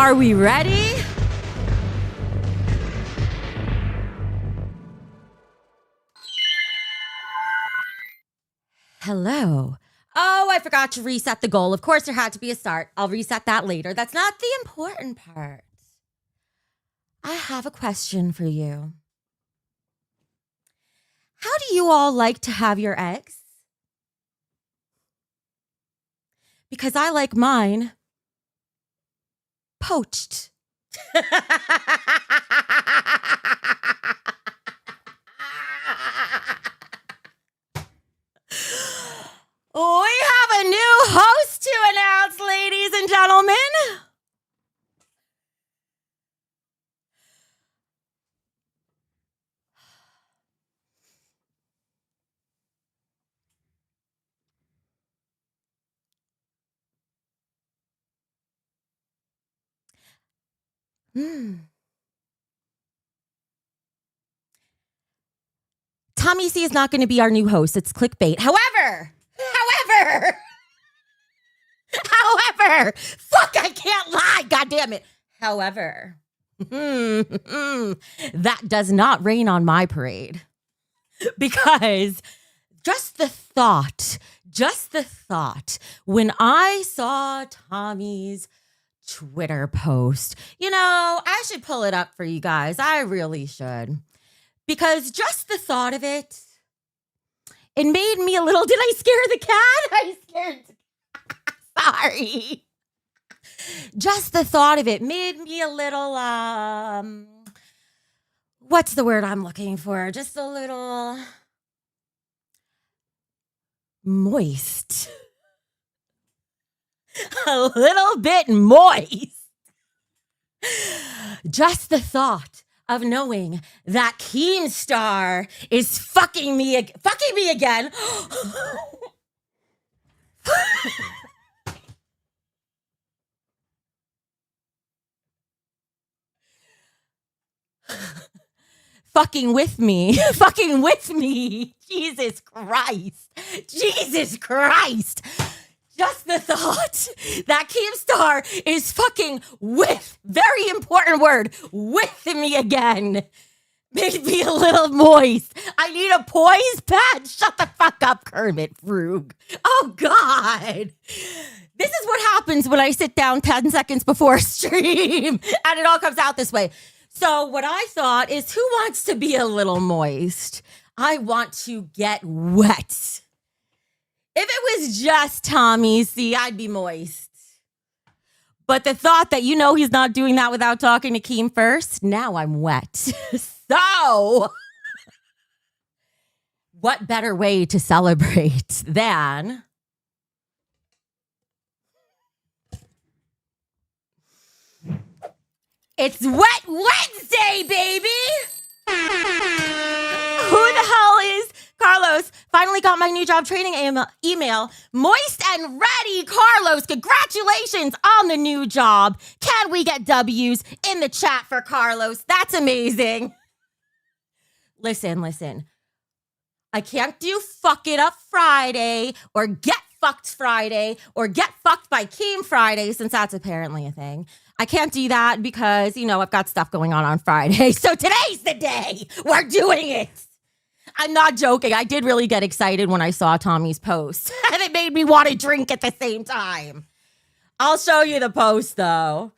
Are we ready? Hello. Oh, I forgot to reset the goal. Of course, there had to be a start. I'll reset that later. That's not the important part. I have a question for you. How do you all like to have your eggs? Because I like mine poached. We have a new host to announce, ladies and gentlemen. Tommy C is not going to be our new host. It's clickbait. However, fuck, I can't lie. God damn it. However, that does not rain on my parade, because just the thought, when I saw Tommy's Twitter post, I should pull it up for you guys. I really should. Because just the thought of it made me a little, did I scare the cat? I scared sorry. Just the thought of it made me a little, what's the word I'm looking for? Just a little moist. A little bit moist. Just the thought of knowing that Keemstar is fucking me again. Fucking with me. Jesus Christ. Just the thought that Keemstar is fucking very important word, with me again, made me a little moist. I need a poise pad. Shut the fuck up, Kermit Frug. Oh, God. This is what happens when I sit down 10 seconds before a stream, and it all comes out this way. So what I thought is, who wants to be a little moist? I want to get wet. If it was just Tommy C, I'd be moist. But the thought that he's not doing that without talking to Keem first, now I'm wet. So, what better way to celebrate than it's Wet Wednesday, baby! Who the hell is Carlos? Finally got my new job training email. Moist and ready, Carlos. Congratulations on the new job. Can we get W's in the chat for Carlos? That's amazing. Listen. I can't do fuck it up Friday or get fucked Friday or get fucked by Keem Friday, since that's apparently a thing. I can't do that because, I've got stuff going on Friday. So today's the day. We're doing it. I'm not joking. I did really get excited when I saw Tommy's post. And it made me want to drink at the same time. I'll show you the post, though.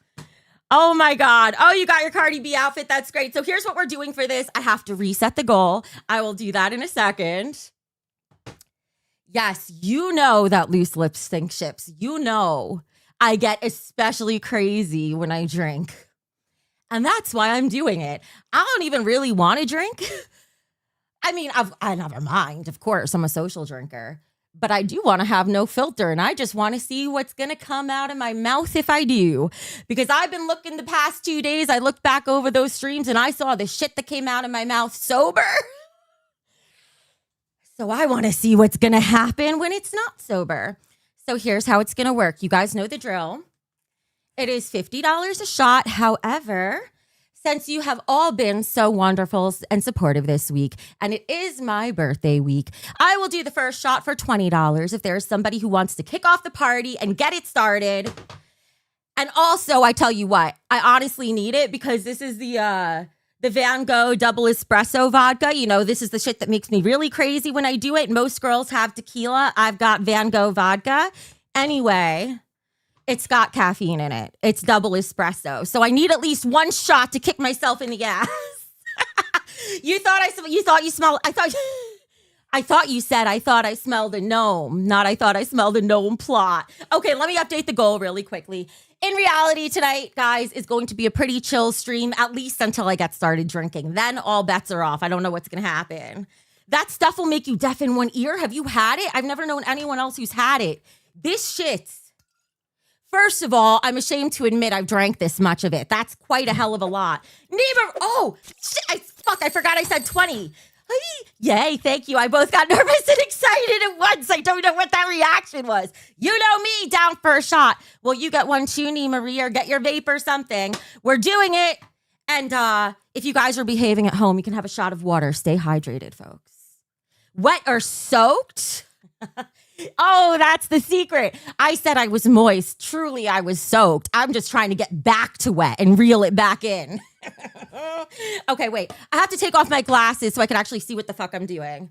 Oh, my God. Oh, you got your Cardi B outfit. That's great. So here's what we're doing for this. I have to reset the goal. I will do that in a second. Yes, you know that loose lips sink ships. I get especially crazy when I drink. And that's why I'm doing it. I don't even really want to drink. I mean, I never mind. Of course, I'm a social drinker. But I do want to have no filter. And I just want to see what's going to come out of my mouth if I do. Because I've been looking the past 2 days. I looked back over those streams and I saw the shit that came out of my mouth sober. So I want to see what's going to happen when it's not sober. So here's how it's going to work. You guys know the drill. It is $50 a shot. However, since you have all been so wonderful and supportive this week, and it is my birthday week, I will do the first shot for $20 if there's somebody who wants to kick off the party and get it started. And also, I tell you what, I honestly need it because this is the Van Gogh double espresso vodka. You know, this is the shit that makes me really crazy when I do it. Most girls have tequila. I've got Van Gogh vodka. Anyway, it's got caffeine in it. It's double espresso. So I need at least one shot to kick myself in the ass. You thought you smelled, I thought you said I thought I smelled a gnome, not I thought I smelled a gnome plot. Okay, let me update the goal really quickly. In reality tonight, guys, is going to be a pretty chill stream, at least until I get started drinking. Then all bets are off. I don't know what's going to happen. That stuff will make you deaf in one ear. Have you had it? I've never known anyone else who's had it. This shit. First of all, I'm ashamed to admit I've drank this much of it. That's quite a hell of a lot. Oh, shit, I forgot I said 20. Yay, thank you. I both got nervous and excited at once. I don't know what that reaction was. You know me, down for a shot. Well, you get one too, Marie, or get your vape or something. We're doing it. And if you guys are behaving at home, you can have a shot of water. Stay hydrated, folks. Wet or soaked? Oh, that's the secret. I said I was moist. Truly, I was soaked. I'm just trying to get back to wet and reel it back in. Okay, wait. I have to take off my glasses so I can actually see what the fuck I'm doing.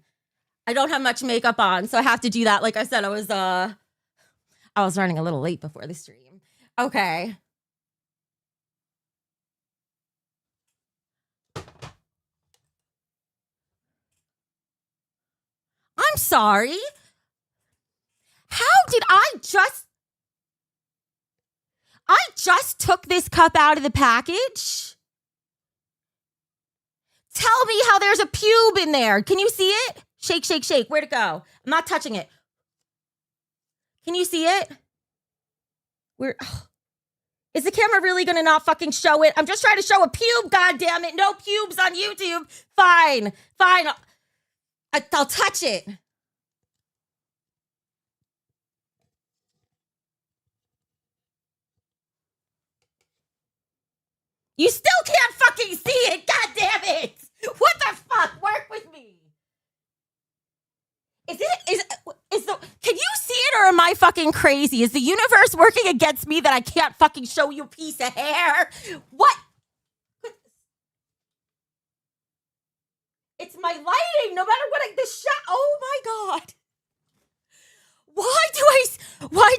I don't have much makeup on, so I have to do that. Like I said, I was running a little late before the stream. Okay. I'm sorry. How did I just took this cup out of the package? Tell me how there's a pube in there. Can you see it? Shake, shake, shake. Where'd it go? I'm not touching it. Can you see it? Is the camera really going to not fucking show it? I'm just trying to show a pube, goddammit. No pubes on YouTube. Fine. I'll touch it. You still can't fucking see it. God damn it. What the fuck? Work with me. Can you see it or am I fucking crazy? Is the universe working against me that I can't fucking show you a piece of hair? What? It's my lighting. No matter what oh my God. Why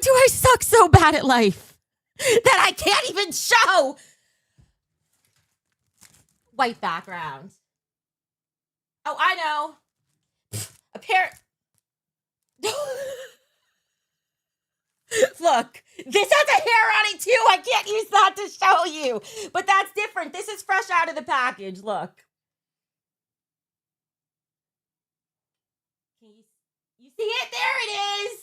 do I suck so bad at life that I can't even show? White background. Oh, I know. Look, this has a hair on it too. I can't use that to show you. But that's different. This is fresh out of the package. Look. You see it? There it is.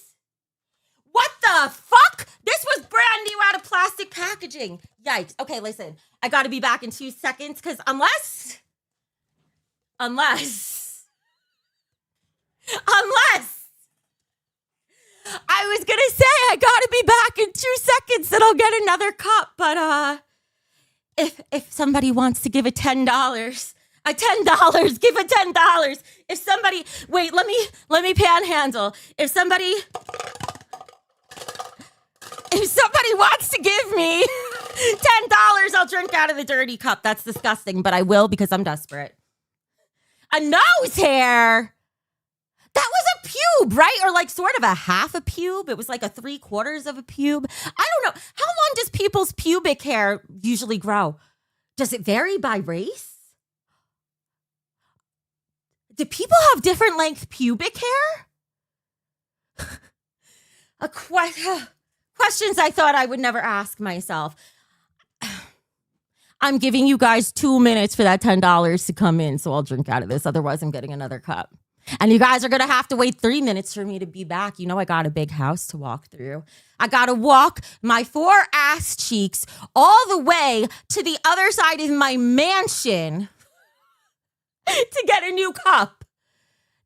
What the fuck? This was brand new out of plastic packaging. Yikes. Okay, listen. I got to be back in 2 seconds because unless I was going to say I got to be back in 2 seconds and I'll get another cup. But if somebody wants to give $10, give $10. If somebody, wait, let me panhandle. If somebody wants to give me $10, I'll drink out of the dirty cup. That's disgusting, but I will because I'm desperate. A nose hair. That was a pube, right? Or like sort of a half a pube. It was like a 3/4 of a pube. I don't know. How long does people's pubic hair usually grow? Does it vary by race? Do people have different length pubic hair? Questions I thought I would never ask myself. I'm giving you guys 2 minutes for that $10 to come in, so I'll drink out of this. Otherwise, I'm getting another cup. And you guys are going to have to wait 3 minutes for me to be back. You know, I got a big house to walk through. I got to walk my 4 ass cheeks all the way to the other side of my mansion to get a new cup.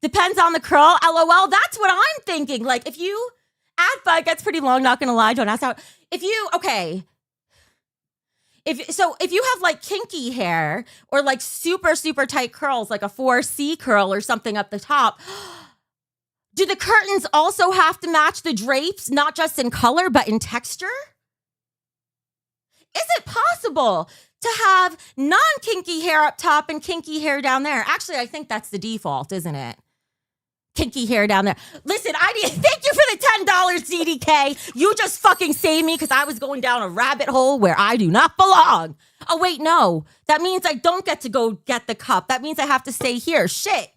Depends on the curl. LOL. That's what I'm thinking. Like, if you... Ad gets pretty long, not going to lie. Don't ask out. If you have like kinky hair or like super, super tight curls, like a 4C curl or something up the top, do the curtains also have to match the drapes, not just in color, but in texture? Is it possible to have non-kinky hair up top and kinky hair down there? Actually, I think that's the default, isn't it? Kinky hair down there. Listen, thank you for the $10, CDK. You just fucking saved me because I was going down a rabbit hole where I do not belong. Oh, wait, no. That means I don't get to go get the cup. That means I have to stay here. Shit.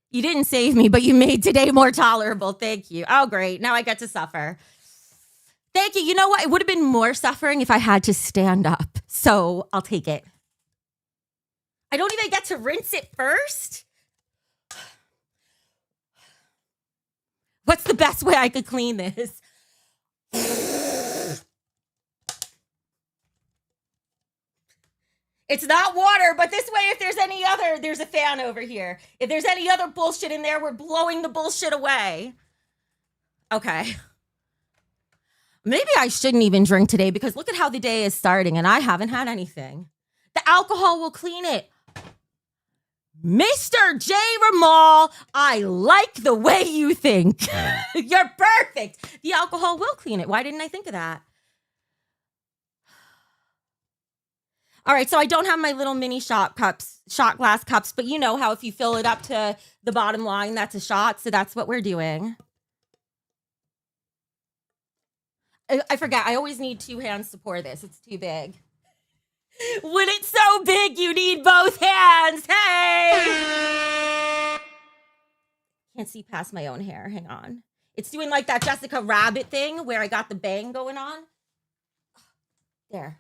You didn't save me, but you made today more tolerable. Thank you. Oh, great. Now I get to suffer. Thank you. You know what? It would have been more suffering if I had to stand up. So I'll take it. I don't even get to rinse it first. What's the best way I could clean this? It's not water, but this way, if there's any other, there's a fan over here. If there's any other bullshit in there, we're blowing the bullshit away. Okay. Maybe I shouldn't even drink today because look at how the day is starting and I haven't had anything. The alcohol will clean it. Mr. J. Ramal, I like the way you think. You're perfect. The alcohol will clean it. Why didn't I think of that? All right, so I don't have my little mini shot glass cups, but you know how if you fill it up to the bottom line, that's a shot. So that's what we're doing. I forget. I always need two hands to pour this. It's too big. When it's so big, you need both hands. Hey! Can't see past my own hair. Hang on. It's doing like that Jessica Rabbit thing where I got the bang going on. There.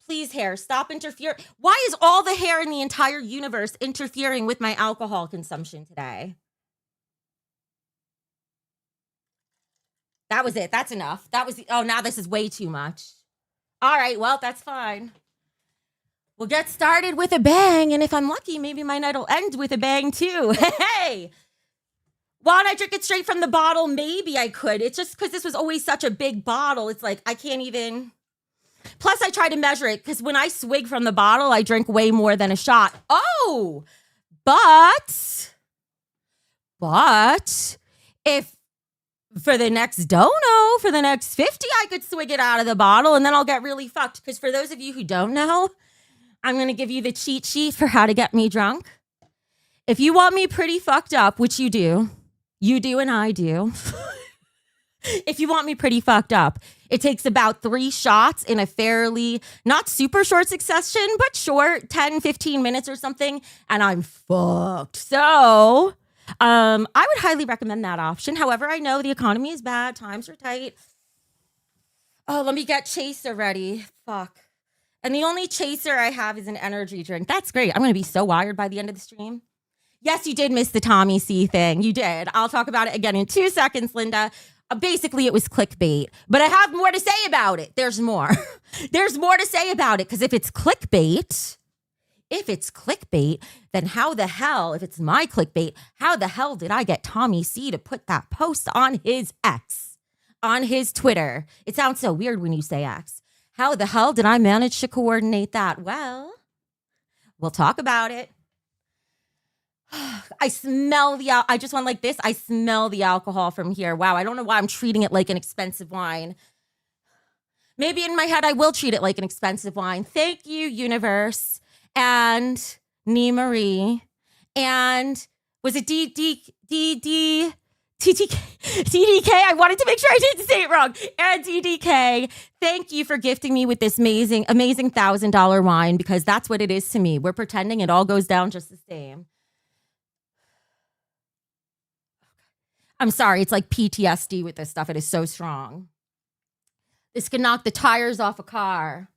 Please, hair, stop interfering. Why is all the hair in the entire universe interfering with my alcohol consumption today? That was it. That's enough. Oh, now this is way too much. All right, well, that's fine. We'll get started with a bang, and if I'm lucky, maybe my night will end with a bang too. Hey! Why don't I drink it straight from the bottle? Maybe I could. It's just because this was always such a big bottle. It's like, I can't even... Plus, I try to measure it because when I swig from the bottle, I drink way more than a shot. Oh, but if for the next Dono, for the next 50, I could swig it out of the bottle and then I'll get really fucked. Because for those of you who don't know, I'm going to give you the cheat sheet for how to get me drunk. If you want me pretty fucked up, which you do and I do. If you want me pretty fucked up, it takes about 3 shots in a fairly, not super short succession, but short, 10, 15 minutes or something, and I'm fucked. So, I would highly recommend that option. However, I know the economy is bad, times are tight. Oh, let me get chaser ready. Fuck. And the only chaser I have is an energy drink. That's great. I'm going to be so wired by the end of the stream. Yes, you did miss the Tommy C thing. You did. I'll talk about it again in 2 seconds, Linda. Basically, it was clickbait, but I have more to say about it. There's more. There's more to say about it because if it's clickbait, then how the hell, if it's my clickbait, how the hell did I get Tommy C to put that post on his X, on his Twitter? It sounds so weird when you say X. How the hell did I manage to coordinate that? Well, we'll talk about it. I smell I just went like this. I smell the alcohol from here. Wow, I don't know why I'm treating it like an expensive wine. Maybe in my head, I will treat it like an expensive wine. Thank you, universe. And Nee Marie. And was it TTK? I wanted to make sure I didn't say it wrong. And DDK, thank you for gifting me with this amazing $1,000 wine because that's what it is to me. We're pretending it all goes down just the same. I'm sorry, it's like PTSD with this stuff. It is so strong. This can knock the tires off a car.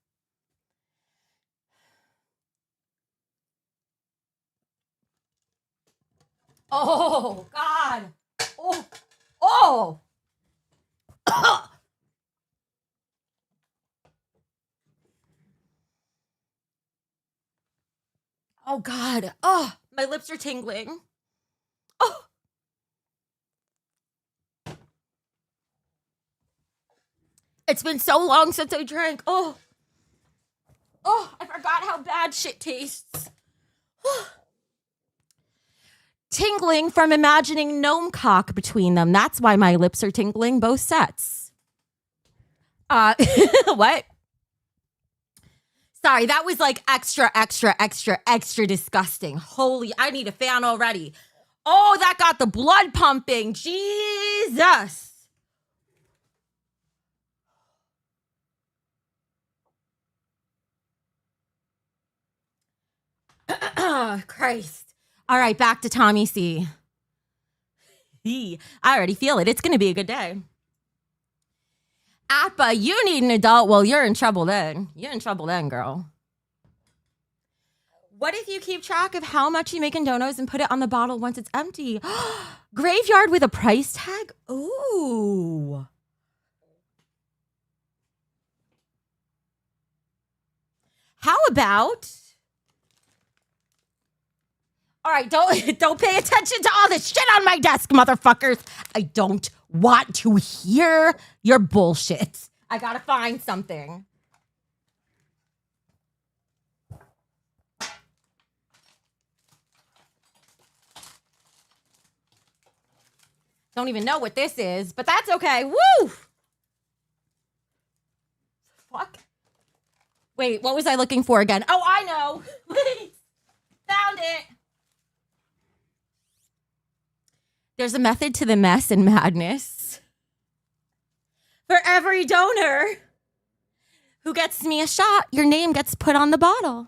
Oh, God. Oh. Oh, God. Oh, my lips are tingling. Oh. It's been so long since I drank. Oh, I forgot how bad shit tastes. Tingling from imagining gnome cock between them. That's why my lips are tingling, both sets. What? Sorry, that was like extra, extra, extra, extra disgusting. Holy, I need a fan already. Oh, that got the blood pumping. Jesus. Christ. All right, back to Tommy C. I already feel it. It's going to be a good day. Appa, you need an adult. Well, you're in trouble then. You're in trouble then, girl. What if you keep track of how much you make in donos and put it on the bottle once it's empty? Graveyard with a price tag? Ooh. How about... All right, don't pay attention to all this shit on my desk, motherfuckers. I don't want to hear your bullshit. I gotta find something. Don't even know what this is, but that's okay. Woo! Fuck. Wait, what was I looking for again? Oh, I know. Wait, found it. There's a method to the mess and madness. For every donor who gets me a shot, your name gets put on the bottle.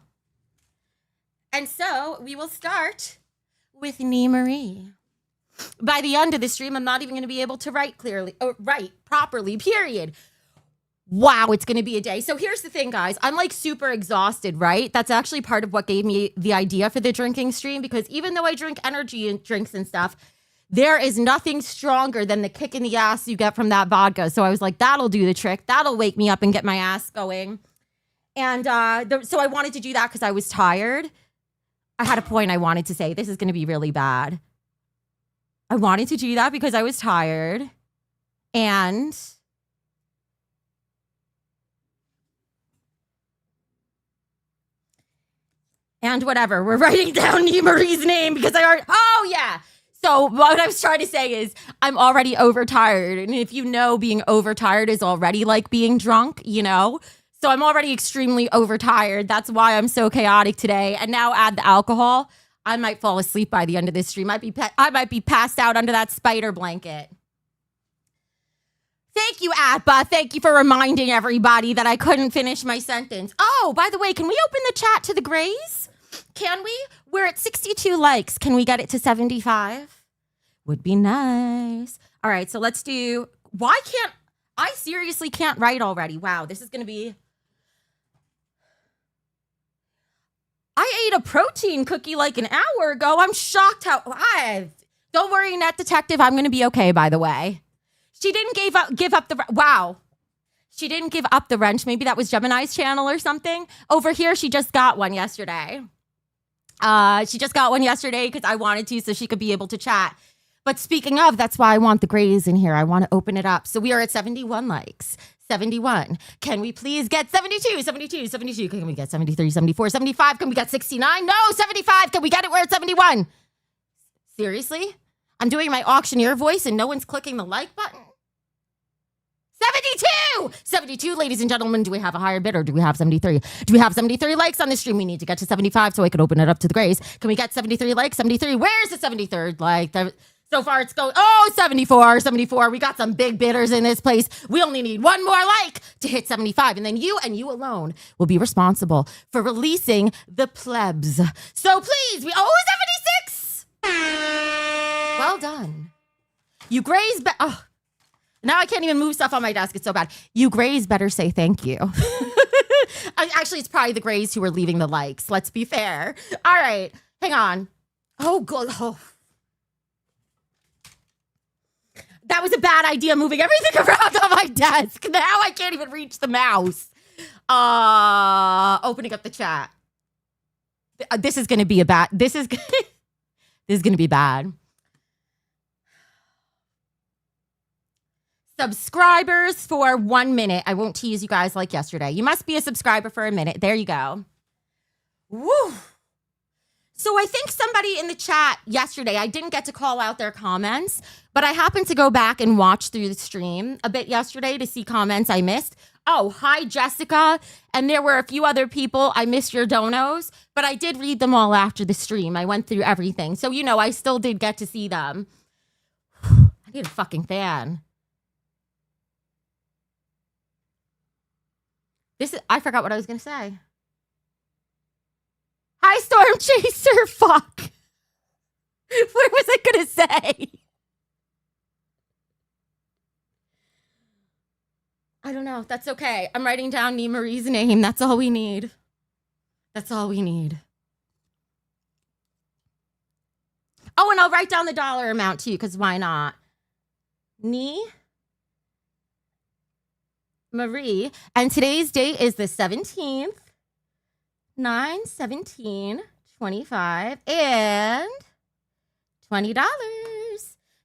And so we will start with Nee Marie. By the end of the stream, I'm not even going to be able to write properly, period. Wow, it's going to be a day. So here's the thing, guys. I'm like super exhausted, right? That's actually part of what gave me the idea for the drinking stream, because even though I drink energy and drinks and stuff, there is nothing stronger than the kick in the ass you get from that vodka. So I was like, that'll do the trick. That'll wake me up and get my ass going. And so I wanted to do that because I was tired. I had a point I wanted to say. This is going to be really bad. I wanted to do that because I was tired. And whatever. We're writing down Nee Marie's name because I already... Oh, yeah. So what I was trying to say is I'm already overtired. And if you know, being overtired is already like being drunk, you know? So I'm already extremely overtired. That's why I'm so chaotic today. And now add the alcohol. I might fall asleep by the end of this stream. I might be passed out under that spider blanket. Thank you, Atba. Thank you for reminding everybody that I couldn't finish my sentence. Oh, by the way, can we open the chat to the Grays? Can we? We're at 62 likes. Can we get it to 75? Would be nice. All right, so let's do... Why can't... I seriously can't write already. Wow, this is going to be... I ate a protein cookie like an hour ago. I'm shocked how... Don't worry, Net Detective. I'm going to be okay, by the way. She didn't give up the... Wow. She didn't give up the wrench. Maybe that was Gemini's channel or something. Over here, she just got one yesterday. She just got one yesterday because I wanted to so she could be able to chat. But speaking of, that's why I want the Grays in here. I want to open it up. So we are at 71 likes. 71. Can we please get 72? 72, 72. Can we get 73, 74, 75? Can we get 69? No, 75. Can we get it where it's 71? Seriously? I'm doing my auctioneer voice and no one's clicking the like button? 72! 72, ladies and gentlemen. Do we have a higher bid or do we have 73? Do we have 73 likes on the stream? We need to get to 75 so I can open it up to the Grays. Can we get 73 likes? 73. Where's the 73rd like? So far it's going, 74, 74. We got some big bidders in this place. We only need one more like to hit 75. And then you and you alone will be responsible for releasing the plebs. So please, 76! Well done. You Grays, now I can't even move stuff on my desk. It's so bad. You Grays better say thank you. Actually, it's probably the Grays who are leaving the likes. Let's be fair. All right, hang on. Oh, good. Oh. That was a bad idea, moving everything around on my desk. Now I can't even reach the mouse. Opening up the chat. This is going to be this is going to be bad. Subscribers for 1 minute. I won't tease you guys like yesterday. You must be a subscriber for a minute. There you go. Woo. So I think somebody in the chat yesterday, I didn't get to call out their comments, but I happened to go back and watch through the stream a bit yesterday to see comments I missed. Oh, hi, Jessica. And there were a few other people. I missed your donos, but I did read them all after the stream. I went through everything. So, I still did get to see them. I need a fucking fan. I forgot what I was going to say. Hi, Storm Chaser. Fuck. What was I going to say? I don't know. That's okay. I'm writing down Nee Marie's name. That's all we need. That's all we need. Oh, and I'll write down the dollar amount too, because why not? Nee Marie. And today's date is the 17th. 9/17/25 and $20.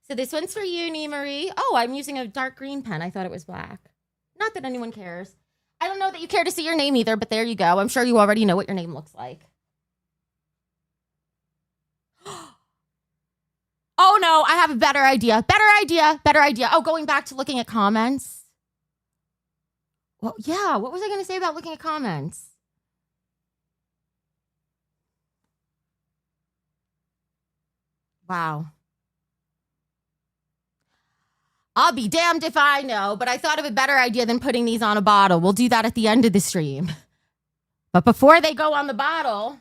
So this one's for you, Nee Marie. Oh, I'm using a dark green pen. I thought it was black. Not that anyone cares. I don't know that you care to see your name either, but there you go. I'm sure you already know what your name looks like. Oh, no, I have a better idea. Better idea. Oh, going back to looking at comments. Well, yeah, what was I going to say about looking at comments? Wow. I'll be damned if I know, but I thought of a better idea than putting these on a bottle. We'll do that at the end of the stream. But before they go on the bottle,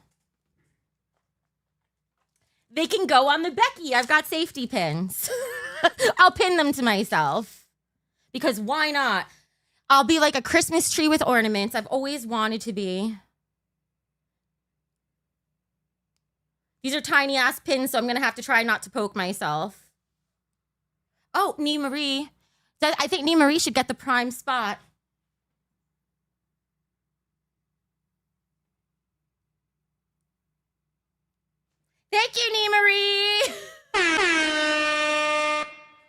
they can go on the Becky. I've got safety pins. I'll pin them to myself because why not? I'll be like a Christmas tree with ornaments. I've always wanted to be. These are tiny ass pins, so I'm going to have to try not to poke myself. Oh, Nee Marie. I think Nee Marie should get the prime spot. Thank you, Nee Marie.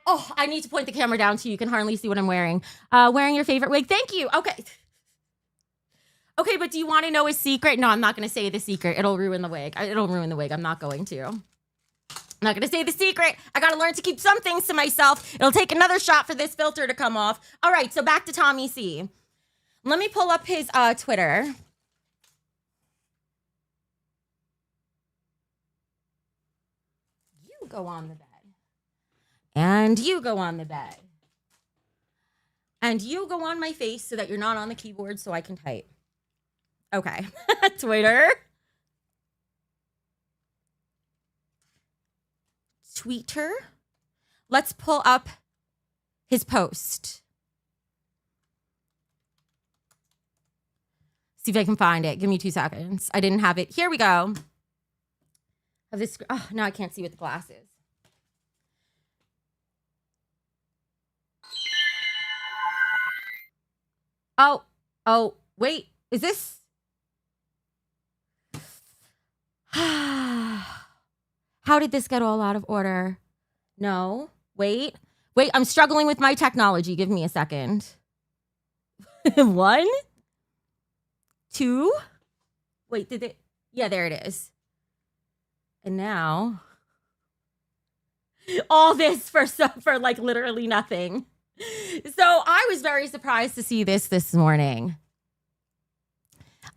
Oh, I need to point the camera down to you. You can hardly see what I'm wearing. Wearing your favorite wig. Thank you. Okay. Okay, but do you want to know a secret? No, I'm not going to say the secret. It'll ruin the wig. It'll ruin the wig. I'm not going to. I'm not going to say the secret. I got to learn to keep some things to myself. It'll take another shot for this filter to come off. All right, so back to Tommy C. Let me pull up his Twitter. You go on the bed. And you go on the bed. And you go on my face so that you're not on the keyboard so I can type. Okay. Twitter. Tweeter. Let's pull up his post. See if I can find it. Give me 2 seconds. I didn't have it. Here we go. Of this. Oh, now I can't see with the glasses. Oh, wait. Is this? How did this get all out of order? No. Wait, I'm struggling with my technology. Give me a second. 1, 2. Wait, did it? Yeah, there it is. And now all this for like literally nothing. So I was very surprised to see this morning.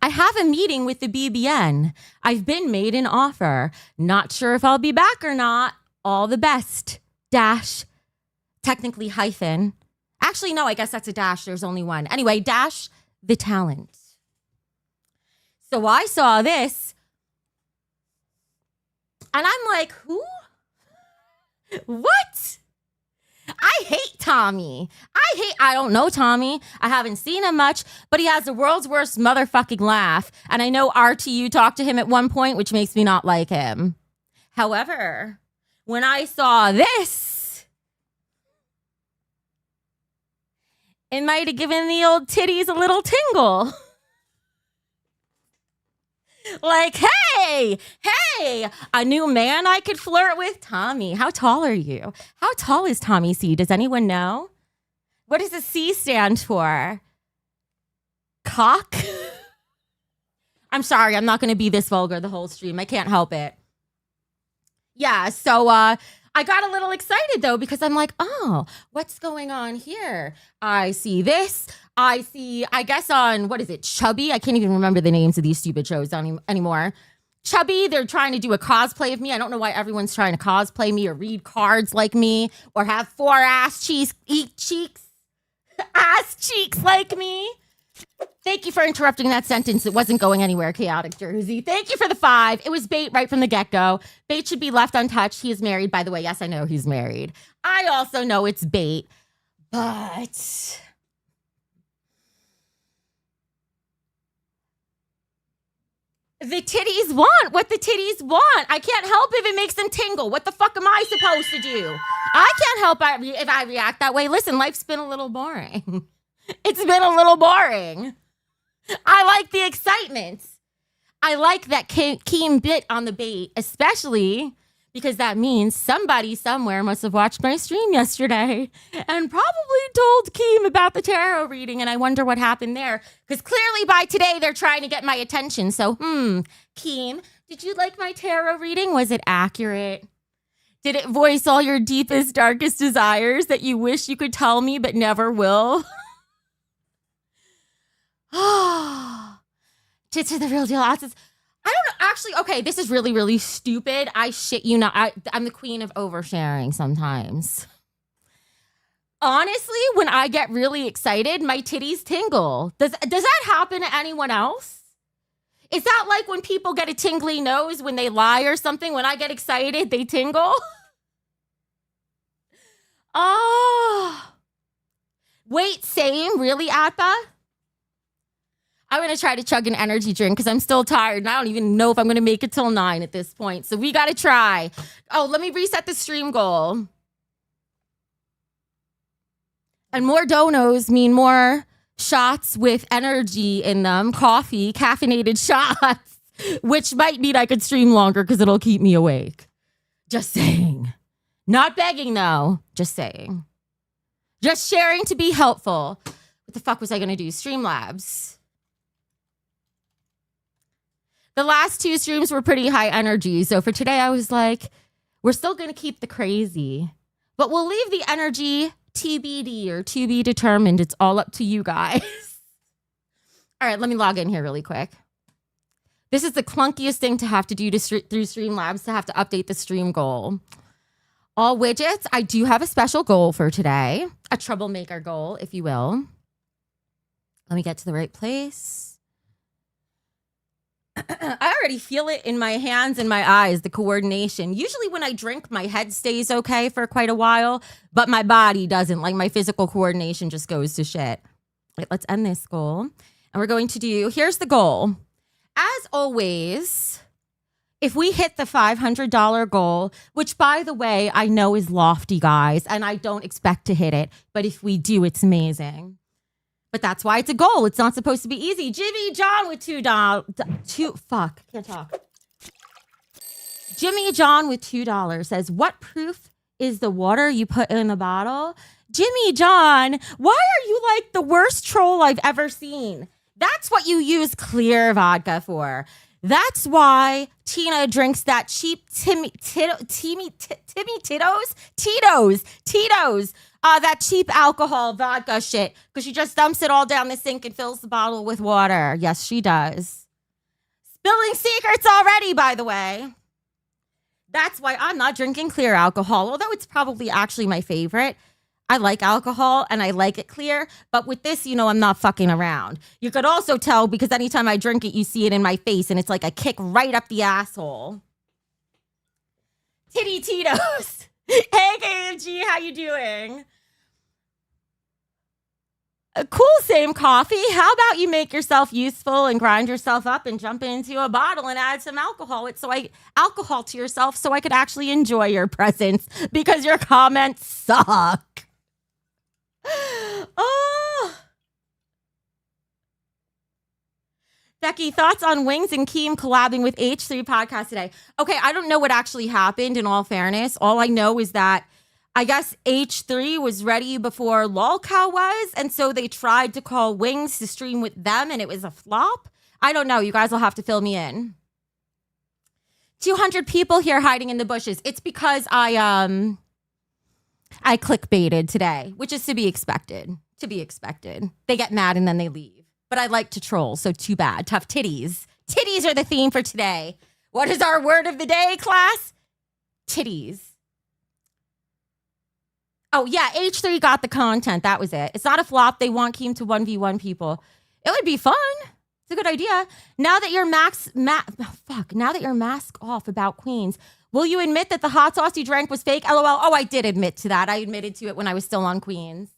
I have a meeting with the BBN. I've been made an offer. Not sure if I'll be back or not. All the best. Dash. Technically hyphen. Actually, no, I guess that's a dash. There's only one. Anyway, dash the talent. So I saw this. And I'm like, who? What? I hate Tommy. I don't know Tommy. I haven't seen him much, but he has the world's worst motherfucking laugh. And I know RTU talked to him at one point, which makes me not like him. However, when I saw this, it might have given the old titties a little tingle. Like, hey, a new man I could flirt with? Tommy, how tall are you? How tall is Tommy C? Does anyone know? What does the C stand for? Cock? I'm sorry, I'm not going to be this vulgar the whole stream. I can't help it. Yeah, so I I got a little excited though because I'm like, oh, what's going on here? I see this. I guess on, what is it, Chubby? I can't even remember the names of these stupid shows anymore. Chubby, they're trying to do a cosplay of me. I don't know why everyone's trying to cosplay me or read cards like me or have 4 ass cheeks like me. Thank you for interrupting that sentence. It wasn't going anywhere, Chaotic Jersey. Thank you for the 5. It was bait right from the get-go. Bait should be left untouched. He is married, by the way. Yes, I know he's married. I also know it's bait, but the titties want what the titties want. I can't help if it makes them tingle. What the fuck am I supposed to do? I can't help if I react that way. Listen, life's been a little boring. It's been a little boring. I like the excitement. I like that Keem bit on the bait, especially because that means somebody somewhere must have watched my stream yesterday and probably told Keem about the tarot reading, and I wonder what happened there. Because clearly by today, they're trying to get my attention. So, Keem, did you like my tarot reading? Was it accurate? Did it voice all your deepest, darkest desires that you wish you could tell me but never will? Tits are the real deal. I don't know. Actually, okay, this is really, really stupid. I shit you not. I'm the queen of oversharing sometimes. Honestly, when I get really excited, my titties tingle. Does that happen to anyone else? Is that like when people get a tingly nose when they lie or something? When I get excited, they tingle? Oh. Wait, same? Really, Atba? I'm going to try to chug an energy drink because I'm still tired and I don't even know if I'm going to make it till 9 at this point. So we got to try. Oh, let me reset the stream goal. And more donos mean more shots with energy in them. Coffee, caffeinated shots, which might mean I could stream longer because it'll keep me awake. Just saying. Not begging though. Just saying. Just sharing to be helpful. What the fuck was I going to do? Streamlabs. The last 2 streams were pretty high energy. So for today, I was like, we're still going to keep the crazy, but we'll leave the energy TBD or to be determined. It's all up to you guys. All right, let me log in here really quick. This is the clunkiest thing to have to do through Streamlabs to have to update the stream goal. All widgets, I do have a special goal for today. A troublemaker goal, if you will. Let me get to the right place. I already feel it in my hands and my eyes, the coordination. Usually when I drink, my head stays okay for quite a while, but my body doesn't. Like my physical coordination just goes to shit. Right, let's end this goal. And we're going to do, here's the goal. As always, if we hit the $500 goal, which by the way, I know is lofty, guys, and I don't expect to hit it, but if we do, it's amazing. But that's why it's a goal. It's not supposed to be easy. Jimmy John with Jimmy John with $2 says, what proof is the water you put in the bottle? Jimmy John, why are you like the worst troll I've ever seen? That's what you use clear vodka for. That's why Tina drinks that cheap Tito's. That cheap alcohol vodka shit, because she just dumps it all down the sink and fills the bottle with water. Yes, she does. Spilling secrets already, by the way. That's why I'm not drinking clear alcohol, although it's probably actually my favorite. I like alcohol and I like it clear, but with this, I'm not fucking around. You could also tell because anytime I drink it, you see it in my face and it's like a kick right up the asshole. Titty Tito's. Hey, KMG, how you doing? Cool, same coffee. How about you make yourself useful and grind yourself up and jump into a bottle and add some alcohol to yourself so I could actually enjoy your presence because your comments suck. Oh. Becky, thoughts on Wings and Keem collabing with H3 podcast today? Okay, I don't know what actually happened in all fairness. All I know is that I guess H3 was ready before LolCow was, and so they tried to call Wings to stream with them, and it was a flop. I don't know. You guys will have to fill me in. 200 people here hiding in the bushes. It's because I clickbaited today, which is to be expected. To be expected. They get mad and then they leave. But I like to troll, so too bad. Tough titties. Titties are the theme for today. What is our word of the day, class? Titties. Oh, yeah, H3 got the content. That was it. It's not a flop. They want Keem to 1v1 people. It would be fun. It's a good idea. Now that you're now that you're mask off about Queens, will you admit that the hot sauce you drank was fake? LOL. Oh, I did admit to that. I admitted to it when I was still on Queens.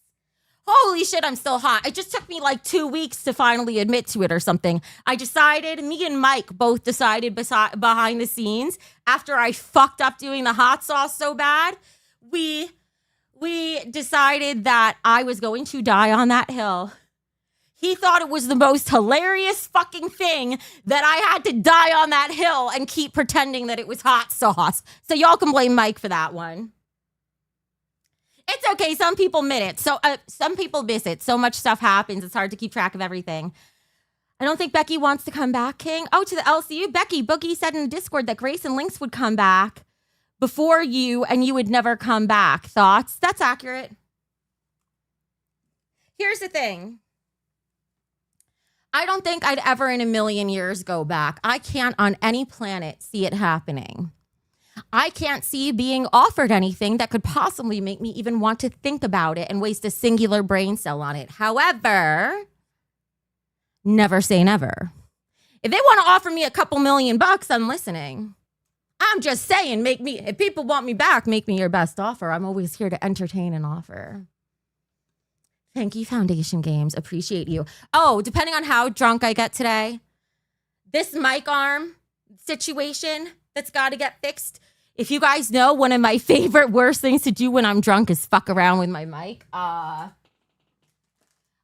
Holy shit, I'm still hot. It just took me like 2 weeks to finally admit to it or something. I decided, me and Mike both decided behind the scenes, after I fucked up doing the hot sauce so bad, we decided that I was going to die on that hill. He thought it was the most hilarious fucking thing that I had to die on that hill and keep pretending that it was hot sauce. So y'all can blame Mike for that one. It's okay. Some people miss it. Some people miss it. So much stuff happens. It's hard to keep track of everything. I don't think Becky wants to come back, King. Oh, to the LCU. Becky, Boogie said in the Discord that Grace and Lynx would come back before you and you would never come back. Thoughts? That's accurate. Here's the thing. I don't think I'd ever in a million years go back. I can't on any planet see it happening. I can't see being offered anything that could possibly make me even want to think about it and waste a singular brain cell on it. However, never say never. If they want to offer me a couple $1,000,000, I'm listening. I'm just saying, if people want me back, make me your best offer. I'm always here to entertain and offer. Thank you, Foundation Games. Appreciate you. Oh, depending on how drunk I get today, this mic arm situation that's got to get fixed. If you guys know, one of my favorite worst things to do when I'm drunk is fuck around with my mic. I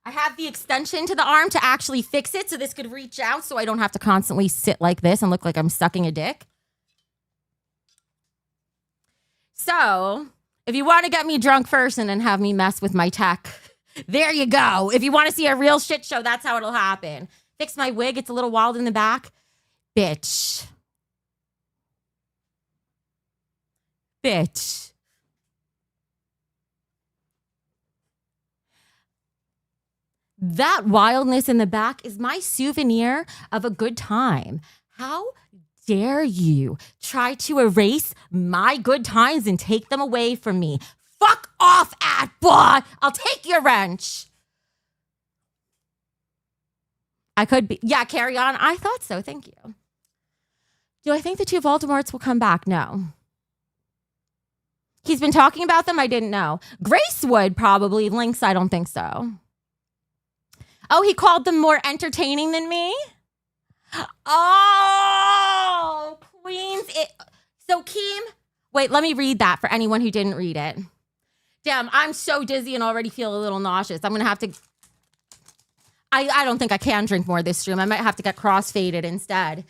have the extension to the arm to actually fix it so this could reach out so I don't have to constantly sit like this and look like I'm sucking a dick. So, if you want to get me drunk first and then have me mess with my tech, there you go. If you want to see a real shit show, that's how it'll happen. Fix my wig. It's a little wild in the back. Bitch. That wildness in the back is my souvenir of a good time. How dare you try to erase my good times and take them away from me? Fuck off, ad boy. I'll take your wrench. I could be. Yeah, carry on. I thought so. Thank you. Do I think the two Voldemorts will come back? No. He's been talking about them. I didn't know. Grace would probably. Lynx, I don't think so. Oh, he called them more entertaining than me? Oh, Queens. So Keem, wait, let me read that for anyone who didn't read it. Damn, I'm so dizzy and already feel a little nauseous. I'm going to have to. I don't think I can drink more this stream. I might have to get crossfaded instead.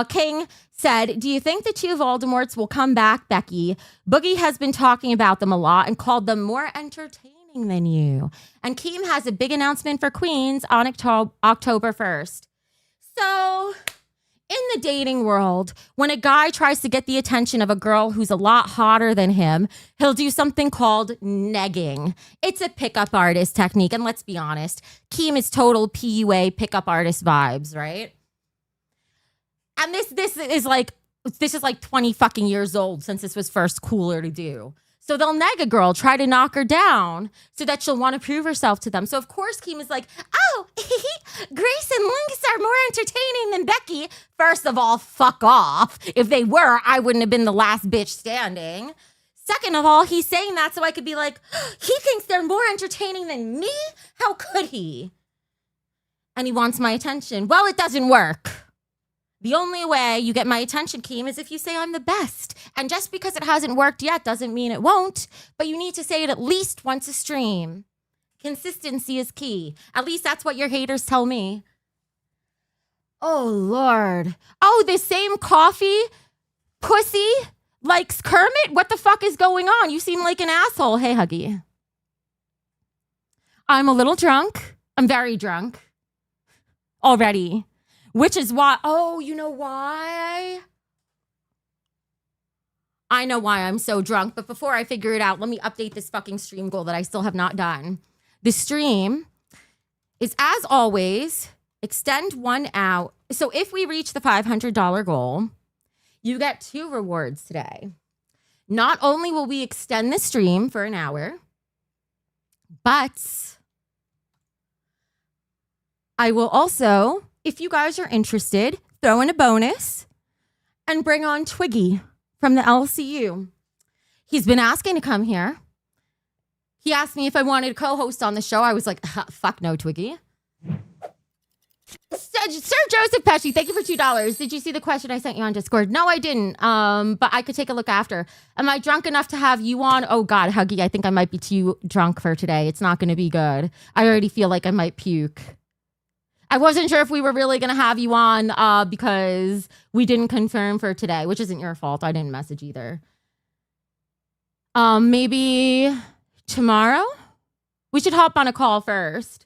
King said, do you think the two Voldemorts will come back, Becky? Boogie has been talking about them a lot and called them more entertaining than you. And Keem has a big announcement for Queens on October 1st. So, in the dating world, when a guy tries to get the attention of a girl who's a lot hotter than him, he'll do something called negging. It's a pickup artist technique. And let's be honest, Keem is total PUA pickup artist vibes, right? And this is like 20 fucking years old since this was first cooler to do. So they'll neg a girl, try to knock her down so that she'll want to prove herself to them. So of course Keem is like, oh, Grace and Lynx are more entertaining than Becky. First of all, fuck off. If they were, I wouldn't have been the last bitch standing. Second of all, he's saying that so I could be like, he thinks they're more entertaining than me? How could he? And he wants my attention. Well, it doesn't work. The only way you get my attention, Keem, is if you say I'm the best. And just because it hasn't worked yet doesn't mean it won't. But you need to say it at least once a stream. Consistency is key. At least that's what your haters tell me. Oh, Lord. Oh, the same coffee pussy likes Kermit? What the fuck is going on? You seem like an asshole. Hey, Huggy. I'm a little drunk. I'm very drunk. Already. Which is why, oh, you know why? I know why I'm so drunk, but before I figure it out, let me update this fucking stream goal that I still have not done. The stream is, as always, extend one out. So if we reach the $500 goal, you get 2 rewards today. Not only will we extend the stream for an hour, but I will also, if you guys are interested, throw in a bonus and bring on Twiggy from the LCU. He's been asking to come here. He asked me if I wanted to co-host on the show. I was like, fuck no, Twiggy. Sir Joseph Pesci, thank you for $2. Did you see the question I sent you on Discord? No, I didn't. But I could take a look after. Am I drunk enough to have you on? Oh God, Huggy, I think I might be too drunk for today. It's not going to be good. I already feel like I might puke. I wasn't sure if we were really going to have you on because we didn't confirm for today, which isn't your fault. I didn't message either. Maybe tomorrow? We should hop on a call first.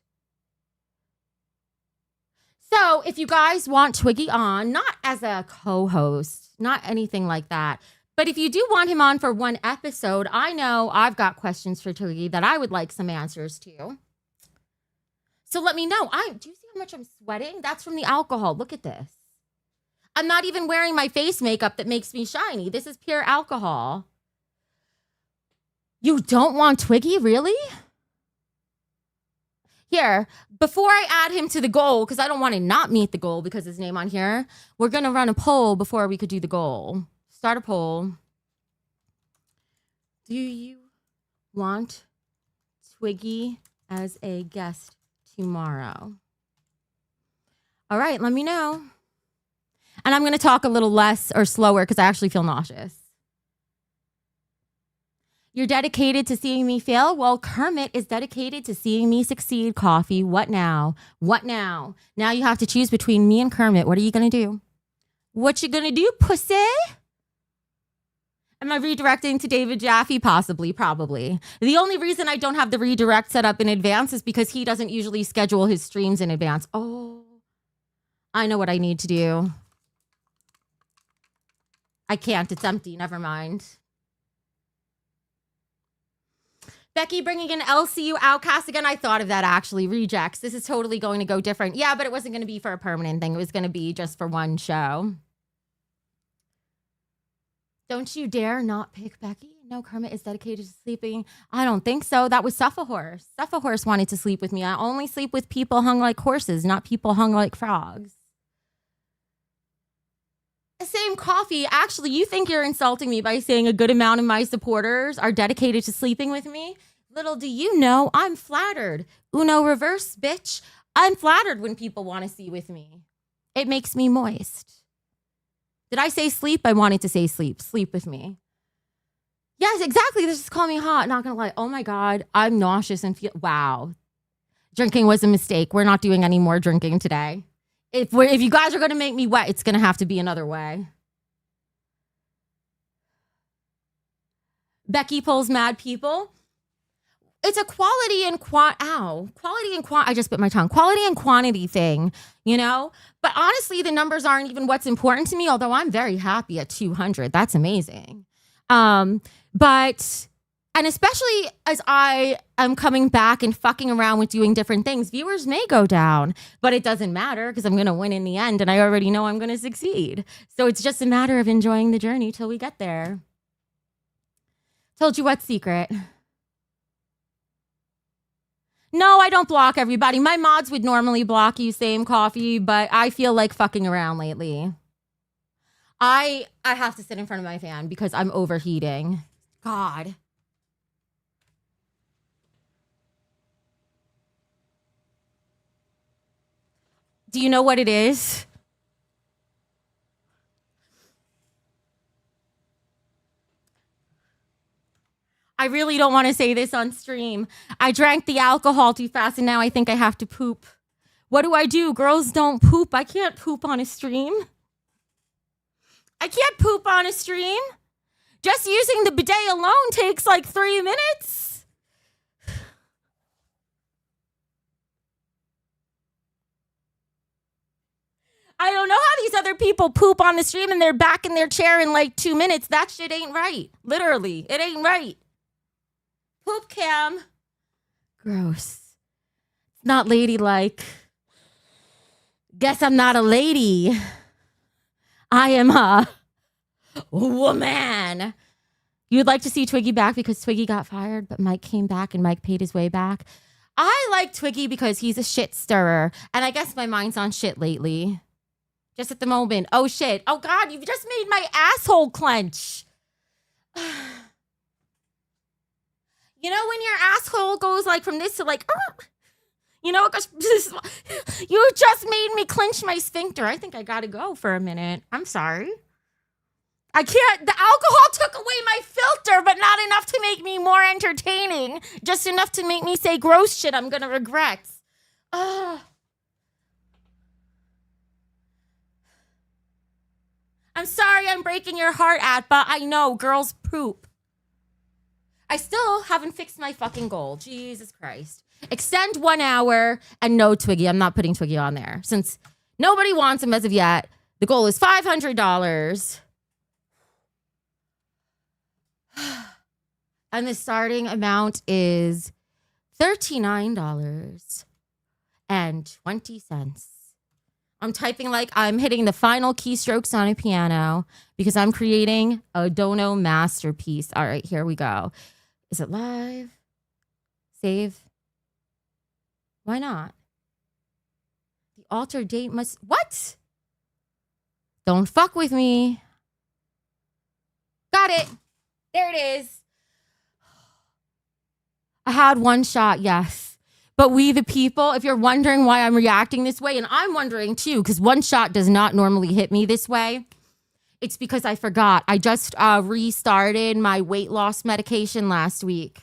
So if you guys want Twiggy on, not as a co-host, not anything like that, but if you do want him on for one episode, I know I've got questions for Twiggy that I would like some answers to. So let me know. Do you see how much I'm sweating? That's from the alcohol. Look at this. I'm not even wearing my face makeup that makes me shiny. This is pure alcohol. You don't want Twiggy, really? Here, before I add him to the goal, because I don't want to not meet the goal because his name on here, we're going to run a poll before we could do the goal. Start a poll. Do you want Twiggy as a guest tomorrow? All right, let me know. And I'm going to talk a little less or slower because I actually feel nauseous. You're dedicated to seeing me fail? Well, Kermit is dedicated to seeing me succeed. Coffee, what now? What now? Now you have to choose between me and Kermit. What are you going to do? What you going to do, pussy? Am I redirecting to David Jaffe? Possibly, probably. The only reason I don't have the redirect set up in advance is because he doesn't usually schedule his streams in advance. Oh, I know what I need to do. I can't. It's empty. Never mind. Becky bringing in LCU Outcast again. I thought of that actually. Rejects. This is totally going to go different. Yeah, but it wasn't going to be for a permanent thing. It was going to be just for one show. Don't you dare not pick Becky. No, Kermit is dedicated to sleeping. I don't think so. That was Suffahorse. Suffahorse wanted to sleep with me. I only sleep with people hung like horses, not people hung like frogs. Same coffee. Actually, you think you're insulting me by saying a good amount of my supporters are dedicated to sleeping with me? Little do you know, I'm flattered. Uno reverse, bitch. I'm flattered when people want to see with me. It makes me moist. Did I say sleep? I wanted to say sleep. Sleep with me. Yes, exactly. This just call me hot. Not gonna lie. Oh my God, I'm nauseous and feel. Wow, drinking was a mistake. We're not doing any more drinking today. If you guys are going to make me wet, it's going to have to be another way. Becky pulls mad people. It's a quality and I just bit my tongue. Quality and quantity thing, you know? But honestly, the numbers aren't even what's important to me, although I'm very happy at 200. That's amazing. And especially as I am coming back and fucking around with doing different things, viewers may go down, but it doesn't matter because I'm going to win in the end and I already know I'm going to succeed. So it's just a matter of enjoying the journey till we get there. Told you what secret. No, I don't block everybody. My mods would normally block you, same coffee, but I feel like fucking around lately. I have to sit in front of my fan because I'm overheating. God. Do you know what it is? I really don't want to say this on stream. I drank the alcohol too fast and now I think I have to poop. What do I do? Girls don't poop. I can't poop on a stream. I can't poop on a stream. Just using the bidet alone takes like 3 minutes. I don't know how these other people poop on the stream and they're back in their chair in like 2 minutes. That shit ain't right. Literally, it ain't right. Poop cam. Gross. Not ladylike. Guess I'm not a lady. I am a woman. You'd like to see Twiggy back because Twiggy got fired, but Mike came back and Mike paid his way back. I like Twiggy because he's a shit stirrer. And I guess my mind's on shit lately. Just at the moment. Oh, shit. Oh, God, you've just made my asshole clench. You know when your asshole goes like from this to like, you know, it goes, you just made me clench my sphincter. I think I gotta go for a minute. I'm sorry. I can't, the alcohol took away my filter, but not enough to make me more entertaining. Just enough to make me say gross shit I'm gonna regret. I'm sorry I'm breaking your heart, Atba. I know, girls poop. I still haven't fixed my fucking goal. Jesus Christ. Extend 1 hour and no Twiggy. I'm not putting Twiggy on there since nobody wants him as of yet. The goal is $500. And the starting amount is $39.20. I'm typing like I'm hitting the final keystrokes on a piano because I'm creating a Dono masterpiece. All right, here we go. Is it live? Save. Why not? The alter date must... What? Don't fuck with me. Got it. There it is. I had one shot, yes. But we the people, if you're wondering why I'm reacting this way, and I'm wondering too, because one shot does not normally hit me this way, it's because I forgot. I just restarted my weight loss medication last week.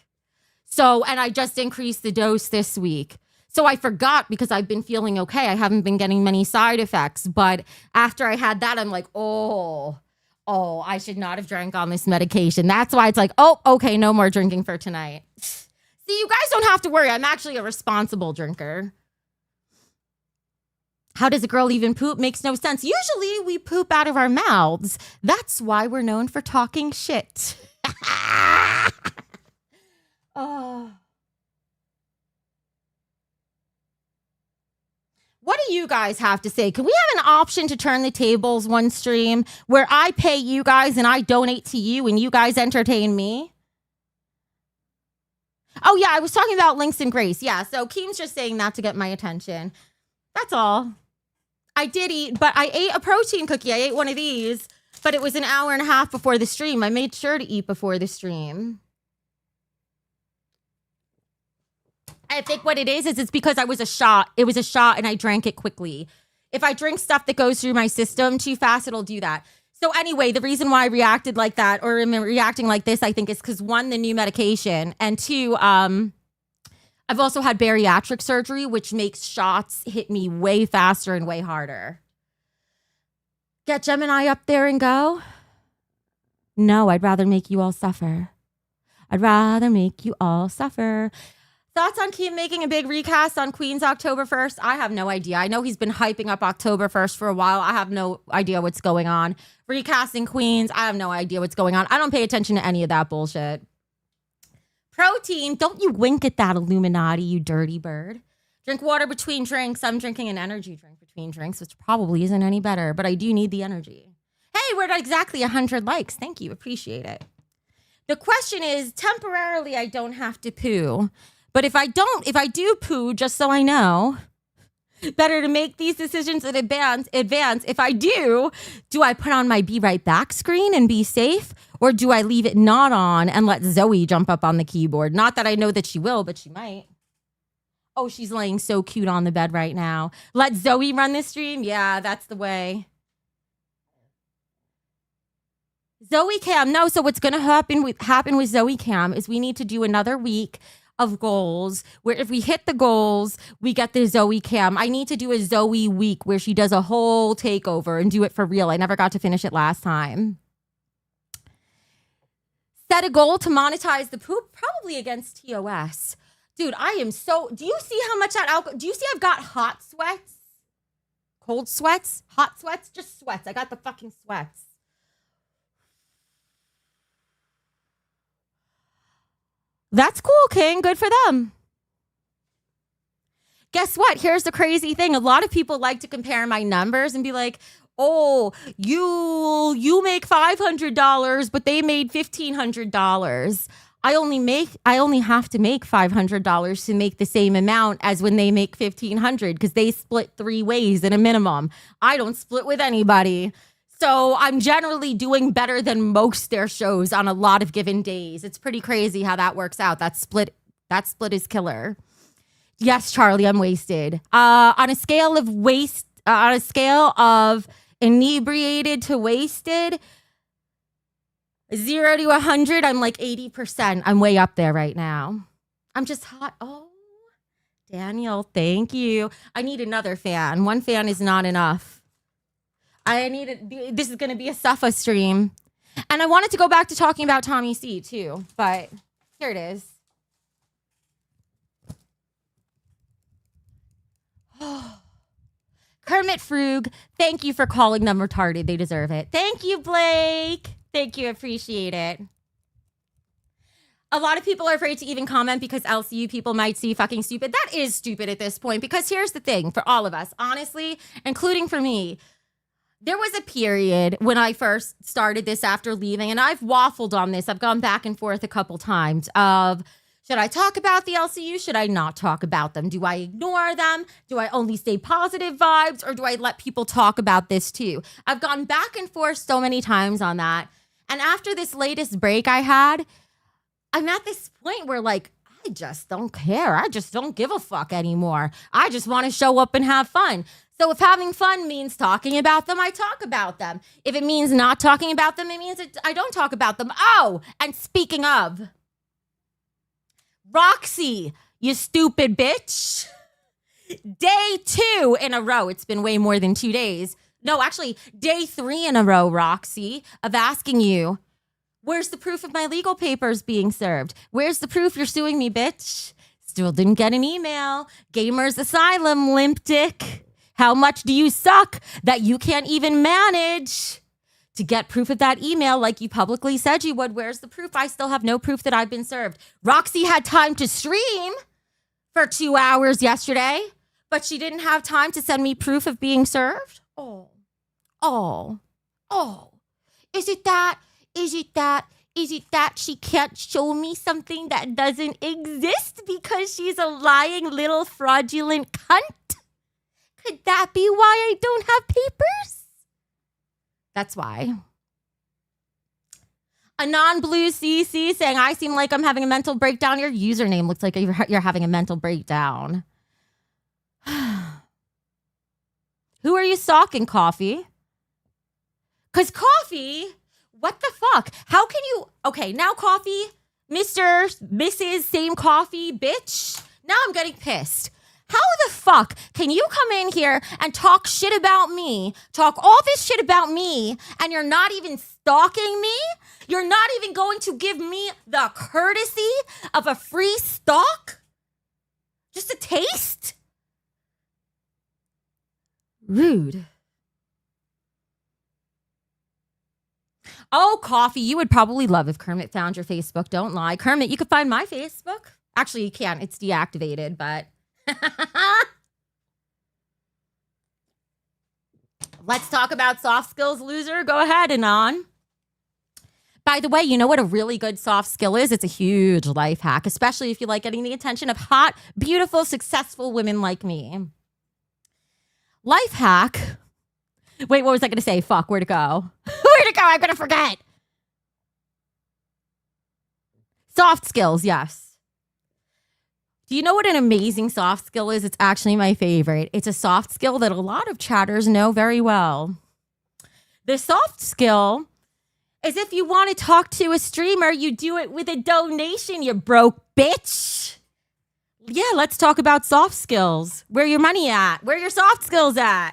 So, and I just increased the dose this week. So I forgot because I've been feeling okay. I haven't been getting many side effects. But after I had that, I'm like, oh, I should not have drank on this medication. That's why it's like, oh, okay, no more drinking for tonight. See, you guys don't have to worry. I'm actually a responsible drinker. How does a girl even poop? Makes no sense. Usually we poop out of our mouths. That's why we're known for talking shit. Oh. What do you guys have to say? Can we have an option to turn the tables one stream where I pay you guys and I donate to you and you guys entertain me? Oh, yeah, I was talking about Links and Grace. Yeah, so Keem's just saying that to get my attention. That's all. I did eat, but I ate a protein cookie. I ate one of these, but it was an hour and a half before the stream. I made sure to eat before the stream. I think what it is it's because I was a shot. It was a shot and I drank it quickly. If I drink stuff that goes through my system too fast, it'll do that. So anyway, the reason why I reacted like that or am reacting like this, I think is because one, the new medication, and two, I've also had bariatric surgery, which makes shots hit me way faster and way harder. Get Gemini up there and go? No, I'd rather make you all suffer. I'd rather make you all suffer. Thoughts on Keem making a big recast on Queen's October 1st? I have no idea. I know he's been hyping up October 1st for a while. I have no idea what's going on. Recasting Queens, I have no idea what's going on. I don't pay attention to any of that bullshit. Protein, don't you wink at that, Illuminati, you dirty bird. Drink water between drinks. I'm drinking an energy drink between drinks, which probably isn't any better, but I do need the energy. Hey, we're at exactly 100 likes. Thank you. Appreciate it. The question is, temporarily, I don't have to poo. But if I do poo, just so I know, better to make these decisions in advance. If I do I put on my be right back screen and be safe? Or do I leave it not on and let Zoe jump up on the keyboard? Not that I know that she will, but she might. Oh, she's laying so cute on the bed right now. Let Zoe run this stream? Yeah, that's the way. Zoe Cam, no. So what's going to happen with Zoe Cam is we need to do another week of goals where if we hit the goals, we get the Zoe Cam. I need to do a Zoe week where she does a whole takeover and do it for real. I never got to finish it last time. Set a goal to monetize the poop, probably against TOS. Dude, I am so, do you see how much that alcohol, do you see I've got hot sweats? Cold sweats? Hot sweats? Just sweats. I got the fucking sweats. That's cool, King. Good for them. Guess what? Here's the crazy thing. A lot of people like to compare my numbers and be like, oh, you make $500, but they made $1,500. I only have to make $500 to make the same amount as when they make $1,500 because they split 3 ways at a minimum. I don't split with anybody. So I'm generally doing better than most their shows on a lot of given days. It's pretty crazy how that works out. That split is killer. Yes, Charlie, I'm wasted. On a scale of inebriated to wasted, 0 to 100, I'm like 80%. I'm way up there right now. I'm just hot. Oh, Daniel, thank you. I need another fan. 1 fan is not enough. This is going to be a Suffa stream. And I wanted to go back to talking about Tommy C too, but here it is. Kermit Frug, thank you for calling them retarded. They deserve it. Thank you, Blake. Thank you. Appreciate it. A lot of people are afraid to even comment because LCU people might see fucking stupid. That is stupid at this point because here's the thing for all of us, honestly, including for me. There was a period when I first started this after leaving, and I've waffled on this. I've gone back and forth a couple times of, should I talk about the LCU? Should I not talk about them? Do I ignore them? Do I only say positive vibes? Or do I let people talk about this too? I've gone back and forth so many times on that. And after this latest break I had, I'm at this point where like, I just don't care. I just don't give a fuck anymore. I just want to show up and have fun. So if having fun means talking about them, I talk about them. If it means not talking about them, it means I don't talk about them. Oh, and speaking of, Roxy, you stupid bitch. Day 2 in a row. It's been way more than 2 days. No, actually, day 3 in a row, Roxy, of asking you, where's the proof of my legal papers being served? Where's the proof you're suing me, bitch? Still didn't get an email. Gamers Asylum, limp dick. How much do you suck that you can't even manage to get proof of that email like you publicly said you would? Where's the proof? I still have no proof that I've been served. Roxy had time to stream for 2 hours yesterday, but she didn't have time to send me proof of being served. Oh. Is it that she can't show me something that doesn't exist because she's a lying little fraudulent cunt? Could that be why I don't have papers? That's why. A non-blue Cee Cee saying, I seem like I'm having a mental breakdown. Your username looks like you're having a mental breakdown. Who are you stalking, Coffee? Because Coffee, what the fuck? How can you... Okay, now Coffee, Mr., Mrs., same coffee, bitch. Now I'm getting pissed. How the fuck can you come in here and talk shit about me, talk all this shit about me, and you're not even stalking me? You're not even going to give me the courtesy of a free stalk? Just a taste? Rude. Oh, Coffee, you would probably love if Kermit found your Facebook. Don't lie. Kermit, you could find my Facebook. Actually, you can't. It's deactivated, but... Let's talk about soft skills, loser. Go ahead, Anon. By the way, you know what a really good soft skill is? It's a huge life hack, especially if you like getting the attention of hot, beautiful, successful women like me. Life hack. Wait, what was I going to say? Fuck, where'd it go? Where'd it go? I'm going to forget. Soft skills, yes. Do you know what an amazing soft skill is? It's actually my favorite. It's a soft skill that a lot of chatters know very well. The soft skill is if you want to talk to a streamer, you do it with a donation, you broke bitch. Yeah, let's talk about soft skills. Where your money at? Where your soft skills at?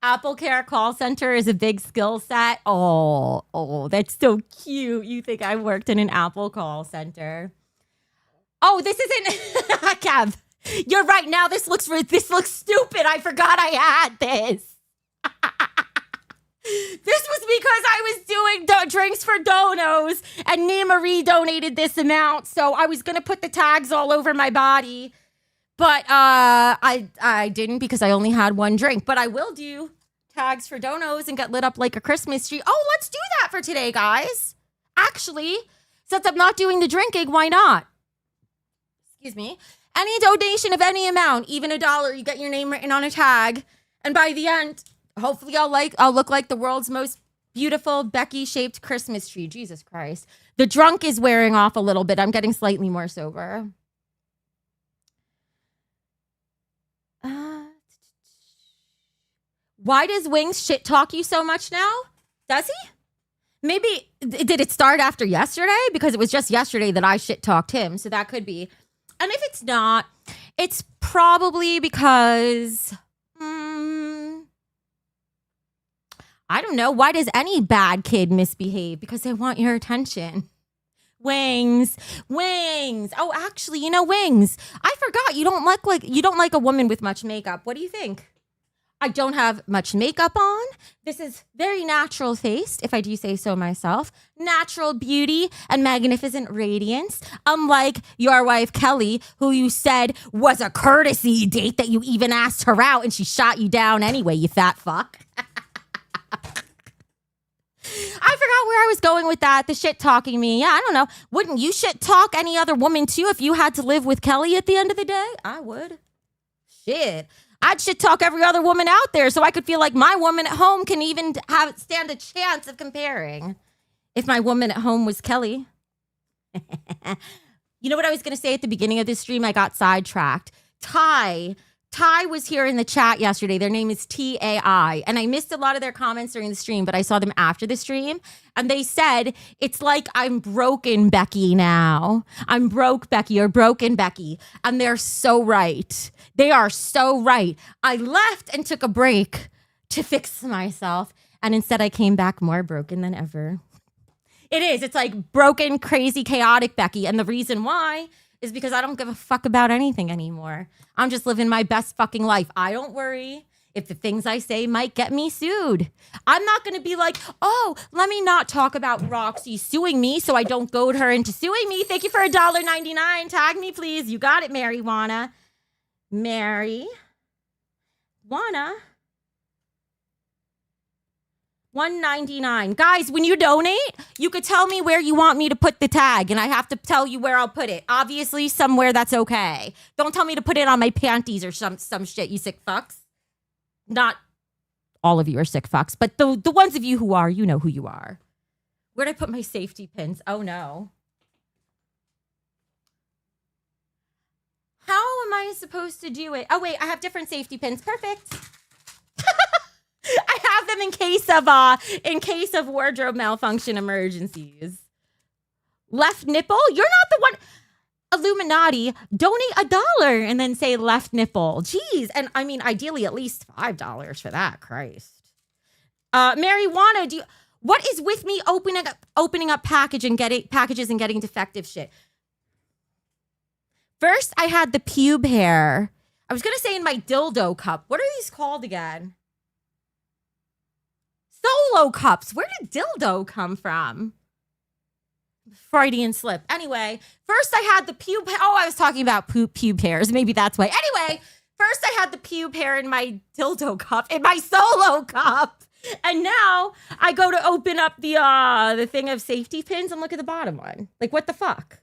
Apple Care call center is a big skill set. Oh, that's so cute. You think I worked in an Apple call center. Oh, this isn't Kev. You're right. Now this looks stupid. I forgot I had this. This was because I was doing drinks for Donos, and Nia Marie donated this amount, so I was gonna put the tags all over my body, but I didn't because I only had one drink. But I will do tags for Donos and get lit up like a Christmas tree. Oh, let's do that for today, guys. Actually, since I'm not doing the drinking, why not? Excuse me. Any donation of any amount, even $1, you get your name written on a tag, and by the end, hopefully I'll look like the world's most beautiful Becky-shaped Christmas tree. Jesus Christ. The drunk is wearing off a little bit. I'm getting slightly more sober. Why does Wings shit talk you so much now? Does he? Maybe, did it start after yesterday? Because it was just yesterday that I shit talked him. So that could be. And if it's not, it's probably because... I don't know. Why does any bad kid misbehave? Because they want your attention. Wings. Oh, actually, Wings. I forgot you don't like a woman with much makeup. What do you think? I don't have much makeup on. This is very natural faced, if I do say so myself. Natural beauty and magnificent radiance. Unlike your wife, Kelly, who you said was a courtesy date that you even asked her out and she shot you down anyway, you fat fuck. I forgot where I was going with that. The shit talking me. Yeah, I don't know. Wouldn't you shit talk any other woman too if you had to live with Kelly at the end of the day? I would. Shit. I'd shit talk every other woman out there so I could feel like my woman at home can even stand a chance of comparing. If my woman at home was Kelly. You know what I was going to say at the beginning of this stream? I got sidetracked. Ty was here in the chat yesterday. Their name is TAI. And I missed a lot of their comments during the stream, but I saw them after the stream. And they said, it's like I'm broken, Becky, now. I'm broke, Becky, or broken, Becky. And they're so right. They are so right. I left and took a break to fix myself. And instead I came back more broken than ever. It is. It's like broken, crazy, chaotic Becky. And the reason why is because I don't give a fuck about anything anymore. I'm just living my best fucking life. I don't worry if the things I say might get me sued. I'm not going to be like, oh, let me not talk about Roxy suing me so I don't goad her into suing me. Thank you for $1.99. Tag me, please. You got it, Marijuana. Marijuana. $1.99. Guys, when you donate, you could tell me where you want me to put the tag, and I have to tell you where I'll put it. Obviously, somewhere that's okay. Don't tell me to put it on my panties or some shit, you sick fucks. Not all of you are sick fucks, but the ones of you who are, you know who you are. Where'd I put my safety pins? Oh, no. How am I supposed to do it? Oh, wait, I have different safety pins. Perfect. I have them in case of wardrobe malfunction emergencies. Left nipple? You're not the one. Illuminati, donate $1 and then say left nipple. Jeez. And I mean, ideally at least $5 for that. Christ. Marijuana, what is with me opening up packages and getting defective shit? First, I had the pube hair. I was going to say in my dildo cup. What are these called again? Solo cups. Where did dildo come from? Freudian slip. Anyway, first I had the pube. Oh, I was talking about pube hairs. Maybe that's why. Anyway, first I had the pube hair in my dildo cup, in my solo cup. And now I go to open up the thing of safety pins and look at the bottom one. Like, what the fuck?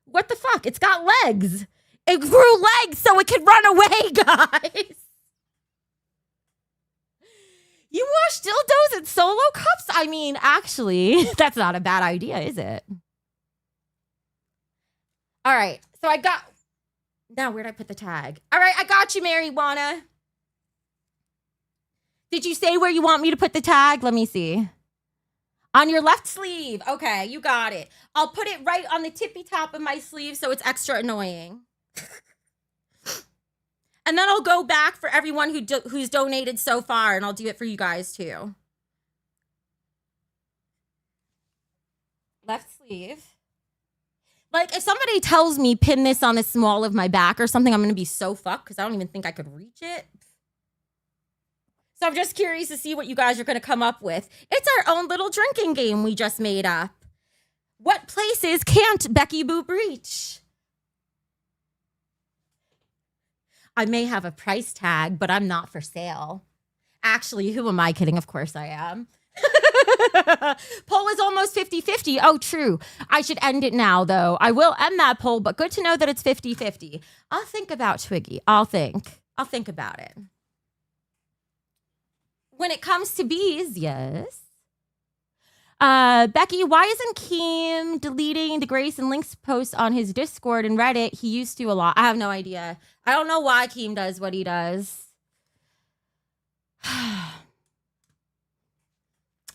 What the fuck? It's got legs. It grew legs so it could run away, guys. You wash dildos in solo cups? I mean, actually, that's not a bad idea, is it? All right. So I got... Now, where'd I put the tag? All right, I got you, Marijuana. Did you say where you want me to put the tag? Let me see. On your left sleeve. Okay, you got it. I'll put it right on the tippy top of my sleeve so it's extra annoying. And then I'll go back for everyone who's donated so far, and I'll do it for you guys too. Left sleeve. Like, if somebody tells me pin this on the small of my back or something, I'm going to be so fucked because I don't even think I could reach it. So I'm just curious to see what you guys are going to come up with. It's our own little drinking game we just made up. What places can't Becky Boop reach? I may have a price tag, but I'm not for sale. Actually, who am I kidding? Of course I am. Poll is almost 50-50. Oh, true. I should end it now, though. I will end that poll, but good to know that it's 50-50. I'll think about Twiggy. I'll think about it. When it comes to bees, yes. Becky, why isn't Keem deleting the Grace and Links post on his Discord and Reddit? He used to a lot. I have no idea. I don't know why Keem does what he does.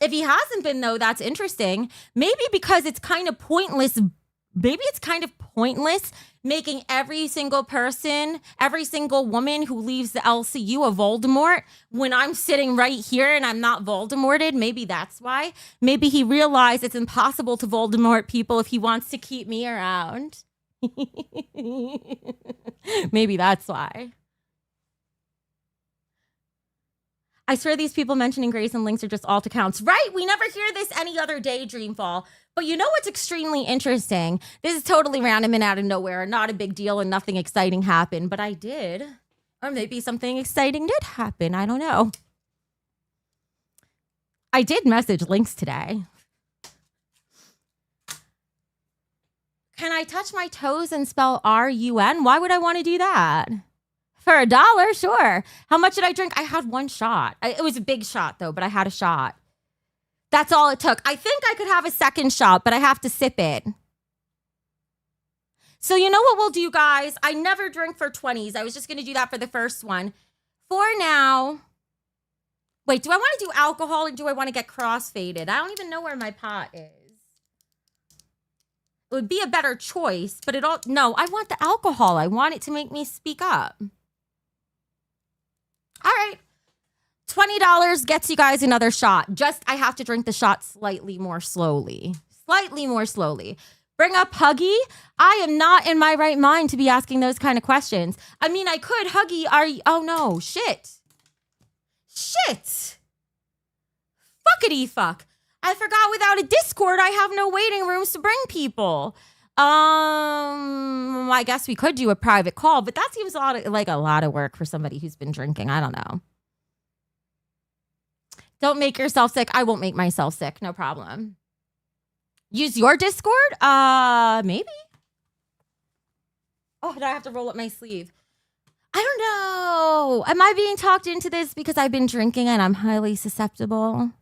If he hasn't been, though, that's interesting. Maybe because it's kind of pointless. Maybe it's kind of pointless making every single person, every single woman who leaves the LCU a Voldemort when I'm sitting right here and I'm not Voldemorted. Maybe that's why. Maybe he realized it's impossible to Voldemort people if he wants to keep me around. Maybe that's why. I swear these people mentioning Grace and Links are just alt accounts. Right? We never hear this any other day, Dreamfall. But you know what's extremely interesting? This is totally random and out of nowhere. Not a big deal and nothing exciting happened. But I did. Or maybe something exciting did happen. I don't know. I did message Links today. Can I touch my toes and spell R-U-N? Why would I want to do that? For $1, sure. How much did I drink? I had one shot. It was a big shot, though, but I had a shot. That's all it took. I think I could have a second shot, but I have to sip it. So you know what we'll do, guys? I never drink for 20s. I was just going to do that for the first one. For now... Wait, do I want to do alcohol or do I want to get crossfaded? I don't even know where my pot is. It would be a better choice, but no, I want the alcohol. I want it to make me speak up. All right. $20 gets you guys another shot. Just, I have to drink the shot slightly more slowly. Slightly more slowly. Bring up Huggy. I am not in my right mind to be asking those kind of questions. I mean, I could. Huggy, are you? Oh, no. Shit. Fuckity fuck. I forgot without a Discord, I have no waiting rooms to bring people. I guess we could do a private call, but that seems like a lot of work for somebody who's been drinking. I don't know. Don't make yourself sick. I won't make myself sick. No problem. Use your Discord? Maybe. Oh, do I have to roll up my sleeve? I don't know. Am I being talked into this because I've been drinking and I'm highly susceptible?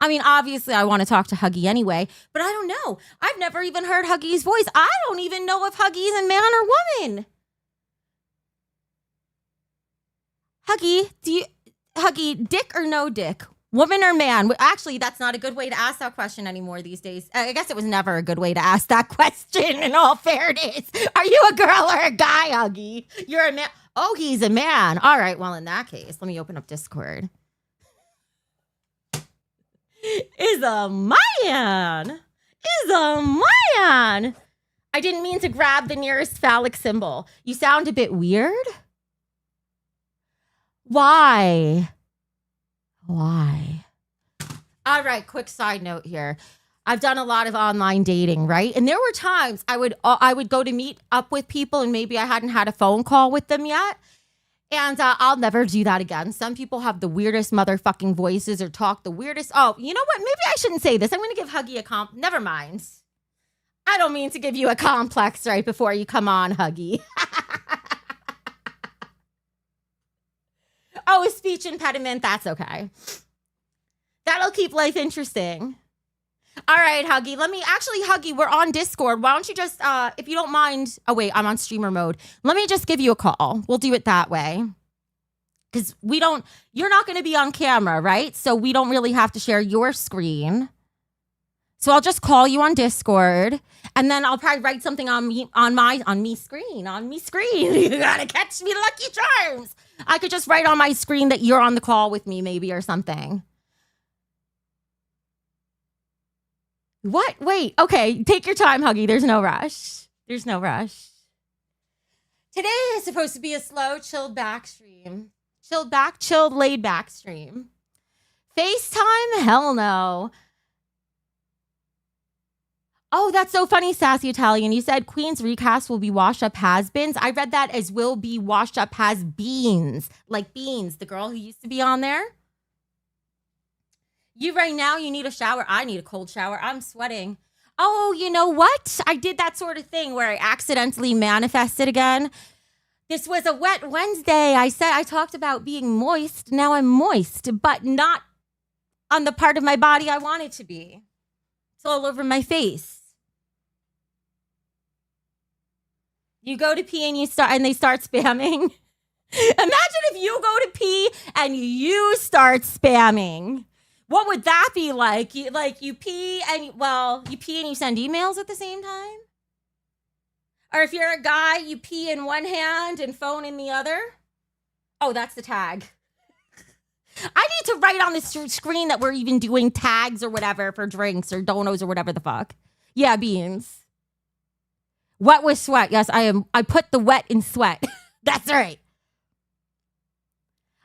I mean, obviously, I want to talk to Huggy anyway, but I don't know. I've never even heard Huggy's voice. I don't even know if Huggy's a man or woman. Huggy, dick or no dick? Woman or man? Actually, that's not a good way to ask that question anymore these days. I guess it was never a good way to ask that question, in all fairness. Are you a girl or a guy, Huggy? You're a man. Oh, he's a man. All right, well, in that case, let me open up Discord. Is a man. I didn't mean to grab the nearest phallic symbol. You sound a bit weird. Why? All right, quick side note here. I've done a lot of online dating, right? And there were times I would go to meet up with people and maybe I hadn't had a phone call with them yet. And I'll never do that again. Some people have the weirdest motherfucking voices or talk the weirdest. Oh, you know what? Maybe I shouldn't say this. I'm going to give Huggy a Never mind. I don't mean to give you a complex right before you come on, Huggy. Oh, a speech impediment. That's okay. That'll keep life interesting. All right, Huggy. Huggy, we're on Discord. Why don't you just, if you don't mind. Oh, wait, I'm on streamer mode. Let me just give you a call. We'll do it that way. Because you're not going to be on camera, right? So we don't really have to share your screen. So I'll just call you on Discord. And then I'll probably write something on me screen. You got to catch me, Lucky Charms. I could just write on my screen that you're on the call with me maybe or something. What? Wait. Okay. Take your time, Huggy. There's no rush. There's no rush. Today is supposed to be a slow, chilled back stream. Chilled, laid back stream. FaceTime? Hell no. Oh, that's so funny, Sassy Italian. You said Queen's recast will be washed up has-beens. I read that as will be washed up has-beens. Like Beans, the girl who used to be on there. You right now, you need a shower. I need a cold shower. I'm sweating. Oh, you know what? I did that sort of thing where I accidentally manifested again. This was a wet Wednesday. I talked about being moist. Now I'm moist, but not on the part of my body I want it to be. It's all over my face. You go to pee and they start spamming. Imagine if you go to pee and you start spamming. What would that be like? You pee and you send emails at the same time? Or if you're a guy, you pee in one hand and phone in the other? Oh, that's the tag. I need to write on the screen that we're even doing tags or whatever for drinks or donos or whatever the fuck. Yeah, Beans. Wet with sweat. Yes, I am. I put the wet in sweat. That's right.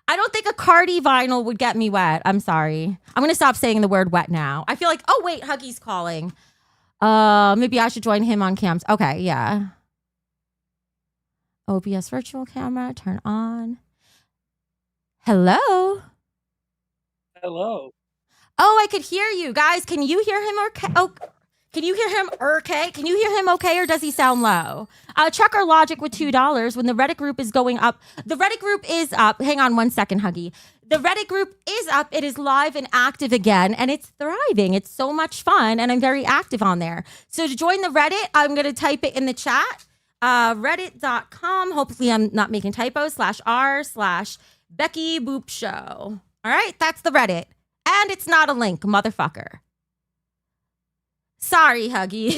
I don't think a Cardi vinyl would get me wet. I'm sorry. I'm going to stop saying the word wet now. I feel like, oh, wait, Huggy's calling. Maybe I should join him on cams. Okay, yeah. OBS virtual camera, turn on. Hello? Hello. Oh, I could hear you. Guys, can you hear him okay? Oh, can you hear him okay? Can you hear him okay, or does he sound low? Check our logic with $2 when the Reddit group is going up. The Reddit group is up. Hang on one second, Huggy. The Reddit group is up. It is live and active again, and it's thriving. It's so much fun, and I'm very active on there. So to join the Reddit, I'm going to type it in the chat. Reddit.com. Hopefully I'm not making typos. /r/Becky Boop Show. All right, that's the Reddit. And it's not a link, motherfucker. Sorry, Huggy.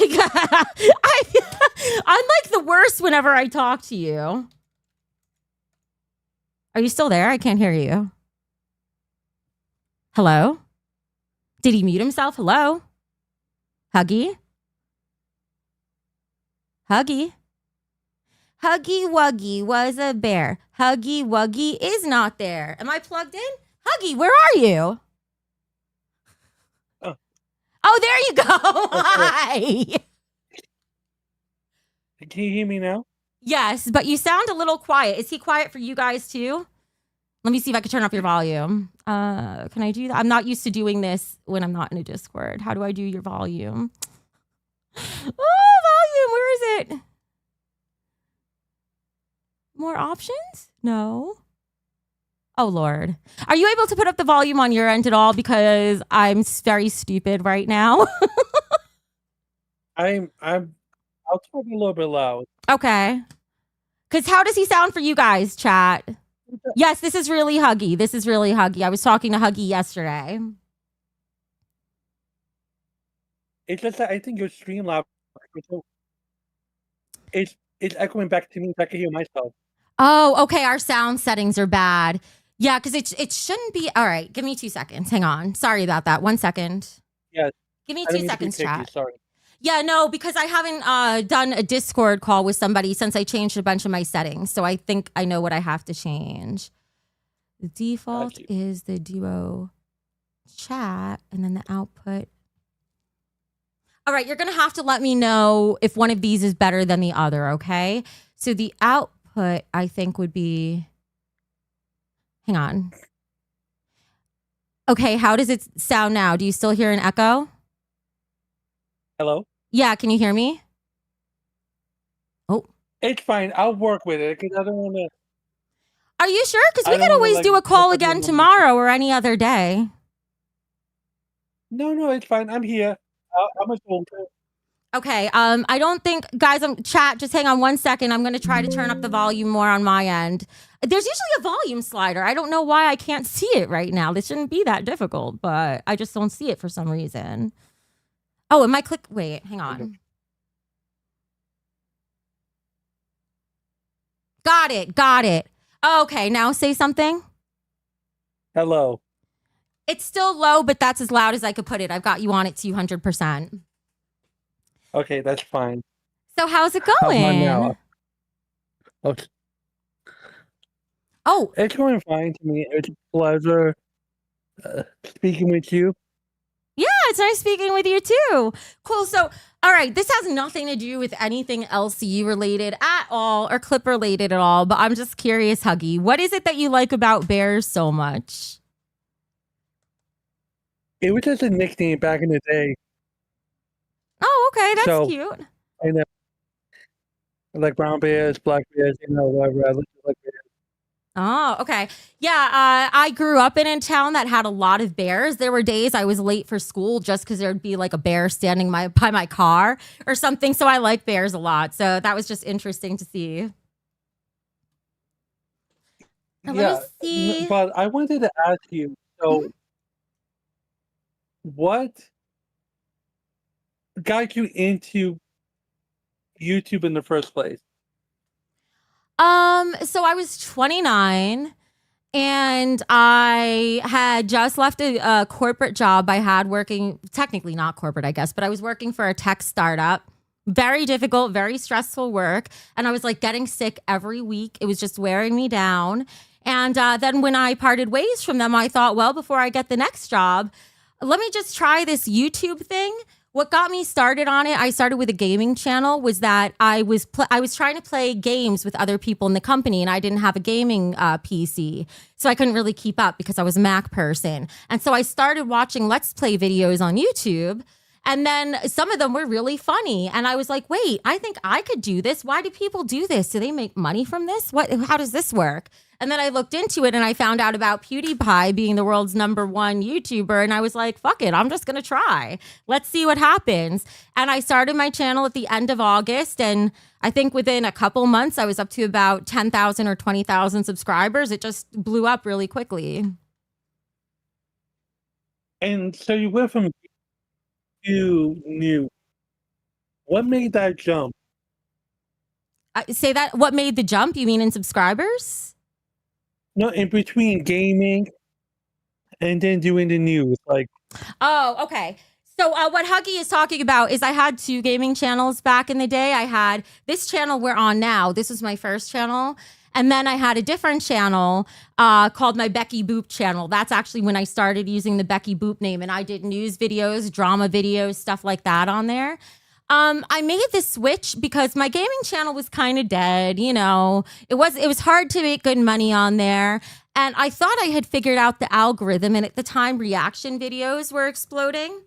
I'm like the worst whenever I talk to you. Are you still there? I can't hear you. Hello? Did he mute himself? Hello? Huggy? Huggy? Huggy Wuggy was a bear. Huggy Wuggy is not there. Am I plugged in? Huggy, where are you? Oh, there you go. Hi. Can you hear me now? Yes, but you sound a little quiet. Is he quiet for you guys too? Let me see if I can turn up your volume. Can I do that? I'm not used to doing this when I'm not in a Discord. How do I do your volume? Oh, volume. Where is it? More options? No. Oh, Lord. Are you able to put up the volume on your end at all? Because I'm very stupid right now. I'll talk a little bit loud. Okay. Because how does he sound for you guys, chat? Yes, this is really Huggy. This is really Huggy. I was talking to Huggy yesterday. It's just that I think your stream loud. It's echoing back to me so I can hear myself. Oh, okay. Our sound settings are bad. Yeah, because it shouldn't be. All right, give me 2 seconds. Hang on. Sorry about that. 1 second. Yes. Give me 2 seconds, chat. Sorry. Yeah, no, because I haven't done a Discord call with somebody since I changed a bunch of my settings. So I think I know what I have to change. The default is the duo chat and then the output. All right, you're going to have to let me know if one of these is better than the other, okay? So the output, I think, would be... Hang on. Okay, how does it sound now? Do you still hear an echo? Hello? Yeah, can you hear me? Oh. It's fine. I'll work with it because I don't want to... Are you sure? Because we could always do a call again tomorrow or any other day. No, it's fine. I'm here. I'm a soldier. Okay, I don't think, guys, chat, just hang on 1 second. I'm going to try to turn up the volume more on my end. There's usually a volume slider. I don't know why I can't see it right now. This shouldn't be that difficult, but I just don't see it for some reason. Oh, am I wait, hang on. Okay. Got it. Okay, now say something. Hello. It's still low, but that's as loud as I could put it. I've got you on at 200%. Okay, that's fine. So how's it How about now? going? Okay. Oh, It's going fine to me. It's a pleasure speaking with you. yeah, it's nice speaking with you too. Cool. So, all right, this has nothing to do with anything LCU related at all or clip related at all, but I'm just curious, Huggy, what is it that you like about bears so much? It was just a nickname back in the day. Oh, okay, that's So, cute. I know, like brown bears, black bears, whatever. I look like bears. Oh, okay. Yeah, I grew up in a town that had a lot of bears. There were days I was late for school just because there'd be like a bear standing by my car or something. So I like bears a lot. So that was just interesting to see. Now, let me Yeah, see. but I wanted to ask you, Mhm. so what got you into YouTube in the first place? So I was 29 and I had just left a corporate job I had working, technically not corporate, I guess, but I was working for a tech startup. Very difficult, very stressful work. And I was like getting sick every week. It was just wearing me down. And then when I parted ways from them, I thought, well, before I get the next job, let me just try this YouTube thing. What got me started on it, I started with a gaming channel, was that I was trying to play games with other people in the company, and I didn't have a gaming PC, so I couldn't really keep up because I was a Mac person. And so I started watching Let's Play videos on YouTube. And then some of them were really funny. And I was like, wait, I think I could do this. Why do people do this? Do they make money from this? How does this work? And then I looked into it and I found out about PewDiePie being the world's #1 YouTuber. And I was like, fuck it, I'm just going to try. Let's see what happens. And I started my channel at the end of August. And I think within a couple months, I was up to about 10,000 or 20,000 subscribers. It just blew up really quickly. And so you went from to new. What made that jump? Say that, what made the jump? You mean in subscribers? No, in between gaming and then doing the news. Like, Oh, okay. So what Huggy is talking about is I had 2 gaming channels back in the day. I had this channel we're on now. This was my first channel. And then I had a different channel called my Becky Boop channel. That's actually when I started using the Becky Boop name. And I did news videos, drama videos, stuff like that on there. I made this switch because my gaming channel was kind of dead. You know, it was hard to make good money on there. And I thought I had figured out the algorithm. And at the time, reaction videos were exploding.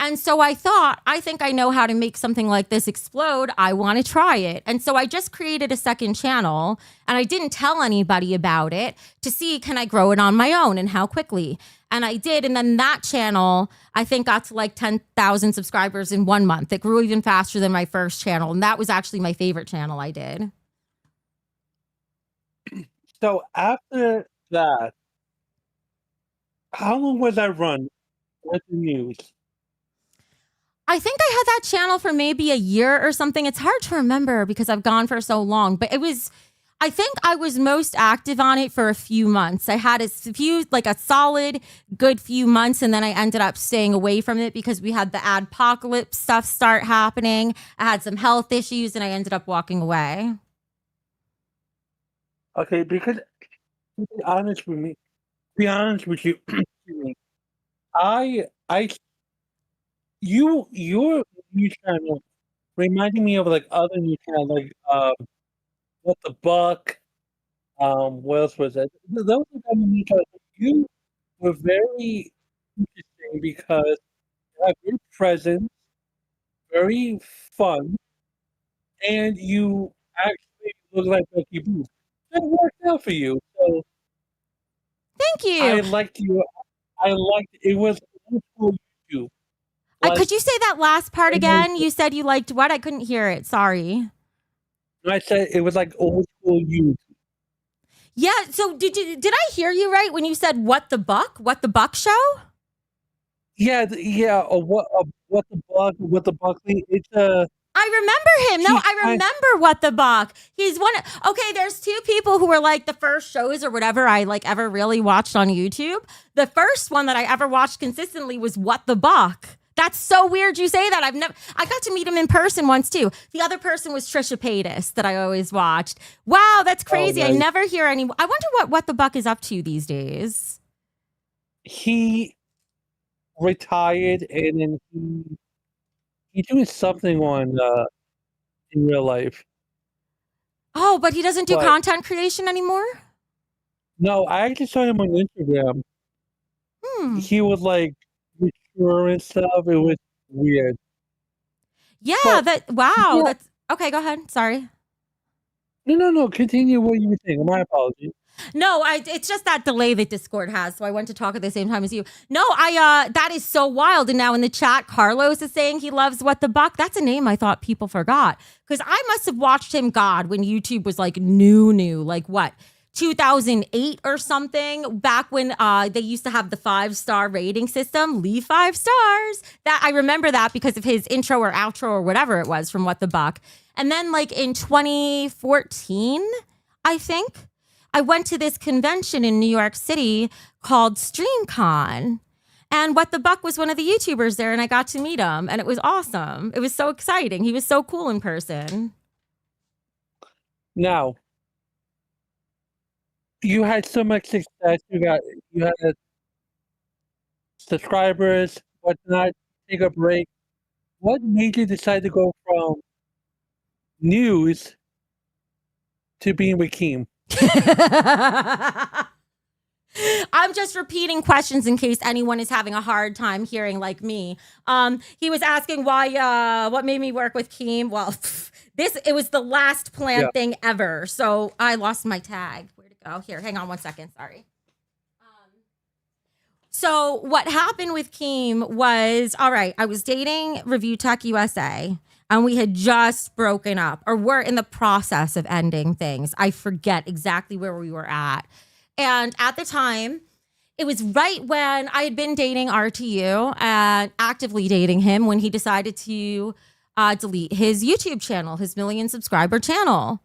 And so I thought, I think I know how to make something like this explode. I want to try it. And so I just created a second channel and I didn't tell anybody about it to see, can I grow it on my own and how quickly? And I did. And then that channel, I think, got to like 10,000 subscribers in 1 month. It grew even faster than my first channel. And that was actually my favorite channel I did. so after that, how long was that run with the news? I think I had that channel for maybe a year or something. It's hard to remember because I've gone for so long, but I think I was most active on it for a few months. I had like a solid good few months, and then I ended up staying away from it because we had the adpocalypse stuff start happening. I had some health issues and I ended up walking away. Okay, because to be honest with you, excuse me, I, your new channel reminded me of like other new channels, like what the buck. What else was that? Those are kind of new channels. You were very interesting because you have your presence, very fun, and you actually look like Becky Booth. That worked out for you. So Thank I you. liked you. I liked it was old school YouTube. Like Could you say that last part I know again? You said you liked what? I couldn't hear it. Sorry. I said it was like old school YouTube. Yeah. So did I hear you right when you said what the buck? What the buck show? Yeah, yeah. What the Buckley? It's I remember him. No, he's I kind. remember What the Buck. He's one. Okay, there's 2 people who were like the first shows or whatever I like ever really watched on YouTube. The first one that I ever watched consistently was What the Buck. That's so weird you say that. I got to meet him in person once too. The other person was Trisha Paytas that I always watched. Wow, that's crazy. nice. I never hear any. I wonder what the Buck is up to these days. He retired and then he's doing something on in real life. Oh, but he doesn't do But content creation anymore? no, I actually saw him on Instagram. He was like mature and stuff. It was weird. Yeah, But wow. yeah, That's okay, go ahead. Sorry. no. Continue what you were saying. My apologies. No, it's just that delay that Discord has. So I went to talk at the same time as you. No, that is so wild. And now in the chat, Carlos is saying he loves What the Buck. That's a name I thought people forgot. Because I must have watched him, God, when YouTube was like new, like what? 2008 or something, back when they used to have the 5-star rating system. Leave 5 stars. That I remember that because of his intro or outro or whatever it was from What the Buck. And then like in 2014, I think, I went to this convention in New York City called StreamCon. And What the Buck was one of the YouTubers there, and I got to meet him, and it was awesome. It was so exciting. He was so cool in person. Now, you had so much success. You had subscribers, whatnot. Take a break. What made you decide to go from news to being with Keem? I'm just repeating questions in case anyone is having a hard time hearing like me. He was asking why, what made me work with Keem. Well, it was the last planned thing ever. So I lost my tag. Where'd it go? Here, hang on 1 second. Sorry. So what happened with Keem was, all right, I was dating Review Tech USA and we had just broken up or were in the process of ending things. I forget exactly where we were at. And at the time, it was right when I had been dating RTU and actively dating him when he decided to delete his YouTube channel, his 1 million subscriber channel.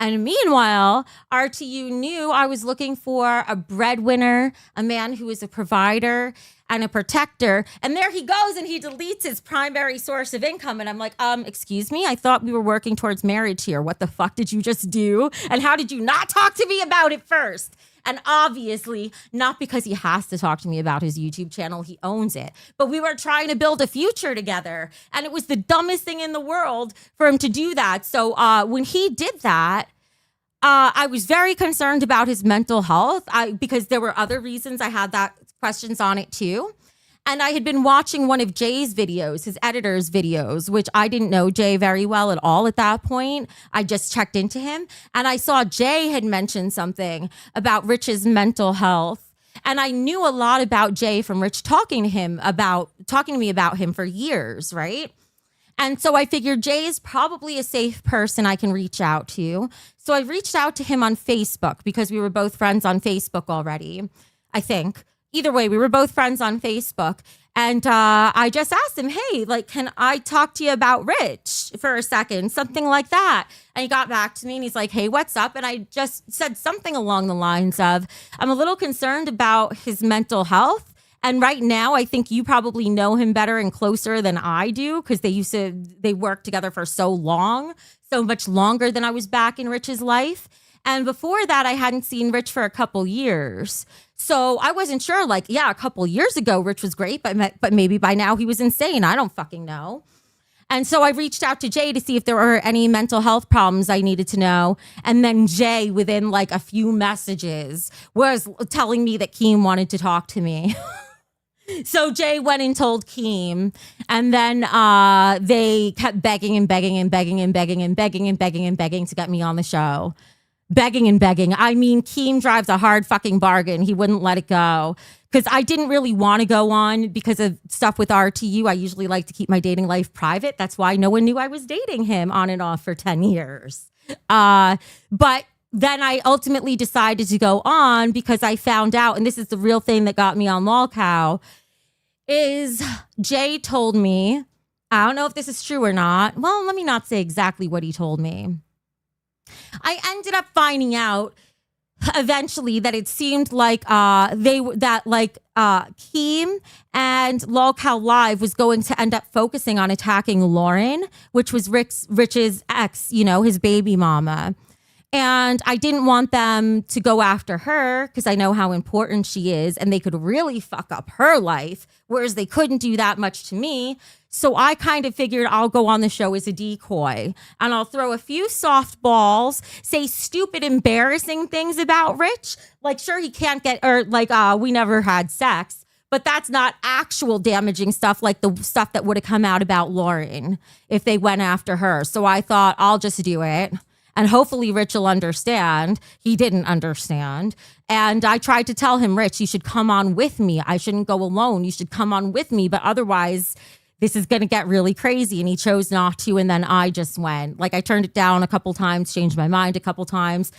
And meanwhile, RTU knew I was looking for a breadwinner, a man who is a provider and a protector. And there he goes and he deletes his primary source of income. And I'm like, excuse me, I thought we were working towards marriage here. What the fuck did you just do? And how did you not talk to me about it first? And obviously, not because he has to talk to me about his YouTube channel, he owns it. But we were trying to build a future together. And it was the dumbest thing in the world for him to do that. So when he did that, I was very concerned about his mental health because there were other reasons I had that questions on it too. And I had been watching one of Jay's videos, his editor's videos, which I didn't know Jay very well at all at that point. I just checked into him and I saw Jay had mentioned something about Rich's mental health. And I knew a lot about Jay from Rich talking to me about him for years, right? And so I figured Jay is probably a safe person I can reach out to. So I reached out to him on Facebook because we were both friends on Facebook already, I think. Either way, we were both friends on Facebook. And I just asked him, hey, like, can I talk to you about Rich for a second? Something like that. And he got back to me and he's like, hey, what's up? And I just said something along the lines of, I'm a little concerned about his mental health. And right now, I think you probably know him better and closer than I do because they worked together for so long, so much longer than I was back in Rich's life. And before that, I hadn't seen Rich for a couple years. So I wasn't sure, like, yeah, a couple years ago, Rich was great, but maybe by now he was insane. I don't fucking know. And so I reached out to Jay to see if there were any mental health problems I needed to know. And then Jay, within like a few messages, was telling me that Keem wanted to talk to me. So Jay went and told Keem, and then they kept begging and begging and begging and begging and begging and begging and begging to get me on the show. Begging and begging. I mean, Keem drives a hard fucking bargain. He wouldn't let it go because I didn't really want to go on because of stuff with RTU. I usually like to keep my dating life private. That's why no one knew I was dating him on and off for 10 years. But then I ultimately decided to go on because I found out, and this is the real thing that got me on Lolcow, is Jay told me, I don't know if this is true or not. Well, let me not say exactly what he told me. I ended up finding out eventually that it seemed like Keem and Lolcow Live was going to end up focusing on attacking Lauren, which was Rich's ex, his baby mama. And I didn't want them to go after her because I know how important she is and they could really fuck up her life, whereas they couldn't do that much to me. So I kind of figured I'll go on the show as a decoy and I'll throw a few softballs, say stupid, embarrassing things about Rich. Like, sure, he can't get, or like, we never had sex, but that's not actual damaging stuff like the stuff that would have come out about Lauren if they went after her. So I thought I'll just do it. And hopefully Rich will understand. He didn't understand. And I tried to tell him, Rich, you should come on with me. I shouldn't go alone. You should come on with me. But otherwise, this is going to get really crazy. And he chose not to. And then I just went. Like, I turned it down a couple times, changed my mind a couple times.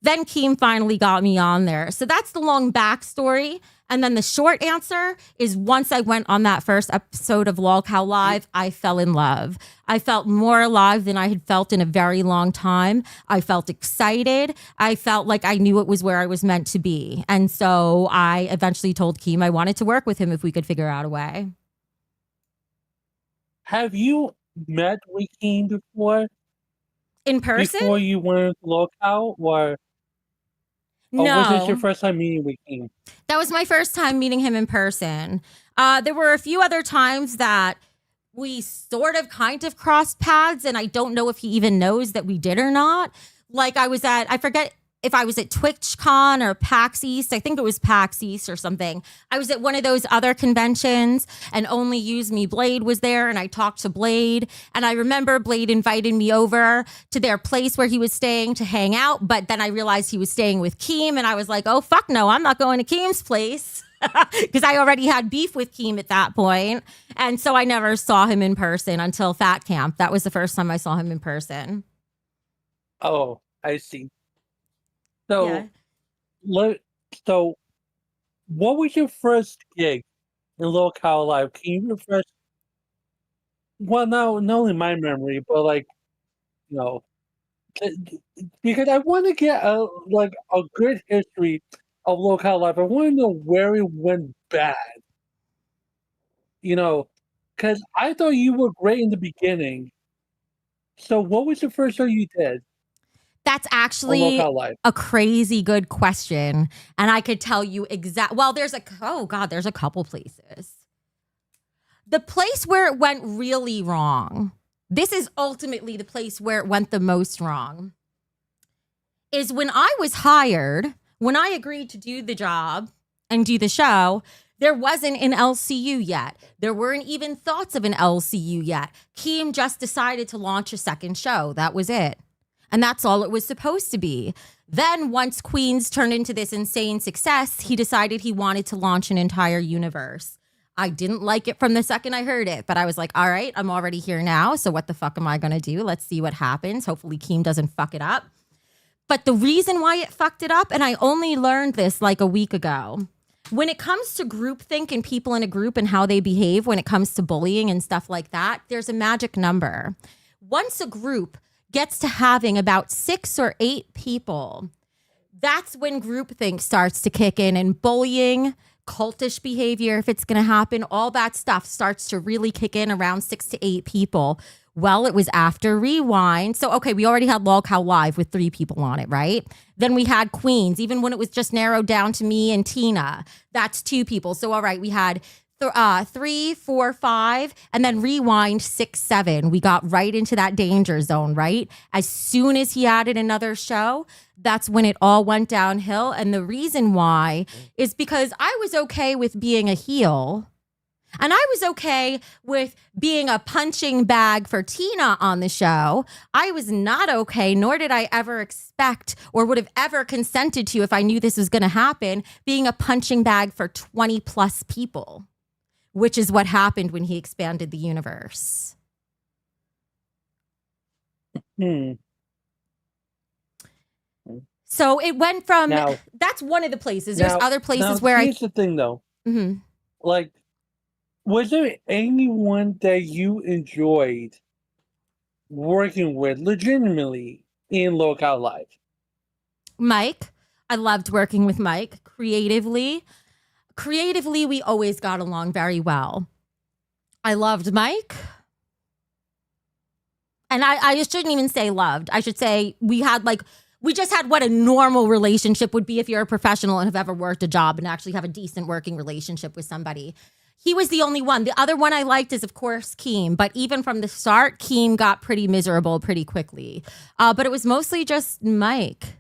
Then Keem finally got me on there. So that's the long backstory. And then the short answer is once I went on that first episode of Lolcow Live, I fell in love. I felt more alive than I had felt in a very long time. I felt excited. I felt like I knew it was where I was meant to be. And so I eventually told Keem I wanted to work with him if we could figure out a way. Have you met with Keem before? In person? Before you went to Lolcow, or No. was this your first time meeting with Keem? That was my first time meeting him in person. There were a few other times that we sort of kind of crossed paths, and I don't know if he even knows that we did or not. Like I forget if I was at TwitchCon or PAX East. I think it was PAX East or something. I was at one of those other conventions and Only Use Me Blade was there and I talked to Blade. And I remember Blade invited me over to their place where he was staying to hang out. But then I realized he was staying with Keem and I was like, oh, fuck no, I'm not going to Keem's place. Because I already had beef with Keem at that point. And so I never saw him in person until Fat Camp. That was the first time I saw him in person. Oh, I see. So, Yeah. so what was your first gig in Lolcow Live? Can you refresh? Well, no, not only my memory, but like, you know, because I want to get a good history of Lolcow Live. I want to know where it went bad. Because I thought you were great in the beginning. So, what was the first show you did? That's actually a crazy good question. And I could tell you well, there's a couple places. The place where it went really wrong, this is ultimately the place where it went the most wrong, is when I was hired, when I agreed to do the job and do the show, there wasn't an LCU yet. There weren't even thoughts of an LCU yet. Keem just decided to launch a second show. That was it. And that's all it was supposed to be. Then once Queens turned into this insane success, he decided he wanted to launch an entire universe. I didn't like it from the second I heard it, but I was like, all right, I'm already here now. So what the fuck am I going to do? Let's see what happens. Hopefully Keem doesn't fuck it up. But the reason why it fucked it up, and I only learned this like a week ago, when it comes to groupthink and people in a group and how they behave, when it comes to bullying and stuff like that, there's a magic number. Once a group gets to having about 6 or 8 people, that's when groupthink starts to kick in, and bullying, cultish behavior, if it's going to happen, all that stuff starts to really kick in around 6 to 8 people. Well, it was after Rewind. So, okay, we already had Lolcow Live with 3 people on it, right? Then we had Queens, even when it was just narrowed down to me and Tina. That's 2 people. So, all right, we had 3, 4, 5, and then Rewind 6, 7. We got right into that danger zone, right? As soon as he added another show, that's when it all went downhill. And the reason why is because I was okay with being a heel. And I was okay with being a punching bag for Tina on the show. I was not okay, nor did I ever expect or would have ever consented to, if I knew this was going to happen, being a punching bag for 20 plus people, which is what happened when he expanded the universe. So it went from, that's one of the places. There's other places where here's the thing though. Mm-hmm. Like, was there anyone that you enjoyed working with legitimately in Lolcow Live? Mike. I loved working with Mike creatively. Creatively, we always got along very well. I loved Mike. And I just shouldn't even say loved. I should say we just had what a normal relationship would be if you're a professional and have ever worked a job and actually have a decent working relationship with somebody. He was the only one. The other one I liked is, of course, Keem. But even from the start, Keem got pretty miserable pretty quickly. But it was mostly just Mike.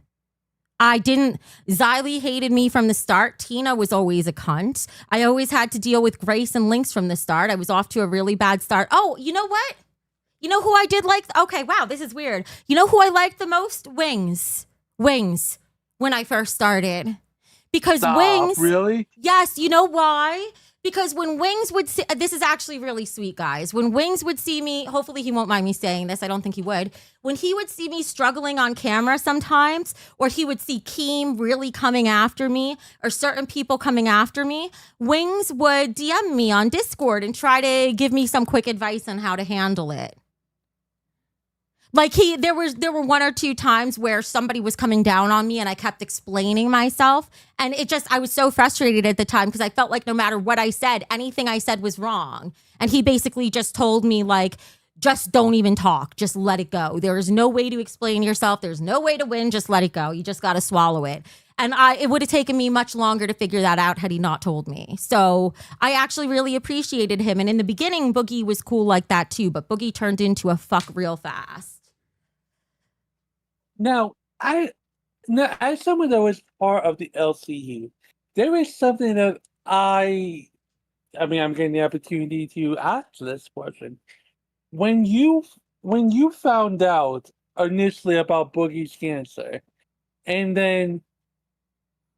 Xylee hated me from the start. Tina was always a cunt. I always had to deal with Grace and Lynx from the start. I was off to a really bad start. Oh, you know what? You know who I did like? Okay, wow, this is weird. You know who I liked the most? Wings. Wings, when I first started. Because Wings... Really? Yes, you know why? Because when Wings would see... This is actually really sweet, guys. When Wings would see me... Hopefully he won't mind me saying this. I don't think he would. When he would see me struggling on camera sometimes, or he would see Keem really coming after me, or certain people coming after me, Wings would DM me on Discord and try to give me some quick advice on how to handle it. Like there were one or two times where somebody was coming down on me and I kept explaining myself. And I was so frustrated at the time because I felt like no matter what I said, anything I said was wrong. And he basically just told me like, just don't even talk. Just let it go. There is no way to explain yourself. There's no way to win. Just let it go. You just got to swallow it. And it would have taken me much longer to figure that out had he not told me. So I actually really appreciated him. And in the beginning, Boogie was cool like that too. But Boogie turned into a fuck real fast. Now, as someone that was part of the LCU, there is something that I mean, I'm getting the opportunity to ask this question. When you found out initially about Boogie's cancer, and then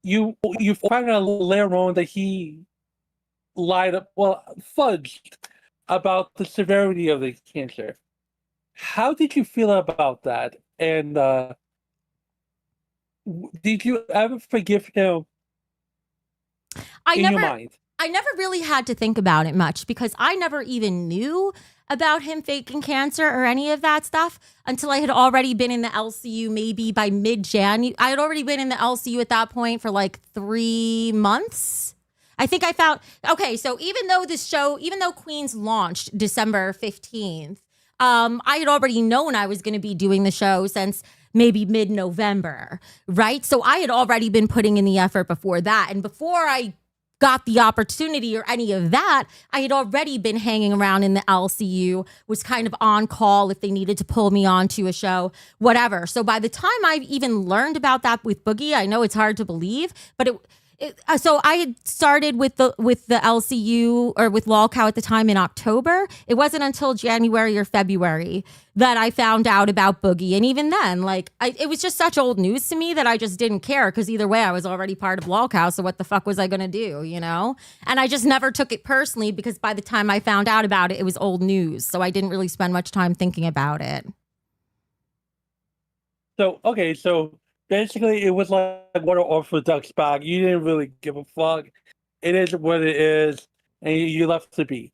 you found out later on that he fudged about the severity of the cancer. How did you feel about that? And did you ever forgive him your mind? I never really had to think about it much because I never even knew about him faking cancer or any of that stuff until I had already been in the LCU maybe by mid-January. I had already been in the LCU at that point for like 3 months. I think I found... Okay, so even though Queens launched December 15th, I had already known I was going to be doing the show since maybe mid-November, right? So I had already been putting in the effort before that. And before I got the opportunity or any of that, I had already been hanging around in the LCU, was kind of on call if they needed to pull me onto a show, whatever. So by the time I even learned about that with Boogie, I know it's hard to believe, but so I had started with the LCU or with LolCow at the time in October. It wasn't until January or February that I found out about Boogie. And even then, it was just such old news to me that I just didn't care because either way, I was already part of LolCow. So what the fuck was I going to do, you know? And I just never took it personally because by the time I found out about it, it was old news. So I didn't really spend much time thinking about it. So basically, it was like water off a duck's back. You didn't really give a fuck. It is what it is, and you left it be.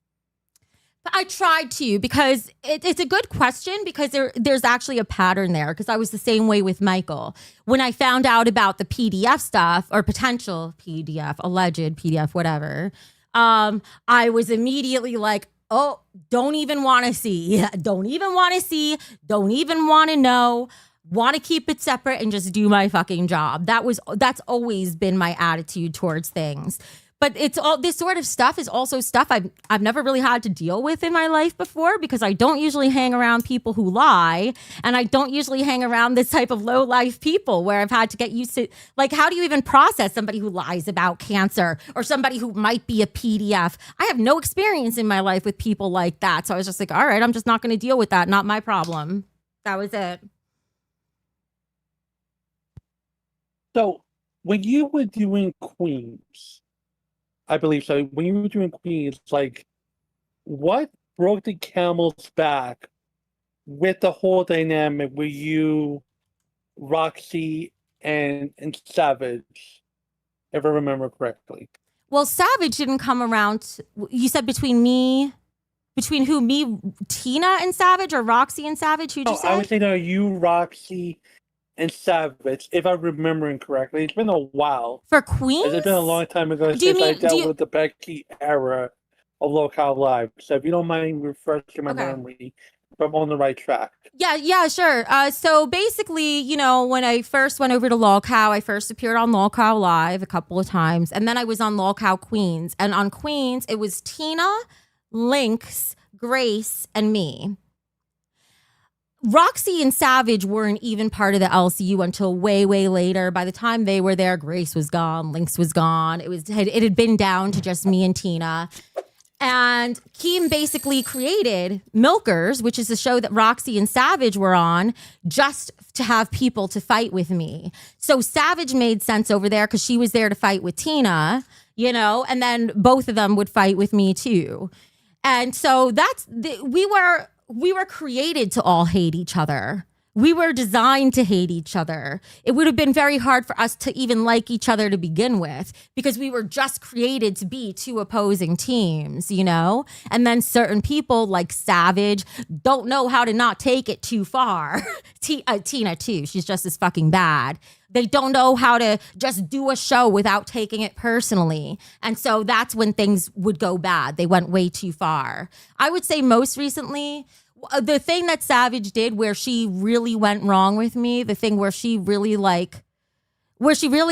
I tried to because it's a good question because there's actually a pattern there because I was the same way with Michael. When I found out about the PDF stuff or potential PDF, alleged PDF, whatever, I was immediately like, oh, don't even want to see. Don't even want to see. Don't even want to know. Want to keep it separate and just do my fucking job. That's always been my attitude towards things. But it's all this sort of stuff is also stuff I've never really had to deal with in my life before because I don't usually hang around people who lie and I don't usually hang around this type of low life people where I've had to get used to, like, how do you even process somebody who lies about cancer or somebody who might be a PDF? I have no experience in my life with people like that. So I was just like, all right, I'm just not going to deal with that. Not my problem. That was it. So when you were doing Queens, I believe so. When you were doing Queens, like, what broke the camel's back with the whole dynamic with you, Roxy, and Savage, if I remember correctly? Well, Savage didn't come around. You said between who? Me, Tina and Savage, or Roxy and Savage? Who'd you say? I would say no, you, Roxy, and Savage, if I'm remembering correctly. It's been a while. For It's been a Queens? long time ago Do you since I mean, dealt with the Becky era of Locale Live. So if you don't mind refreshing my okay. memory, if I'm on the right track. Yeah, sure. So basically, you know, when I first went over to Lolcow, I first appeared on Lolcow Live a couple of times, and then I was on Lolcow Queens. And on Queens, it was Tina, Lynx, Grace, and me. Roxy and Savage weren't even part of the LCU until way, way later. By the time they were there, Grace was gone, Lynx was gone. It had been down to just me and Tina. And Keem basically created Milkers, which is the show that Roxy and Savage were on, just to have people to fight with me. So Savage made sense over there because she was there to fight with Tina, you know, and then both of them would fight with me too. And so we were created to all hate each other. We were designed to hate each other. It would have been very hard for us to even like each other to begin with because we were just created to be two opposing teams, you know? And then certain people like Savage don't know how to not take it too far. Tina too, she's just as fucking bad. They don't know how to just do a show without taking it personally. And so that's when things would go bad. They went way too far. I would say most recently, the thing that Savage did where she really went wrong with me, the thing where she really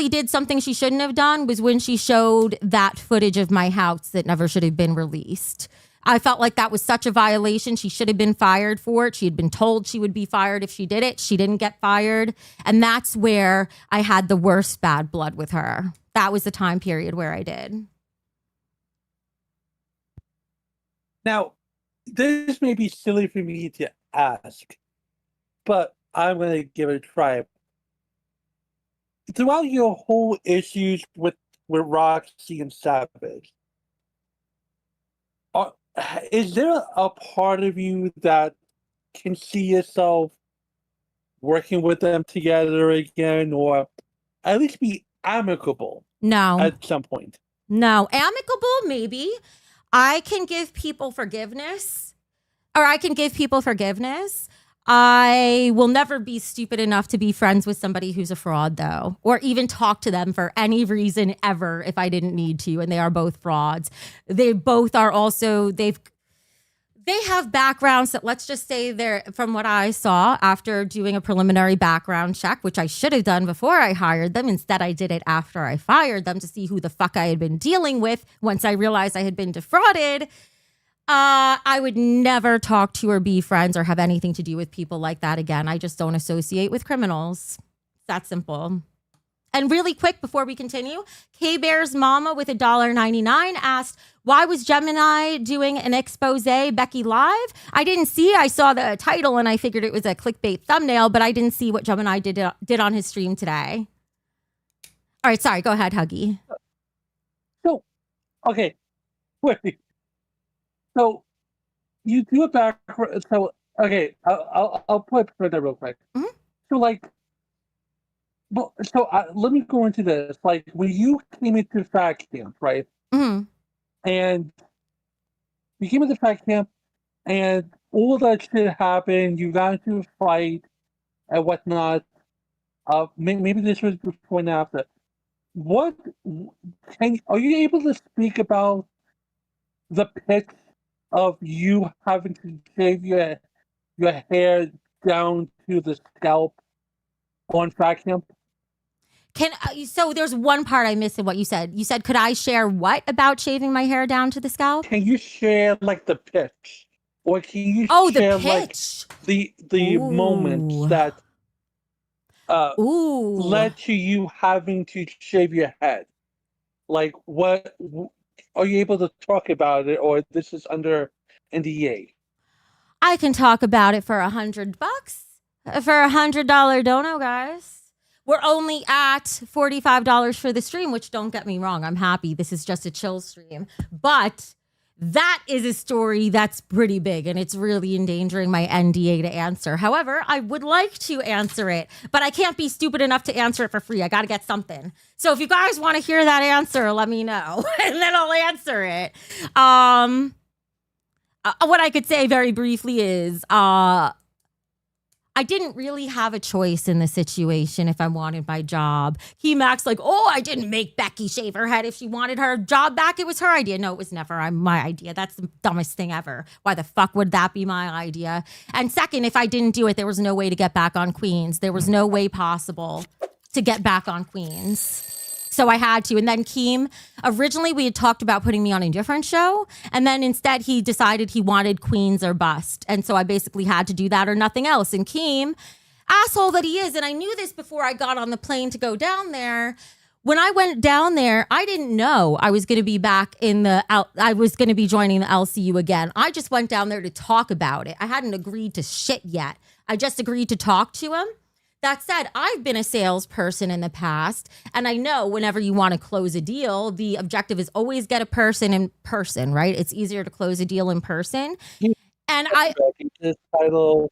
did something she shouldn't have done was when she showed that footage of my house that never should have been released. I felt like that was such a violation. She should have been fired for it. She had been told she would be fired if she did it. She didn't get fired. And that's where I had the worst bad blood with her. That was the time period where I did. Now, this may be silly for me to ask, but I'm going to give it a try. Throughout your whole issues with Roxy and Savage, is there a part of you that can see yourself working with them together again, or at least be amicable? No. At some point. No. Amicable, maybe. I can give people forgiveness. I will never be stupid enough to be friends with somebody who's a fraud, though, or even talk to them for any reason ever if I didn't need to. And they are both frauds. They both are also, they have backgrounds that, let's just say, they're, from what I saw after doing a preliminary background check, which I should have done before I hired them. Instead, I did it after I fired them to see who the fuck I had been dealing with once I realized I had been defrauded. I would never talk to or be friends or have anything to do with people like that again. I just don't associate with criminals. It's that simple. And really quick, before we continue, K-Bear's mama with $1.99 asked, why was Gemini doing an expose Becky live? I didn't see. I saw the title and I figured it was a clickbait thumbnail, but I didn't see what Gemini did on his stream today. All right, sorry. Go ahead, Huggy. So, okay. Wait. So, you do a background. So, okay, I'll put that real quick. Mm-hmm. So, like, well, so let me go into this. Like, when you came into fact camp, right? Mm-hmm. And you came into fact camp, and all that shit happened. You got into a fight and whatnot. Maybe this was before and after. Are you able to speak about the pics of you having to shave your hair down to the scalp on fact camp? So there's one part I missed in what you said. You said, could I share what about shaving my hair down to the scalp? Can you share like the pitch, or can you share the pitch, like the moments that led to you having to shave your head? Like, what are you able to talk about it, or this is under NDA? I can talk about it for $100 for $100 Dono, guys. We're only at $45 for the stream, which, don't get me wrong, I'm happy. This is just a chill stream. But that is a story that's pretty big, and it's really endangering my NDA to answer. However, I would like to answer it, but I can't be stupid enough to answer it for free. I got to get something. So if you guys want to hear that answer, let me know, and then I'll answer it. What I could say very briefly is I didn't really have a choice in the situation if I wanted my job. Keem acts like, oh, I didn't make Becky shave her head. If she wanted her job back, it was her idea. No, it was never my idea. That's the dumbest thing ever. Why the fuck would that be my idea? And second, if I didn't do it, there was no way to get back on Queens. There was no way possible to get back on Queens. So I had to. And then Keem, originally we had talked about putting me on a different show. And then instead he decided he wanted Queens or bust. And so I basically had to do that or nothing else. And Keem, asshole that he is, and I knew this before I got on the plane to go down there. When I went down there, I didn't know I was going to be back I was going to be joining the LCU again. I just went down there to talk about it. I hadn't agreed to shit yet. I just agreed to talk to him. That said, I've been a salesperson in the past, and I know whenever you want to close a deal, the objective is always get a person in person, right? It's easier to close a deal in person. And this title,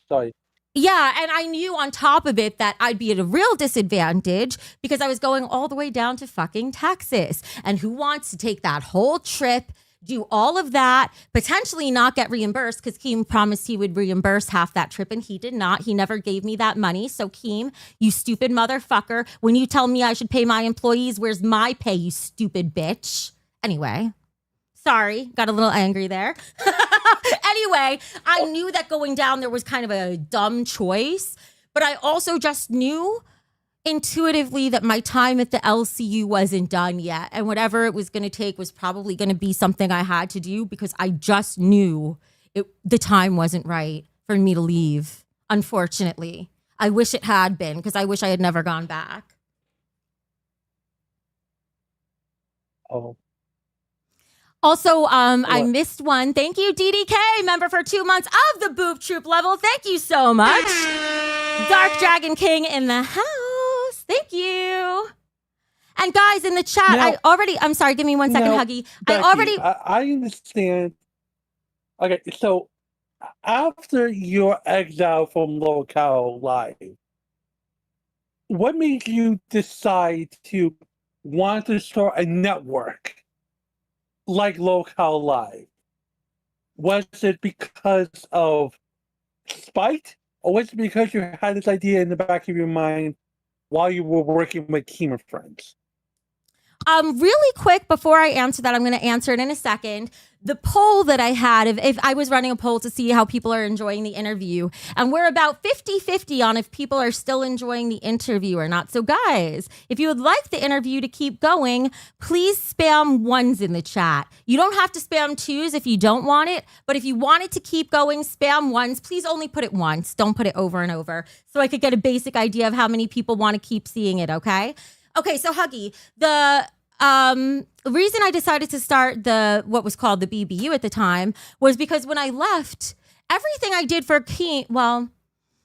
sorry. Yeah, and I knew on top of it that I'd be at a real disadvantage because I was going all the way down to fucking Texas. And who wants to take that whole trip, do all of that, potentially not get reimbursed because Keem promised he would reimburse half that trip and he did not. He never gave me that money. So Keem, you stupid motherfucker, when you tell me I should pay my employees, where's my pay, you stupid bitch? Anyway, sorry, got a little angry there. Anyway, I knew that going down there was kind of a dumb choice, but I also just knew intuitively that my time at the LCU wasn't done yet. And whatever it was going to take was probably going to be something I had to do because I just knew the time wasn't right for me to leave, unfortunately. I wish it had been because I wish I had never gone back. Oh. Also, I missed one. Thank you, DDK, member for 2 months of the Boob Troop level. Thank you so much. Dark Dragon King in the house. Thank you. And guys in the chat, now, I'm sorry, give me 1 second, Huggy. Becky, I understand. Okay, so after your exile from Locale Live, what made you decide to want to start a network like Locale Live? Was it because of spite, or was it because you had this idea in the back of your mind while you were working with Keem and Friends? Really quick, before I answer that, I'm going to answer it in a second. The poll that I had, if I was running a poll to see how people are enjoying the interview, and we're about 50-50 on if people are still enjoying the interview or not. So guys, if you would like the interview to keep going, please spam ones in the chat. You don't have to spam twos if you don't want it, but if you want it to keep going, spam ones. Please only put it once. Don't put it over and over so I could get a basic idea of how many people want to keep seeing it, okay? Okay, so Huggy, the reason I decided to start what was called the BBU at the time was because when I left, everything I did for Keem, well,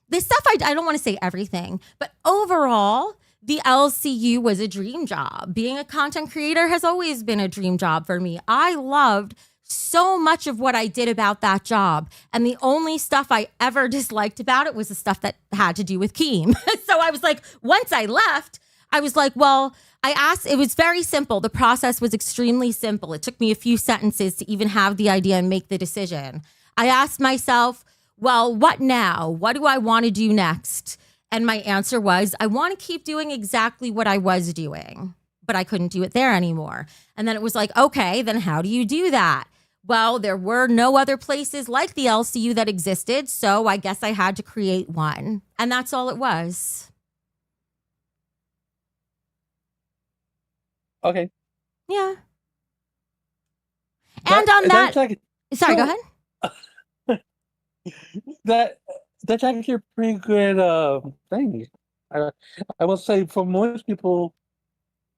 the stuff I don't want to say everything, but overall, the LCU was a dream job. Being a content creator has always been a dream job for me. I loved so much of what I did about that job. And the only stuff I ever disliked about it was the stuff that had to do with Keem. So I was like, once I left, I was like, well, I asked, it was very simple. The process was extremely simple. It took me a few sentences to even have the idea and make the decision. I asked myself, well, what now? What do I want to do next? And my answer was, I want to keep doing exactly what I was doing, but I couldn't do it there anymore. And then it was like, okay, then how do you do that? Well, there were no other places like the LCU that existed, so I guess I had to create one. And that's all it was. Okay. Yeah. And on that, sorry, go ahead. That's actually a pretty good thing. I will say for most people.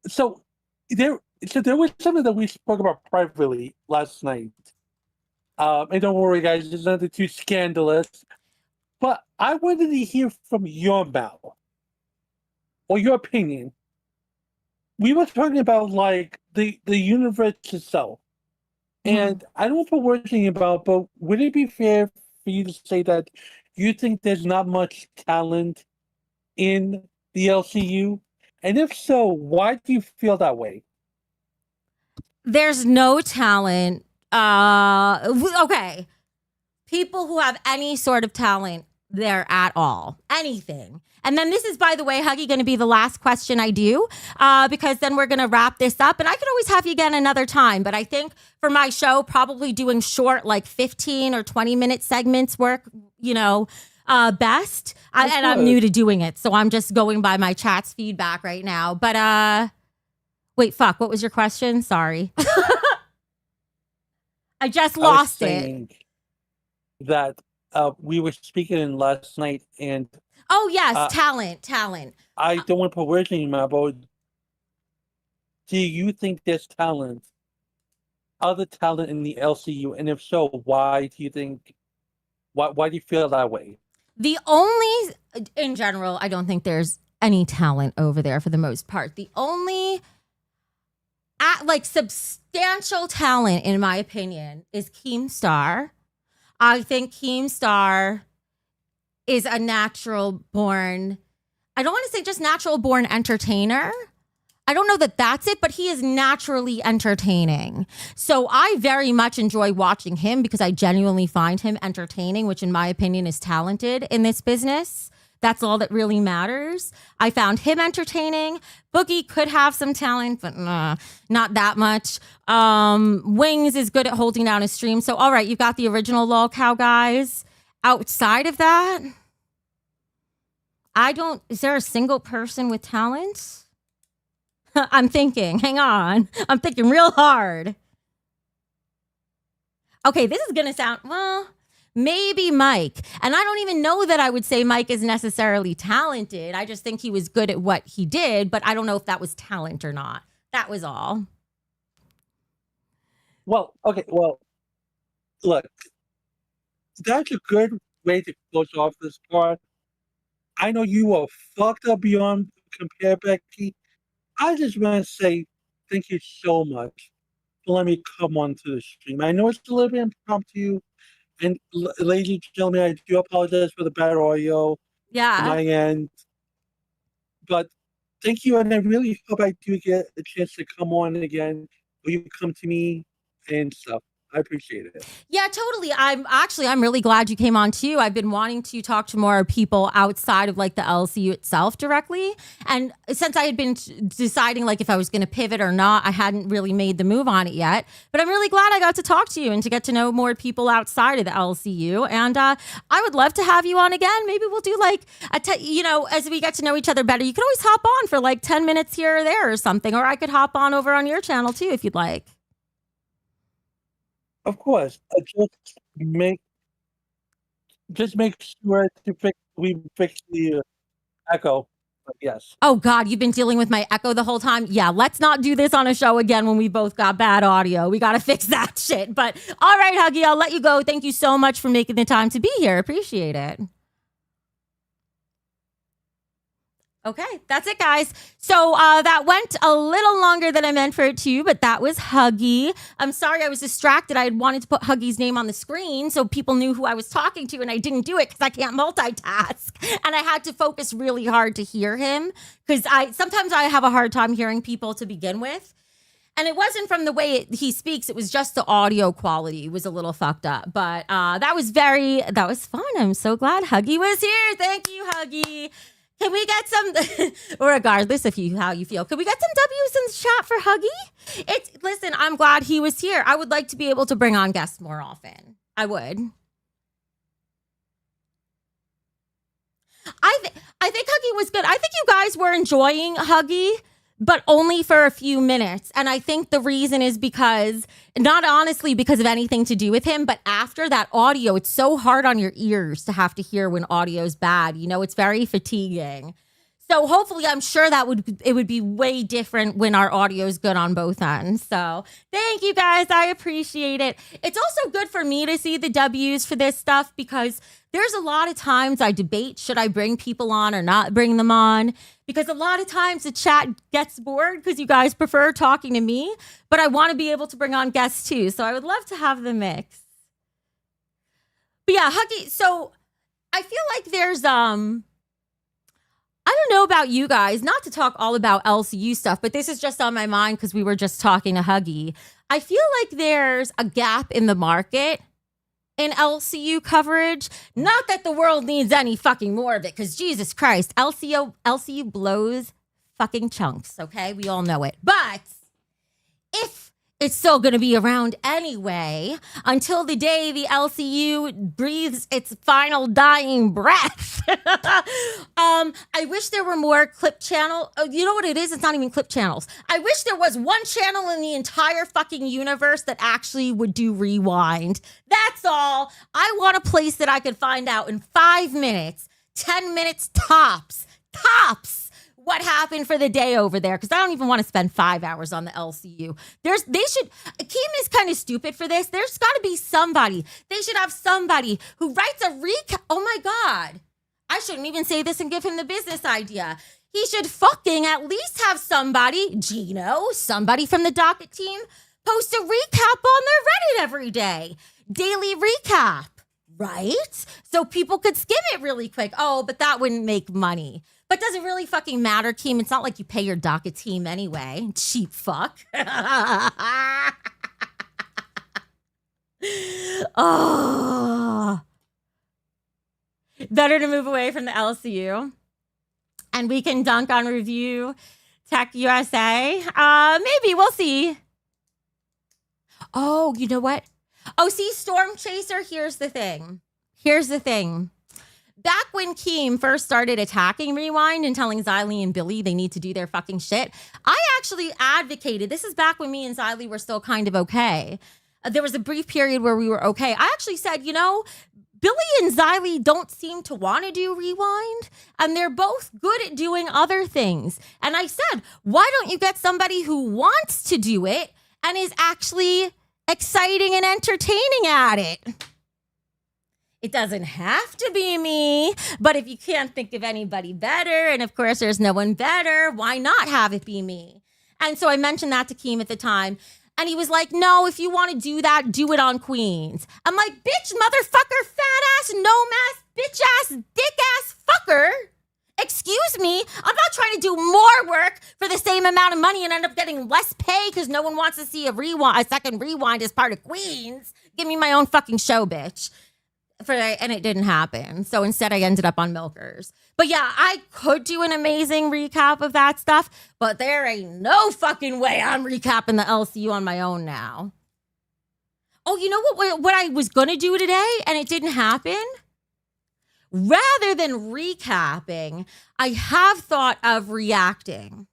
So there was something that we spoke about privately last night. And don't worry, guys, it's nothing too scandalous. But I wanted to hear from your mouth or your opinion. We were talking about like the universe itself. And I don't know what we're thinking about, but would it be fair for you to say that you think there's not much talent in the LCU? And if so, why do you feel that way? There's no talent. Okay. people who have any sort of talent there at all, anything. And then this is, by the way, Huggy, going to be the last question I do, because then we're going to wrap this up. And I could always have you again another time. But I think for my show, probably doing short, like 15 or 20-minute segments work, best. And I'm new to doing it. So I'm just going by my chat's feedback right now. But wait, fuck. What was your question? Sorry. I just lost it. That we were speaking last night, and oh yes, talent. I don't want to put words in your mouth, but do you think there's other talent in the LCU, and if so, why do you think? Why do you feel that way? In general, I don't think there's any talent over there for the most part. The only substantial talent, in my opinion, is Keemstar. I think Keemstar is a natural born, I don't want to say just natural born entertainer. I don't know that that's it, but he is naturally entertaining. So I very much enjoy watching him because I genuinely find him entertaining, which in my opinion is talented in this business. That's all that really matters. I found him entertaining. Boogie could have some talent, but not that much. Wings is good at holding down a stream. So, all right, you've got the original Lol Cow guys. Outside of that, is there a single person with talent? I'm thinking, hang on. I'm thinking real hard. Okay, this is going to sound, maybe Mike. And I don't even know that I would say Mike is necessarily talented. I just think he was good at what he did, but I don't know if that was talent or not. That was all. Well, okay. Well, look, that's a good way to close off this part. I know you are fucked up beyond compare, Becky. I just want to say thank you so much for letting me come onto the stream. I know it's a little bit impromptu. And ladies and gentlemen, I do apologize for the bad audio on my end. But thank you, and I really hope I do get a chance to come on again, or you come to me and stuff. I appreciate it. Yeah, totally. I'm really glad you came on too. I've been wanting to talk to more people outside of like the LCU itself directly. And since I had been deciding like if I was going to pivot or not, I hadn't really made the move on it yet. But I'm really glad I got to talk to you and to get to know more people outside of the LCU. And I would love to have you on again. Maybe we'll do like, as we get to know each other better, you can always hop on for like 10 minutes here or there or something. Or I could hop on over on your channel too if you'd like. Of course, just make sure we fix the echo. But yes. Oh God, you've been dealing with my echo the whole time. Yeah, let's not do this on a show again when we both got bad audio. We got to fix that shit. But all right, Huggy, I'll let you go. Thank you so much for making the time to be here. Appreciate it. Okay, that's it, guys. So that went a little longer than I meant for it to, but that was Huggy. I'm sorry I was distracted. I had wanted to put Huggy's name on the screen so people knew who I was talking to, and I didn't do it because I can't multitask. And I had to focus really hard to hear him because sometimes I have a hard time hearing people to begin with. And it wasn't from the way he speaks. It was just the audio quality was a little fucked up. But that was fun. I'm so glad Huggy was here. Thank you, Huggy. Can we get some, regardless of how you feel, can we get some W's in the chat for Huggy? Listen, I'm glad he was here. I would like to be able to bring on guests more often. I would. I think Huggy was good. I think you guys were enjoying Huggy, but only for a few minutes. And I think the reason is because, not honestly because of anything to do with him, but after that audio, it's so hard on your ears to have to hear when audio is bad. It's very fatiguing. So hopefully, I'm sure it would be way different when our audio is good on both ends. So thank you guys. I appreciate it. It's also good for me to see the W's for this stuff because there's a lot of times I debate, should I bring people on or not bring them on? Because a lot of times the chat gets bored because you guys prefer talking to me, but I want to be able to bring on guests too. So I would love to have the mix. But yeah, Huggy, so I feel like there's, I don't know about you guys, not to talk all about LCU stuff, but this is just on my mind because we were just talking to Huggy. I feel like there's a gap in the market in LCU coverage. Not that the world needs any fucking more of it, because Jesus Christ, LCU blows fucking chunks, okay? We all know it. But if it's still going to be around anyway until the day the LCU breathes its final dying breath. I wish there were more clip channel. Oh, you know what it is? It's not even clip channels. I wish there was one channel in the entire fucking universe that actually would do rewind. That's all. I want a place that I could find out in 5 minutes, 10 minutes tops, what happened for the day over there, because I don't even want to spend 5 hours on the LCU. Kim is kind of stupid for this. There's got to be somebody. They should have somebody who writes a recap. Oh my God. I shouldn't even say this and give him the business idea. He should fucking at least have somebody, Gino, somebody from the docket team, post a recap on their Reddit every day. Daily recap, right? So people could skim it really quick. Oh, but that wouldn't make money. But does it really fucking matter, Keem? It's not like you pay your docket team anyway. Cheap fuck. Oh. Better to move away from the LCU. And we can dunk on Review Tech USA. Maybe, we'll see. Oh, you know what? Oh, see, Storm Chaser, here's the thing. Back when Keem first started attacking Rewind and telling Xylee and Billy they need to do their fucking shit, I actually advocated, this is back when me and Xylee were still kind of okay. There was a brief period where we were okay. I actually said, you know, Billy and Xylee don't seem to want to do Rewind, and they're both good at doing other things. And I said, why don't you get somebody who wants to do it and is actually exciting and entertaining at it? It doesn't have to be me, but if you can't think of anybody better, and of course there's no one better, why not have it be me? And so I mentioned that to Keem at the time, and he was like, no, if you want to do that, do it on Queens. I'm like, bitch, motherfucker, fat ass, gnome-ass, bitch-ass, dick-ass fucker. Excuse me, I'm not trying to do more work for the same amount of money and end up getting less pay because no one wants to see a second rewind as part of Queens. Give me my own fucking show, bitch. And it didn't happen. So instead I ended up on Milkers. But yeah, I could do an amazing recap of that stuff, but there ain't no fucking way I'm recapping the LCU on my own now. Oh, you know what I was going to do today and it didn't happen? Rather than recapping, I have thought of reacting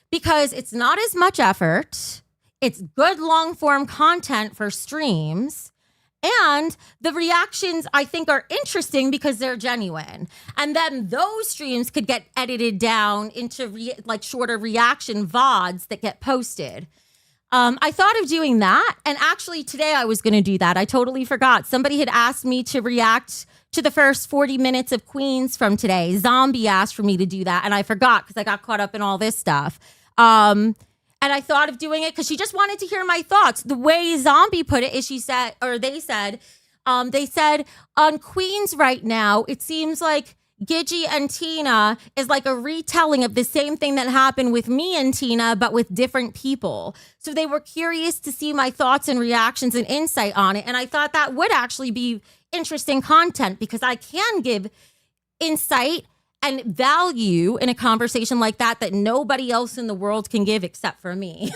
because it's not as much effort. It's good long form content for streams. And the reactions, I think, are interesting because they're genuine. And then those streams could get edited down into shorter reaction VODs that get posted. I thought of doing that. And actually, today I was going to do that. I totally forgot. Somebody had asked me to react to the first 40 minutes of Queens from today. Zombie asked for me to do that. And I forgot because I got caught up in all this stuff. And I thought of doing it because she just wanted to hear my thoughts. The way Zombie put it is they said on Queens right now, it seems like Gidgy and Tina is like a retelling of the same thing that happened with me and Tina, but with different people. So they were curious to see my thoughts and reactions and insight on it. And I thought that would actually be interesting content because I can give insight and value in a conversation like that nobody else in the world can give except for me.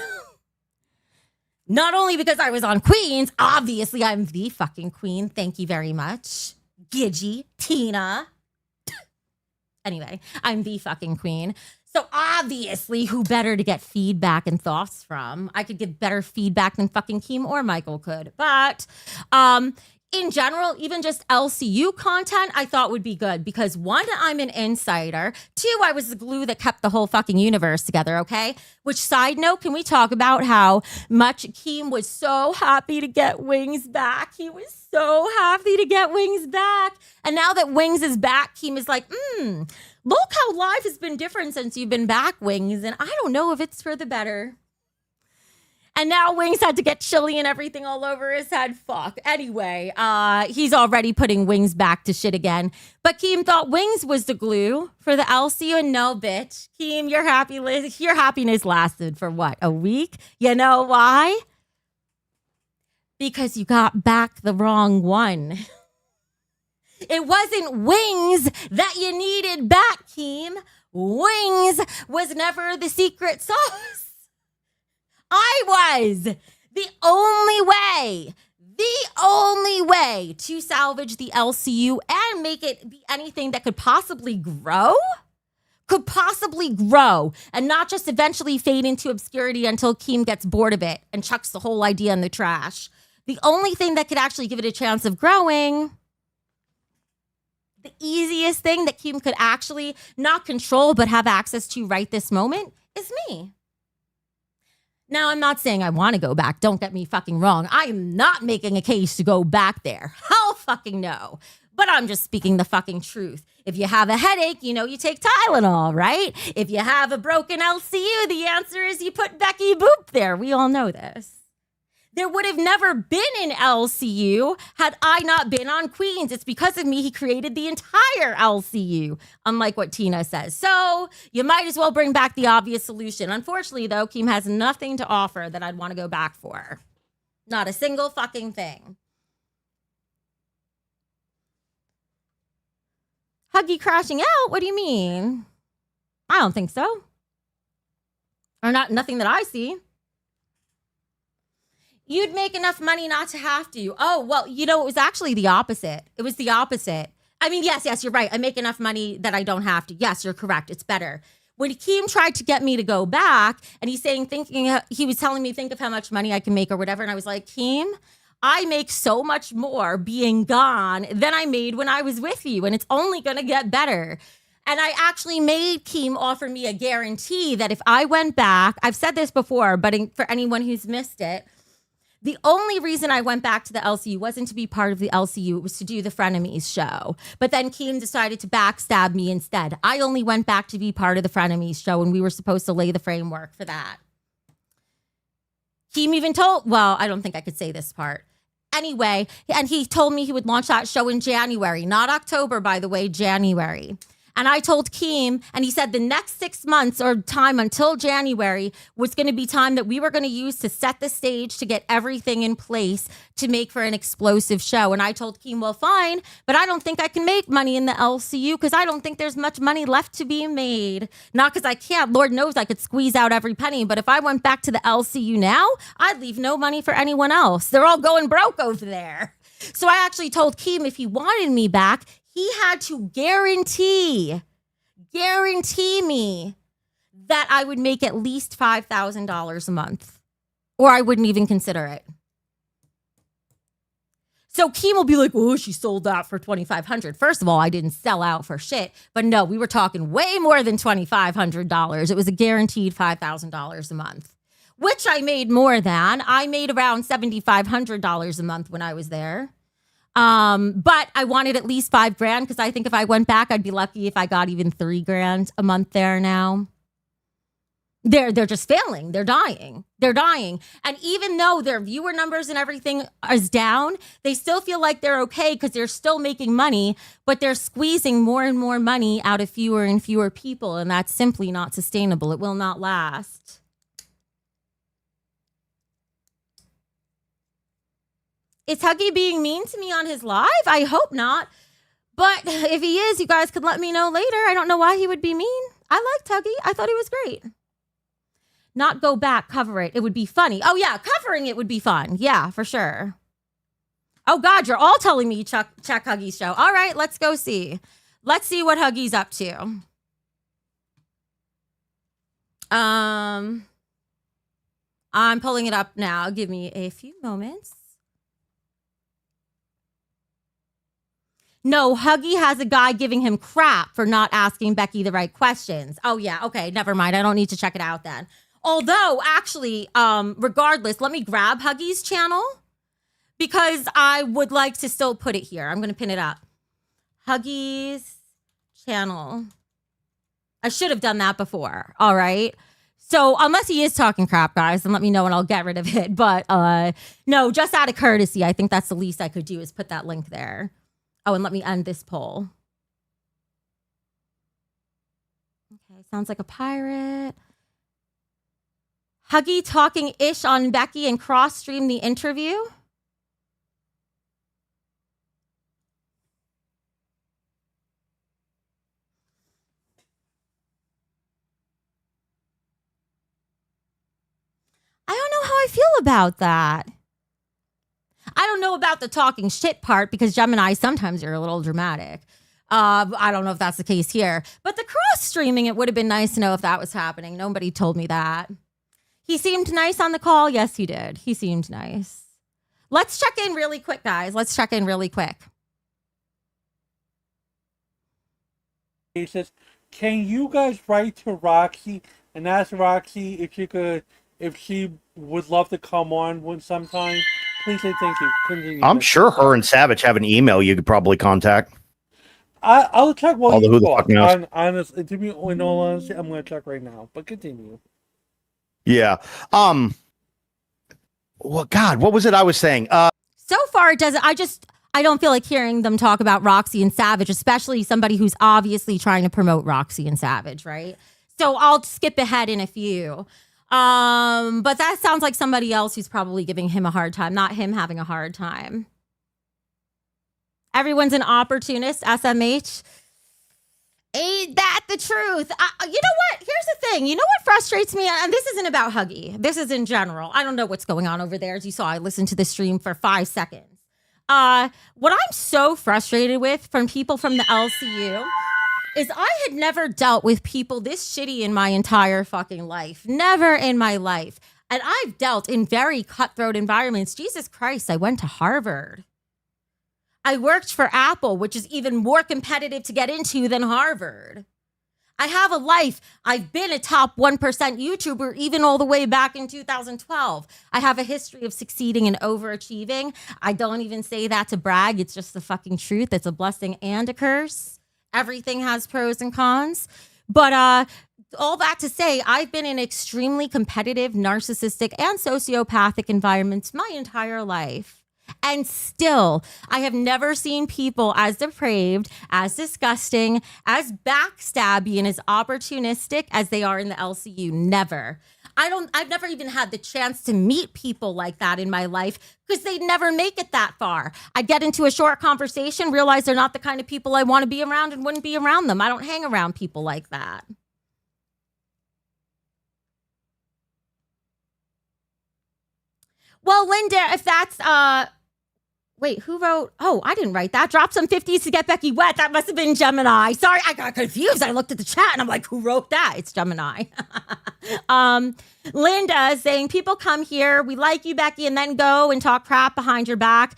Not only because I was on Queens, obviously I'm the fucking queen. Thank you very much. Gidgy, Tina. Anyway, I'm the fucking queen. So obviously, who better to get feedback and thoughts from? I could give better feedback than fucking Keem or Michael could. But in general, even just LCU content, I thought would be good because one, I'm an insider. Two, I was the glue that kept the whole fucking universe together, okay? Which, side note, can we talk about how much Keem was so happy to get Wings back? He was so happy to get Wings back. And now that Wings is back, Keem is like, look how life has been different since you've been back, Wings. And I don't know if it's for the better. And now Wings had to get chili and everything all over his head. Fuck. Anyway, he's already putting Wings back to shit again. But Keem thought Wings was the glue for the LCU. And no, bitch. Keem, your happiness lasted for what? A week? You know why? Because you got back the wrong one. It wasn't wings that you needed back, Keem. Wings was never the secret sauce. I was. The only way to salvage the LCU and make it be anything that could possibly grow and not just eventually fade into obscurity until Keem gets bored of it and chucks the whole idea in the trash. The only thing that could actually give it a chance of growing, the easiest thing that Keem could actually not control but have access to right this moment is me. Now, I'm not saying I want to go back. Don't get me fucking wrong. I am not making a case to go back there. Hell fucking no. But I'm just speaking the fucking truth. If you have a headache, you take Tylenol, right? If you have a broken LCU, the answer is you put Becky Boop there. We all know this. There would have never been an LCU had I not been on Queens. It's because of me he created the entire LCU, unlike what Tina says. So you might as well bring back the obvious solution. Unfortunately, though, Keem has nothing to offer that I'd want to go back for. Not a single fucking thing. Huggy crashing out? What do you mean? I don't think so. Or nothing that I see. You'd make enough money not to have to. Oh, well, it was actually the opposite. It was the opposite. I mean, yes, you're right. I make enough money that I don't have to. Yes, you're correct. It's better. When Keem tried to get me to go back and he was telling me, think of how much money I can make or whatever. And I was like, Keem, I make so much more being gone than I made when I was with you. And it's only going to get better. And I actually made Keem offer me a guarantee that if I went back, I've said this before, but for anyone who's missed it, the only reason I went back to the LCU wasn't to be part of the LCU. It was to do the Frenemies show. But then Keem decided to backstab me instead. I only went back to be part of the Frenemies show, and we were supposed to lay the framework for that. Keem even I don't think I could say this part. Anyway, and he told me he would launch that show in January. Not October, by the way, January. And I told Keem, and he said the next 6 months or time until January was going to be time that we were going to use to set the stage to get everything in place to make for an explosive show. And I told Keem, well, fine, but I don't think I can make money in the LCU because I don't think there's much money left to be made. Not because I can't. Lord knows I could squeeze out every penny. But if I went back to the LCU now, I'd leave no money for anyone else. They're all going broke over there. So I actually told Keem if he wanted me back, he had to guarantee me that I would make at least $5,000 a month, or I wouldn't even consider it. So Keem will be like, oh, she sold out for $2,500. First of all, I didn't sell out for shit. But no, we were talking way more than $2,500. It was a guaranteed $5,000 a month, which I made more than. I made around $7,500 a month when I was there. But I wanted at least $5,000 because I think if I went back, I'd be lucky if I got even $3,000 a month there now. They're just failing. They're dying. And even though their viewer numbers and everything is down, they still feel like they're okay because they're still making money, but they're squeezing more and more money out of fewer and fewer people. And that's simply not sustainable. It will not last. Is Huggy being mean to me on his live? I hope not. But if he is, you guys could let me know later. I don't know why he would be mean. I liked Huggy. I thought he was great. Not go back, cover it. It would be funny. Oh, yeah, covering it would be fun. Yeah, for sure. Oh, God, you're all telling me check Huggy's show. All right, let's go see. Let's see what Huggy's up to. I'm pulling it up now. Give me a few moments. No, Huggy has a guy giving him crap for not asking Becky the right questions. Oh, yeah. Okay, never mind. I don't need to check it out then. Although, actually, regardless, let me grab Huggy's channel because I would like to still put it here. I'm going to pin it up. Huggy's channel. I should have done that before. All right. So unless he is talking crap, guys, then let me know and I'll get rid of it. But no, just out of courtesy, I think that's the least I could do is put that link there. Oh, and let me end this poll. Okay, sounds like a pirate. Huggy talking ish on Becky and cross-stream the interview. I feel about that. I don't know about the talking shit part because Gemini, sometimes you're a little dramatic. I don't know if that's the case here. But the cross streaming, it would have been nice to know if that was happening. Nobody told me that. He seemed nice on the call. Yes, he did. He seemed nice. Let's check in really quick, guys. Let's check in really quick. He says, "Can you guys write to Roxy and ask Roxy if she would love to come on one sometime? Please say thank you." Continue. I'm sure her and Savage have an email you could probably contact. I'll check while you who the talk. fuck knows? Honestly, to be in all honesty, I'm going to check right now. But continue. Yeah. Well, God, what was it I was saying? So far, it doesn't. I don't feel like hearing them talk about Roxy and Savage, especially somebody who's obviously trying to promote Roxy and Savage, right? So I'll skip ahead in a few. But that sounds like somebody else who's probably giving him a hard time, not him having a hard time. Everyone's an opportunist, SMH. Ain't that the truth? You know what? Here's the thing. You know what frustrates me? And this isn't about Huggy. This is in general. I don't know what's going on over there. As you saw, I listened to the stream for 5 seconds. What I'm so frustrated with from people from the LCU is I had never dealt with people this shitty in my entire fucking life. Never in my life. And I've dealt in very cutthroat environments. Jesus Christ, I went to Harvard. I worked for Apple, which is even more competitive to get into than Harvard. I have a life. I've been a top 1% YouTuber even all the way back in 2012. I have a history of succeeding and overachieving. I don't even say that to brag. It's just the fucking truth. It's a blessing and a curse. Everything has pros and cons. But all that to say, I've been in extremely competitive, narcissistic, and sociopathic environments my entire life. And still, I have never seen people as depraved, as disgusting, as backstabby, and as opportunistic as they are in the LCU. Never. I've never even had the chance to meet people like that in my life because they never make it that far. I'd get into a short conversation, realize they're not the kind of people I want to be around and wouldn't be around them. I don't hang around people like that. Well, Linda, if that's wait, who wrote? Oh, I didn't write that. Drop some 50s to get Becky wet. That must have been Gemini. Sorry, I got confused. I looked at the chat and I'm like, who wrote that? It's Gemini. Linda saying, people come here. We like you, Becky, and then go and talk crap behind your back.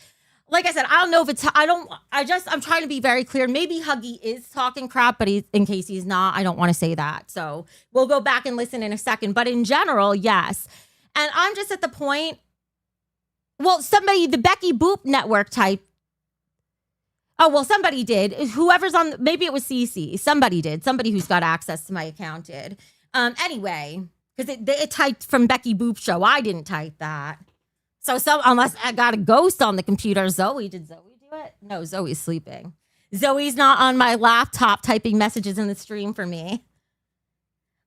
Like I said, I don't know if it's, I'm trying to be very clear. Maybe Huggy is talking crap, but in case he's not, I don't want to say that. So we'll go back and listen in a second. But in general, yes. And I'm just at the point. Well, somebody, the Becky Boop network type. Oh, well, somebody did. Whoever's on, maybe it was Cee Cee. Somebody did. Somebody who's got access to my account did. Anyway, because it typed from Becky Boop show. I didn't type that. So unless I got a ghost on the computer. Zoe, did Zoe do it? No, Zoe's sleeping. Zoe's not on my laptop typing messages in the stream for me.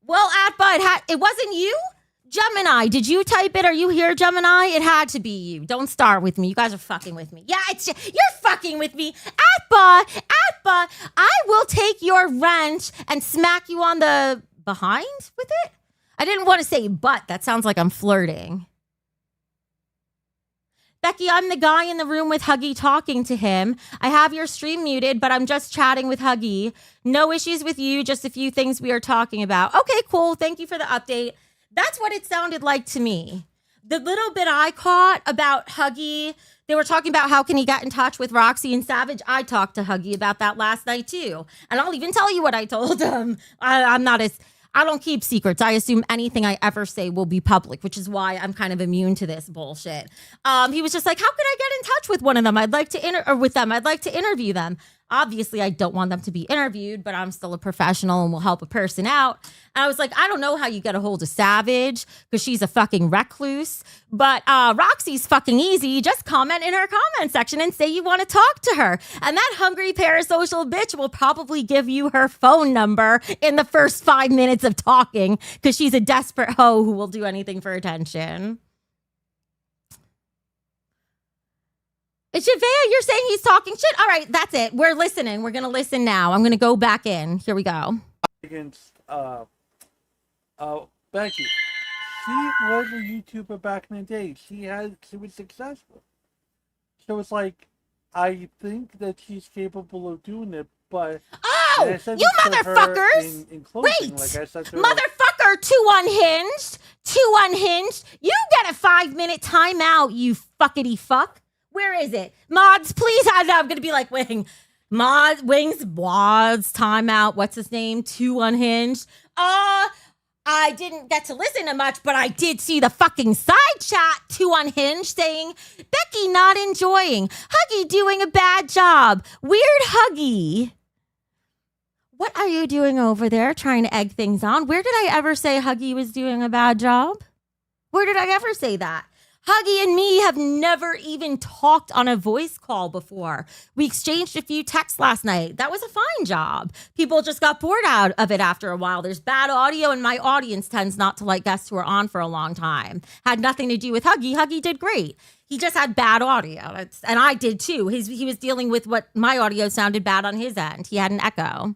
Well, it wasn't you? Gemini, did you type it? Are you here, Gemini? It had to be you. Don't start with me. You guys are fucking with me. Yeah, you're fucking with me. Atba, I will take your wrench and smack you on the behind with it. I didn't want to say butt. That sounds like I'm flirting. Becky, I'm the guy in the room with Huggy talking to him. I have your stream muted, but I'm just chatting with Huggy. No issues with you, just a few things we are talking about. Okay, cool. Thank you for the update. That's what it sounded like to me. The little bit I caught about Huggy, they were talking about how can he get in touch with Roxy and Savage. I talked to Huggy about that last night too. And I'll even tell you what I told him. I don't keep secrets. I assume anything I ever say will be public, which is why I'm kind of immune to this bullshit. He was just like, how could I get in touch with one of them? I'd like to interview them. Obviously, I don't want them to be interviewed, but I'm still a professional and will help a person out. And I was like, I don't know how you get a hold of Savage because she's a fucking recluse. But Roxy's fucking easy. Just comment in her comment section and say you want to talk to her. And that hungry parasocial bitch will probably give you her phone number in the first 5 minutes of talking because she's a desperate hoe who will do anything for attention. It's Javea, you're saying he's talking shit? All right, that's it. We're listening. We're going to listen now. I'm going to go back in. Here we go. Against Becky. she was a YouTuber back in the day. She was successful. So it's like, I think that she's capable of doing it, but Oh, you motherfuckers! In closing, Wait, like I said to her, motherfucker, too unhinged. You get a 5-minute timeout, you fuckity fuck. Where is it? Mods, please. I'm gonna be like, Wings, timeout. What's his name? Too unhinged. I didn't get to listen to much, but I did see the fucking side chat to Unhinged saying, Becky not enjoying. Huggy doing a bad job. Weird Huggy. What are you doing over there trying to egg things on? Where did I ever say Huggy was doing a bad job? Where did I ever say that? Huggy and me have never even talked on a voice call before. We exchanged a few texts last night. That was a fine job. People just got bored out of it after a while. There's bad audio, and my audience tends not to like guests who are on for a long time. Had nothing to do with Huggy. Huggy did great. He just had bad audio, and I did too. He was dealing with what my audio sounded bad on his end. He had an echo.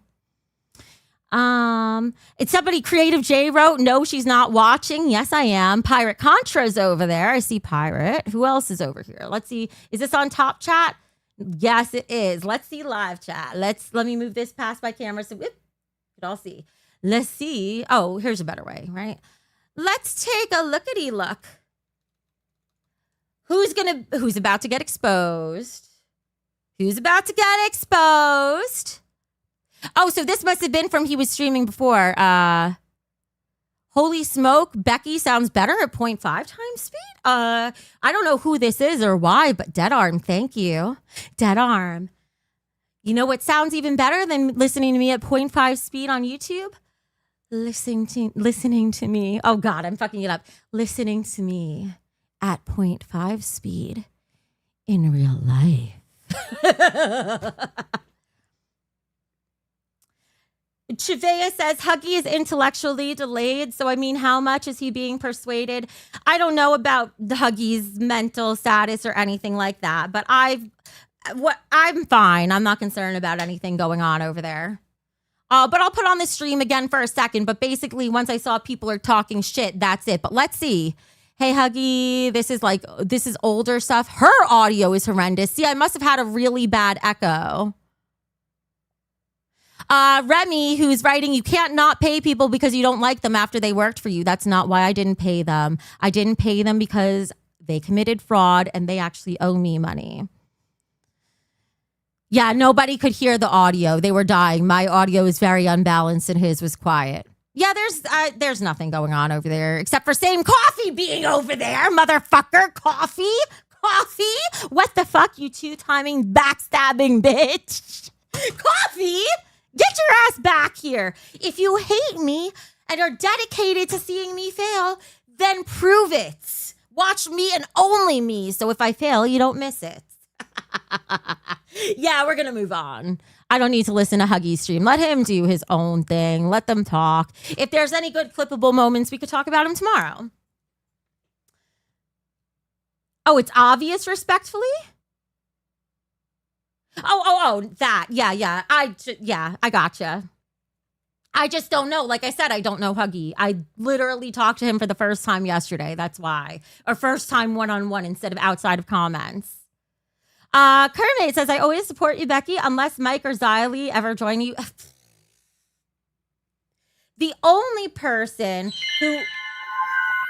It's somebody Creative J wrote, no, she's not watching. Yes, I am. Pirate Contra's over there. I see Pirate. Who else is over here? Let's see. Is this on top chat? Yes, it is. Let's see live chat. Let me move this past my camera so we can all see. Let's see. Oh, here's a better way, right? Let's take a lookity look. Who's about to get exposed? Who's about to get exposed? Oh, so this must have been from he was streaming before. Holy smoke, Becky sounds better at 0.5 times speed. I don't know who this is or why, but Dead Arm, thank you. Dead Arm. You know what sounds even better than listening to me at 0.5 speed on YouTube? Listening to me. Oh God, I'm fucking it up. Listening to me at 0.5 speed in real life. Chivea says Huggy is intellectually delayed. So, I mean, how much is he being persuaded? I don't know about Huggy's mental status or anything like that, but I'm fine. I'm not concerned about anything going on over there. But I'll put on the stream again for a second. But basically, once I saw people are talking shit, that's it. But let's see. Hey, Huggy, this is older stuff. Her audio is horrendous. See, I must have had a really bad echo. Remy, who's writing, you can't not pay people because you don't like them after they worked for you. That's not why I didn't pay them. I didn't pay them because they committed fraud and they actually owe me money. Yeah, nobody could hear the audio. They were dying. My audio is very unbalanced and his was quiet. Yeah, there's nothing going on over there except for same coffee being over there, motherfucker. Coffee? What the fuck, you two-timing backstabbing bitch? Coffee? Get your ass back here. If you hate me and are dedicated to seeing me fail, then prove it. Watch me and only me. So if I fail, you don't miss it. Yeah, we're going to move on. I don't need to listen to Huggy's stream. Let him do his own thing. Let them talk. If there's any good clippable moments, we could talk about him tomorrow. Oh, it's obvious respectfully? Oh, that. Yeah. I gotcha. I just don't know. Like I said, I don't know Huggy. I literally talked to him for the first time yesterday. That's why. Or first time one-on-one instead of outside of comments. Kermit says, I always support you, Becky, unless Mike or Xylee ever join you. The only person who,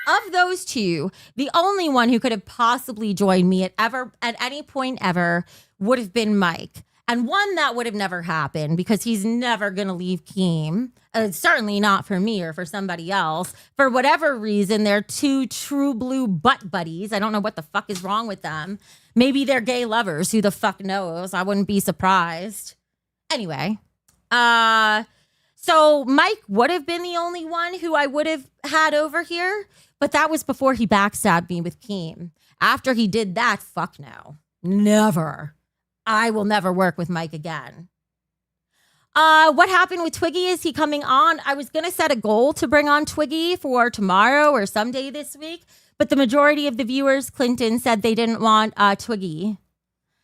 of those two, the only one who could have possibly joined me at any point ever would have been Mike. And one that would have never happened because he's never going to leave Keem. Certainly not for me or for somebody else. For whatever reason, they're two true blue butt buddies. I don't know what the fuck is wrong with them. Maybe they're gay lovers. Who the fuck knows? I wouldn't be surprised. Anyway. So Mike would have been the only one who I would have had over here. But that was before he backstabbed me with Keem. After he did that, fuck no. Never. I will never work with Mike again. What happened with Twiggy? Is he coming on? I was going to set a goal to bring on Twiggy for tomorrow or someday this week, but the majority of the viewers, Clinton, said they didn't want Twiggy.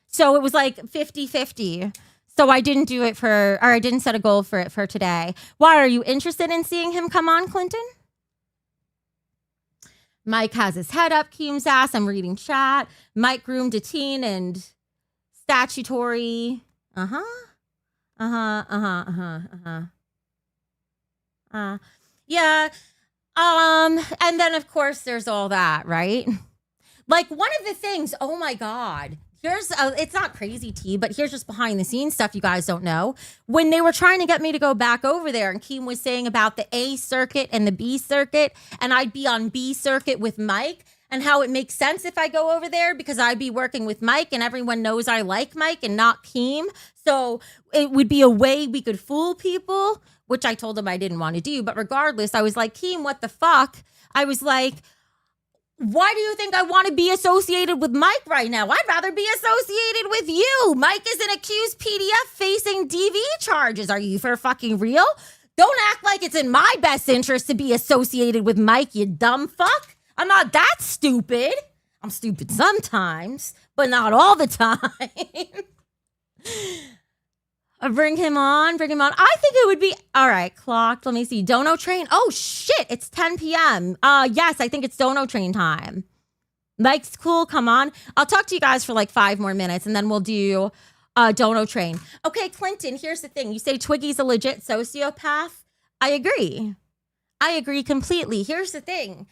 So it was like 50-50. So I didn't do it I didn't set a goal for it for today. Why, are you interested in seeing him come on, Clinton? Mike has his head up Keem's ass. I'm reading chat. Mike groomed a teen and statutory. Uh-huh. Yeah. And then of course there's all that, right? Like one of the things, oh my God, it's not crazy tea, but here's just behind the scenes stuff you guys don't know. When they were trying to get me to go back over there and Keem was saying about the A circuit and the B circuit, and I'd be on B circuit with Mike, and how it makes sense if I go over there because I'd be working with Mike and everyone knows I like Mike and not Keem. So it would be a way we could fool people, which I told him I didn't want to do. But regardless, I was like, Keem, what the fuck? I was like, why do you think I want to be associated with Mike right now? I'd rather be associated with you. Mike is an accused PDF facing DV charges. Are you for fucking real? Don't act like it's in my best interest to be associated with Mike, you dumb fuck. I'm not that stupid. I'm stupid sometimes, but not all the time. Bring him on. I think it would be, all right, clocked. Let me see. Dono train. Oh, shit. It's 10 p.m. Yes, I think it's Dono train time. Mike's cool. Come on. I'll talk to you guys for like 5 more minutes, and then we'll do Dono train. Okay, Clinton, here's the thing. You say Twiggy's a legit sociopath. I agree completely. Here's the thing.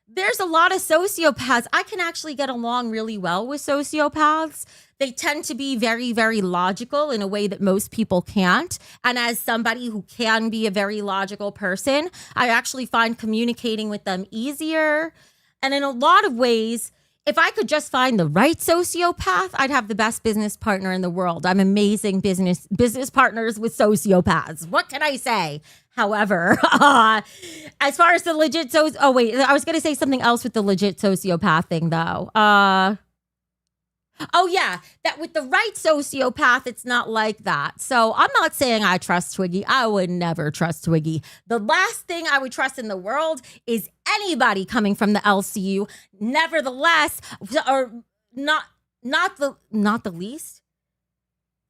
There's a lot of sociopaths. I can actually get along really well with sociopaths. They tend to be very, very logical in a way that most people can't. And as somebody who can be a very logical person, I actually find communicating with them easier. And in a lot of ways, if I could just find the right sociopath, I'd have the best business partner in the world. I'm amazing business partners with sociopaths. What can I say? However, as far as the legit I was going to say something else with the legit sociopath thing, though. Oh, yeah, that with the right sociopath, it's not like that. So I'm not saying I trust Twiggy. I would never trust Twiggy. The last thing I would trust in the world is anybody coming from the LCU. Nevertheless, or not the least.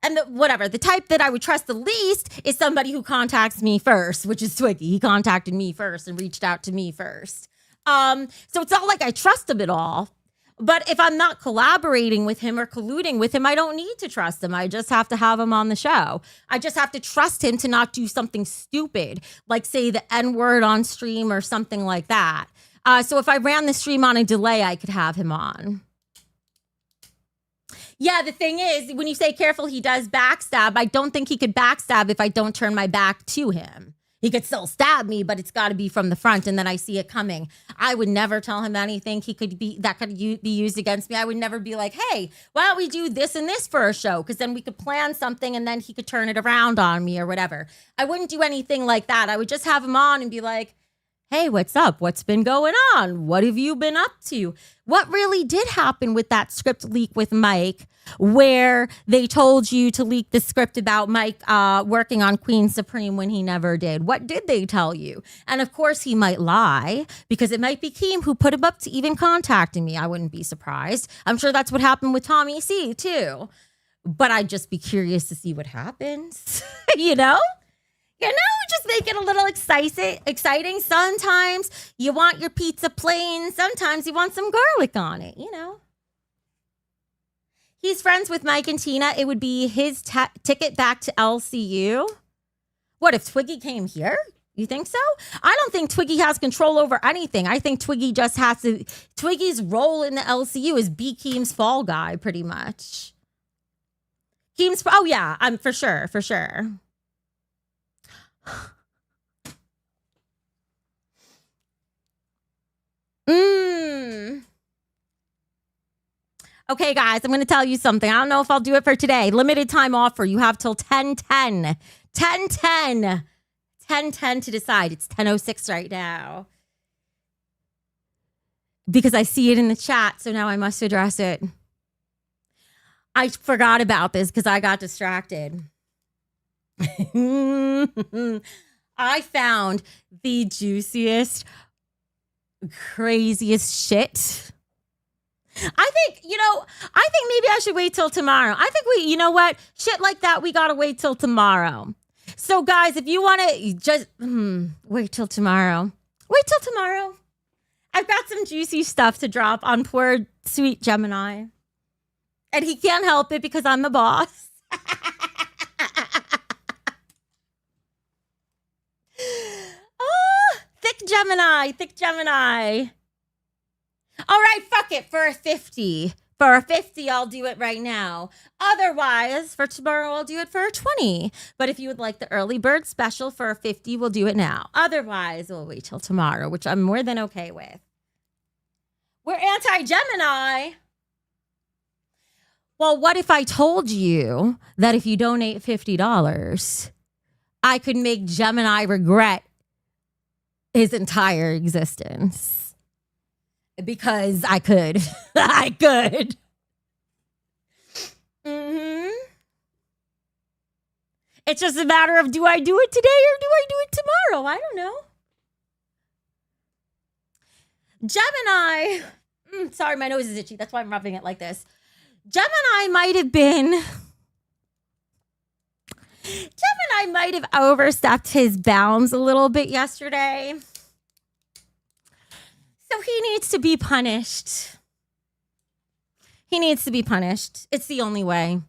And the type that I would trust the least is somebody who contacts me first, which is Twiggy. He contacted me first and reached out to me first. So it's not like I trust him at all. But if I'm not collaborating with him or colluding with him, I don't need to trust him. I just have to have him on the show. I just have to trust him to not do something stupid, like say the N-word on stream or something like that. So if I ran the stream on a delay, I could have him on. Yeah, the thing is, when you say careful, he does backstab. I don't think he could backstab if I don't turn my back to him. He could still stab me, but it's got to be from the front, and then I see it coming. I would never tell him anything that could be used against me. I would never be like, hey, why don't we do this and this for a show? Because then we could plan something, and then he could turn it around on me or whatever. I wouldn't do anything like that. I would just have him on and be like, hey, what's up? What's been going on? What have you been up to? What really did happen with that script leak with Mike, where they told you to leak the script about Mike working on Queen Supreme when he never did? What did they tell you? And of course, he might lie because it might be Keem who put him up to even contacting me. I wouldn't be surprised. I'm sure that's what happened with Tommy C too. But I'd just be curious to see what happens, you know? Just make it a little exciting. Sometimes you want your pizza plain. Sometimes you want some garlic on it, He's friends with Mike and Tina. It would be his ticket back to LCU. What, if Twiggy came here? You think so? I don't think Twiggy has control over anything. I think Twiggy just has to... Twiggy's role in the LCU is be Keem's fall guy, pretty much. Oh, yeah, for sure. Okay, guys, I'm going to tell you something. I don't know if I'll do it for today. Limited time offer. You have till 10:10. 10:10 to decide. It's 10:06 right now. Because I see it in the chat, so now I must address it. I forgot about this because I got distracted. I found the juiciest, craziest shit. I think maybe I should wait till tomorrow. I think shit like that, we got to wait till tomorrow. So guys, if you want to just wait till tomorrow. I've got some juicy stuff to drop on poor sweet Gemini. And he can't help it because I'm the boss. Oh, Thicc Gemini. All right, fuck it, for a 50. For a 50, I'll do it right now. Otherwise, for tomorrow, I'll do it for a 20. But if you would like the early bird special for a 50, we'll do it now. Otherwise, we'll wait till tomorrow, which I'm more than okay with. We're anti-Gemini. Well, what if I told you that if you donate $50, I could make Gemini regret his entire existence? Because I could. I could. Mm-hmm. It's just a matter of, do I do it today or do I do it tomorrow? I don't know. Gemini. Sorry, my nose is itchy. That's why I'm rubbing it like this. Gemini might have overstepped his bounds a little bit yesterday. So he needs to be punished. It's the only way.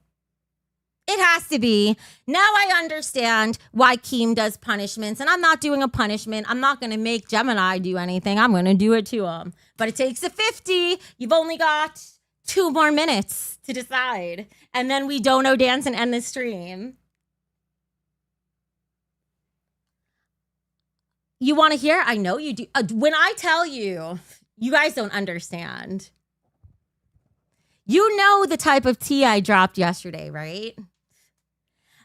It has to be. Now I understand why Keem does punishments, and I'm not doing a punishment. I'm not going to make Gemini do anything. I'm going to do it to him. But it takes a 50. You've only got 2 more minutes to decide. And then we dono dance and end the stream. You want to hear? I know you do. When I tell you, you guys don't understand. You know the type of tea I dropped yesterday, right?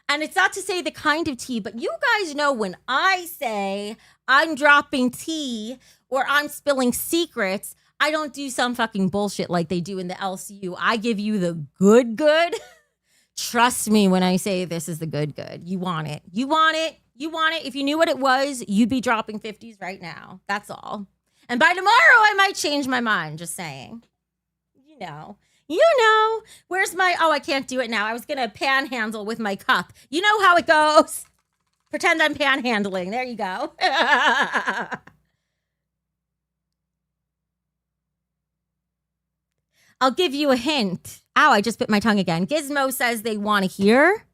And it's not to say the kind of tea, but you guys know when I say I'm dropping tea or I'm spilling secrets, I don't do some fucking bullshit like they do in the LCU. I give you the good. Trust me when I say this is the good. You want it. If you knew what it was, you'd be dropping 50s right now. That's all. And by tomorrow, I might change my mind. Just saying. You know. Where's my... Oh, I can't do it now. I was going to panhandle with my cup. You know how it goes. Pretend I'm panhandling. There you go. I'll give you a hint. Ow, I just bit my tongue again. Gizmo says they want to hear.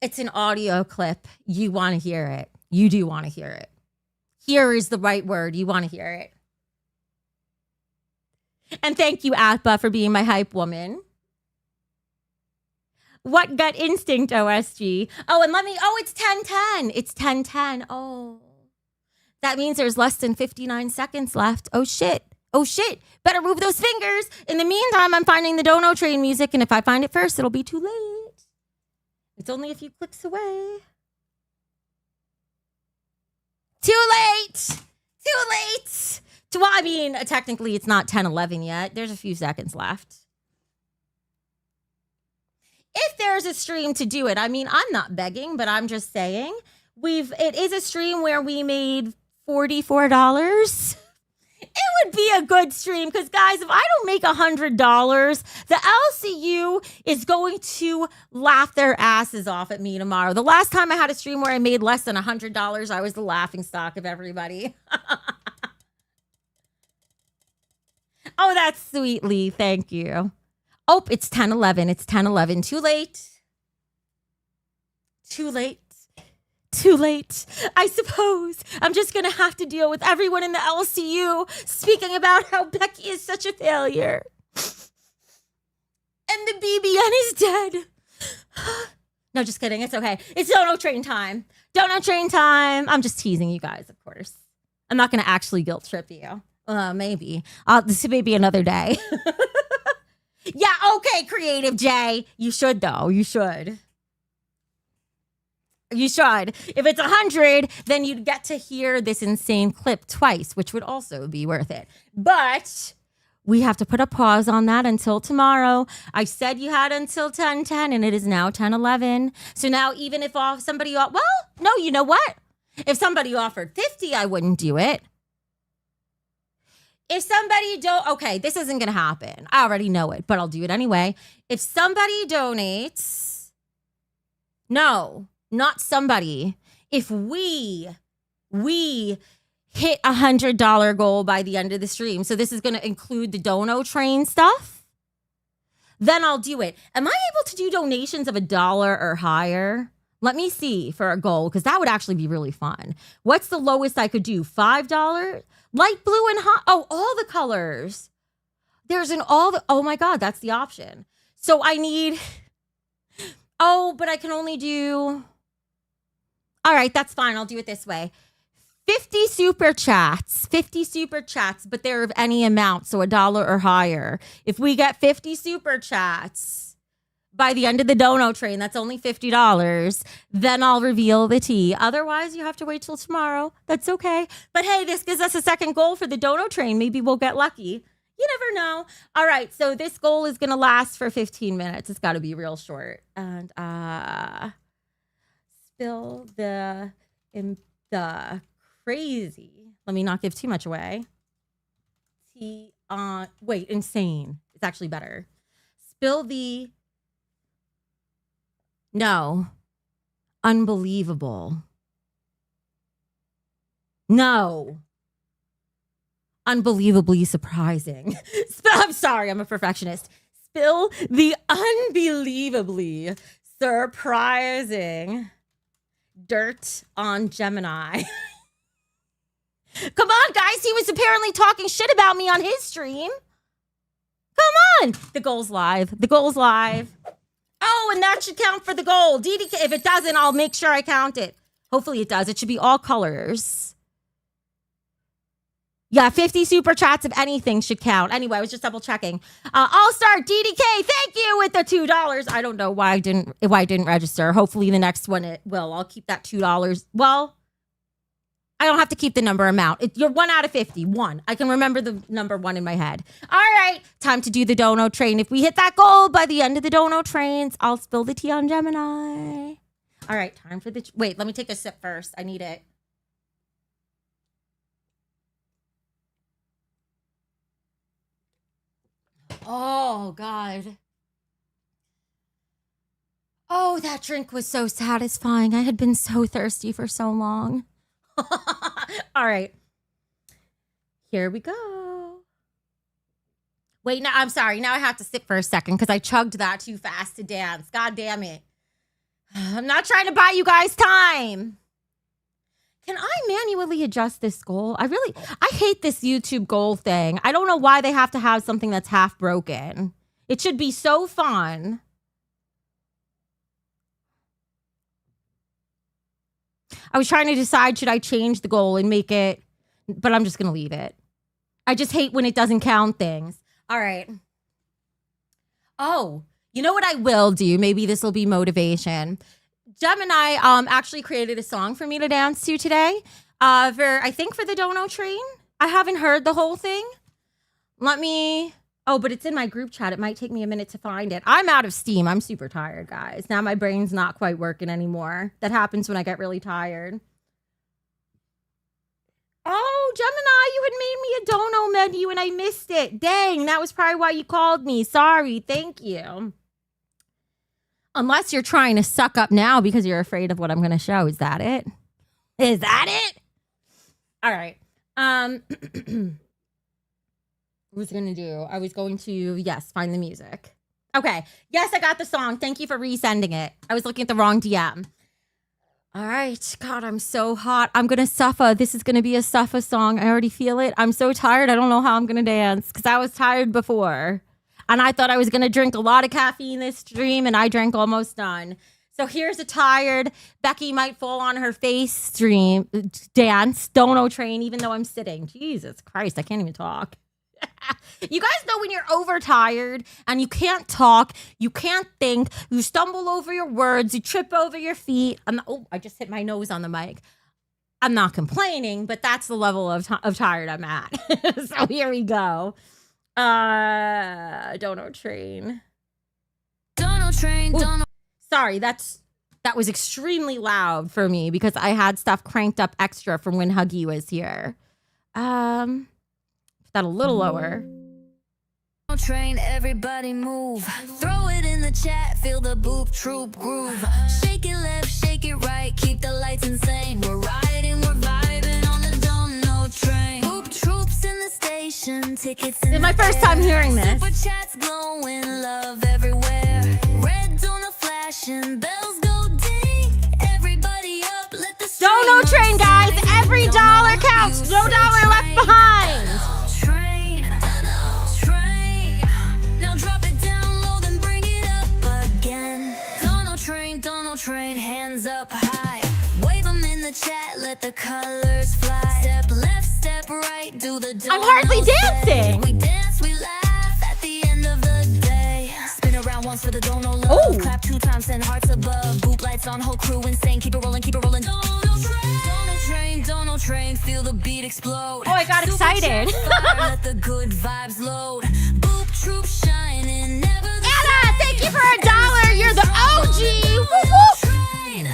It's an audio clip. You want to hear it. You do want to hear it. Hear is the right word. You want to hear it. And thank you, Atba, for being my hype woman. What gut instinct, OSG? Oh, and it's 10:10. It's 10:10. Oh. That means there's less than 59 seconds left. Oh, shit. Better move those fingers. In the meantime, I'm finding the Dono train music, and if I find it first, it'll be too late. It's only a few clicks away. Too late. Well, I mean, technically, it's not 10:11 yet. There's a few seconds left. If there's a stream to do it, I mean, I'm not begging, but I'm just saying, it is a stream where we made $44. It would be a good stream because, guys, if I don't make $100, the LCU is going to laugh their asses off at me tomorrow. The last time I had a stream where I made less than $100, I was the laughing stock of everybody. Oh, that's sweet, Lee. Thank you. Oh, it's 10:11. It's 10:11. Too late. I suppose I'm just going to have to deal with everyone in the LCU speaking about how Becky is such a failure. And the BBN is dead. No, just kidding. It's okay. It's Dono train time. I'm just teasing you guys, of course. I'm not going to actually guilt trip you. Maybe. This may be another day. Yeah, okay, Creative J. You should, though. You should. If it's 100, then you'd get to hear this insane clip twice, which would also be worth it. But we have to put a pause on that until tomorrow. I said you had until 10:10, and it is now 10:11. So now even if somebody... Well, no, you know what? If somebody offered 50, I wouldn't do it. If somebody okay, this isn't going to happen. I already know it, but I'll do it anyway. If somebody donates... No, not somebody. If we hit $100 goal by the end of the stream. So this is going to include the Dono train stuff. Then I'll do it. Am I able to do donations of $1 or higher? Let me see for a goal, because that would actually be really fun. What's the lowest I could do? $5? Light blue and hot. Oh, all the colors. There's an all the, oh my God, that's the option. So I need, oh, but I can only do, all right, that's fine. I'll do it this way. 50 super chats, but they're of any amount, so $1 or higher. If we get 50 super chats by the end of the Dono train, that's only $50, then I'll reveal the tea. Otherwise, you have to wait till tomorrow. That's okay. But hey, this gives us a second goal for the Dono train. Maybe we'll get lucky. You never know. All right, so this goal is going to last for 15 minutes. It's got to be real short. And spill the crazy. Let me not give too much away. Tea on, wait, insane. It's actually better. Spill the, no, unbelievable. No. Unbelievably surprising. I'm sorry, I'm a perfectionist. Spill the unbelievably surprising dirt on Gemini. Come on, guys. He was apparently talking shit about me on his stream. Come on. The goal's live. The goal's live. Oh, and that should count for the goal. DDK. If it doesn't, I'll make sure I count it. Hopefully it does. It should be all colors. Yeah, 50 super chats of anything should count. Anyway, I was just double checking. All-Star DDK, thank you with the $2. I don't know why I didn't register. Hopefully the next one it will. I'll keep that $2. Well, I don't have to keep the number amount. You're 1 out of 50. 1. I can remember the number 1 in my head. All right, time to do the Dono train. If we hit that goal by the end of the Dono trains, I'll spill the tea on Gemini. All right, time for the... Wait, let me take a sip first. I need it. Oh, God. Oh, that drink was so satisfying. I had been so thirsty for so long. All right. Here we go. Wait, no, I'm sorry. Now I have to sit for a second because I chugged that too fast to dance. God damn it. I'm not trying to buy you guys time. Can I manually adjust this goal? I hate this YouTube goal thing. I don't know why they have to have something that's half broken. It should be so fun. I was trying to decide, should I change the goal and make it, but I'm just going to leave it. I just hate when it doesn't count things. All right. Oh, you know what I will do? Maybe this will be motivation. Gemini actually created a song for me to dance to today. I think for the Dono train. I haven't heard the whole thing. Oh, but it's in my group chat. It might take me a minute to find it. I'm out of steam. I'm super tired, guys. Now my brain's not quite working anymore. That happens when I get really tired. Oh, Gemini, you had made me a Dono menu and I missed it. Dang, that was probably why you called me. Sorry. Thank you. Unless you're trying to suck up now because you're afraid of what I'm going to show. Is that it? Is that it? All right. What was I going to do? I was going to, yes, find the music. Okay. Yes, I got the song. Thank you for resending it. I was looking at the wrong DM. All right. God, I'm so hot. I'm going to suffer. This is going to be a suffer song. I already feel it. I'm so tired. I don't know how I'm going to dance because I was tired before. And I thought I was going to drink a lot of caffeine this stream, and I drank almost none. So here's a tired Becky might fall on her face stream dance, Dono train, even though I'm sitting. Jesus Christ, I can't even talk. You guys know when you're overtired and you can't talk, you can't think, you stumble over your words, you trip over your feet. I just hit my nose on the mic. I'm not complaining, but that's the level of tired I'm at. So here we go. Dono train. Dono train. Dono. Sorry, that was extremely loud for me because I had stuff cranked up extra from when Huggy was here. That a little lower. Dono train, everybody move. Throw it in the chat, feel the boop troop groove. Shake it left, shake it right, keep the lights insane. We're riding, we're vibing on the Dono tickets This is my first time hearing this. Super chats glowing, love everywhere. Red Dono flashing, bells go ding. Everybody up, let the Dono train, guys. Every dollar counts. No dollar left behind. Train. Now drop it down low, then bring it up again. Dono train, hands up high. Wave them in the chat, let the colors fly. Step left, step right, do the Dono I'm hardly sled. dancing. We dance, we laugh at the end of the day. Spin around once for the Dono love. Ooh. Clap 2 times, send hearts above. Boop lights on, whole crew insane. Keep it rolling, keep it rolling. Dono train, feel the beat explode. Oh, I got excited. Let the good vibes load. Boop troop shining, never the Anna, thank you for $1. You're the OG. Woo woo. train.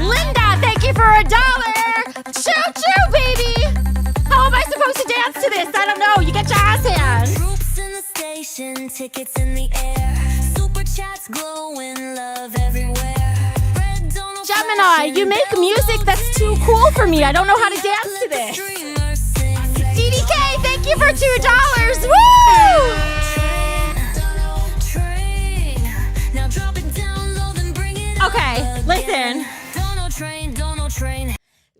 Linda, thank you for $1. Choo choo, baby. How am I supposed to dance to this? I don't know. You get your ass hands. Troops in the station, tickets in the air. Super chats glowing, love everywhere. Red Dono Gemini, flashing, you make bells music go that's ding. too cool for me. I don't know how to dance to Let the this. streamers sing. DDK, thank you for $2. Woo! Train. Now drop it down low, then bring it up Okay, again. listen. Dono train.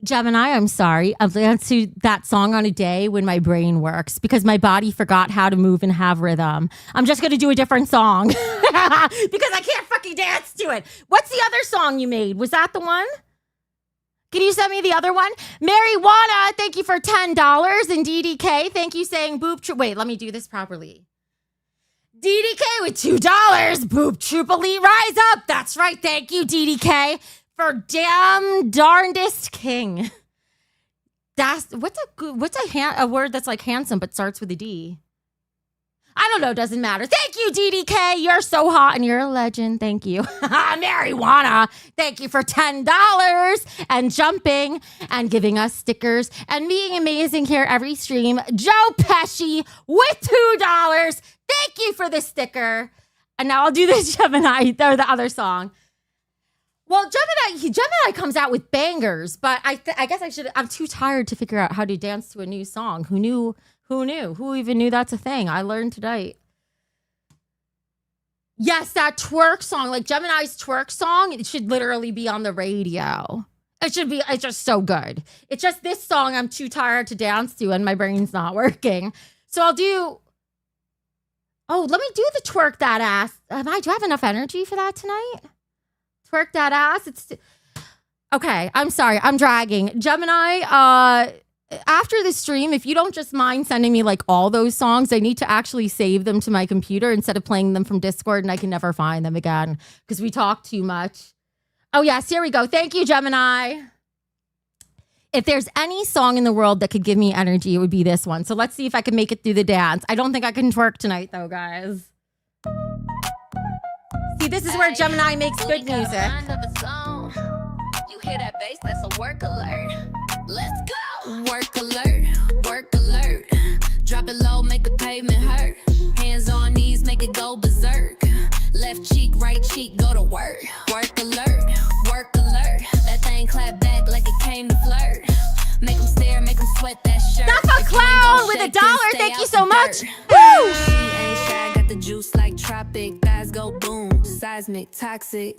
Gemini, I'm sorry. I've danced to that song on a day when my brain works because my body forgot how to move and have rhythm. I'm just going to do a different song because I can't fucking dance to it. What's the other song you made? Was that the one? Can you send me the other one? Marijuana, thank you for $10. And DDK, thank you saying boop troop. Wait, let me do this properly. DDK with $2. Boop troop elite rise up. That's right. Thank you, DDK. For damn darndest king. That's what's a word that's like handsome but starts with a D. I don't know, doesn't matter. Thank you, DDK. You're so hot and you're a legend. Thank you. Marijuana. Thank you for $10 and jumping and giving us stickers and being amazing here every stream. Joe Pesci with $2. Thank you for the sticker. And now I'll do the Gemini or the other song. Well, Gemini comes out with bangers, but I guess I'm too tired to figure out how to dance to a new song. Who knew? Who even knew that's a thing? I learned tonight. Yes, that twerk song, like Gemini's twerk song, it should literally be on the radio. It's just so good. It's just this song I'm too tired to dance to and my brain's not working. So let me do the twerk that ass. Do I have enough energy for that tonight? Twerk that ass. Okay. I'm sorry. I'm dragging. Gemini, after the stream, if you don't just mind sending me like all those songs, I need to actually save them to my computer instead of playing them from Discord and I can never find them again because we talk too much. Oh, yes. Here we go. Thank you, Gemini. If there's any song in the world that could give me energy, it would be this one. So let's see if I can make it through the dance. I don't think I can twerk tonight, though, guys. See, this is where Gemini makes good music. You hear that bass? That's a work alert. Let's go. Work alert. Work alert. Drop it low, make the pavement hurt. Hands on knees, make it go berserk. Left cheek, right cheek, go to work. Work alert. Work alert. That thing clap back like it came to flirt. Make them stare, make them sweat that shirt. That's a clown with $1. Thank you so much. Woo! She ain't shy, got the juice like tropic. Thighs go boom, seismic, toxic.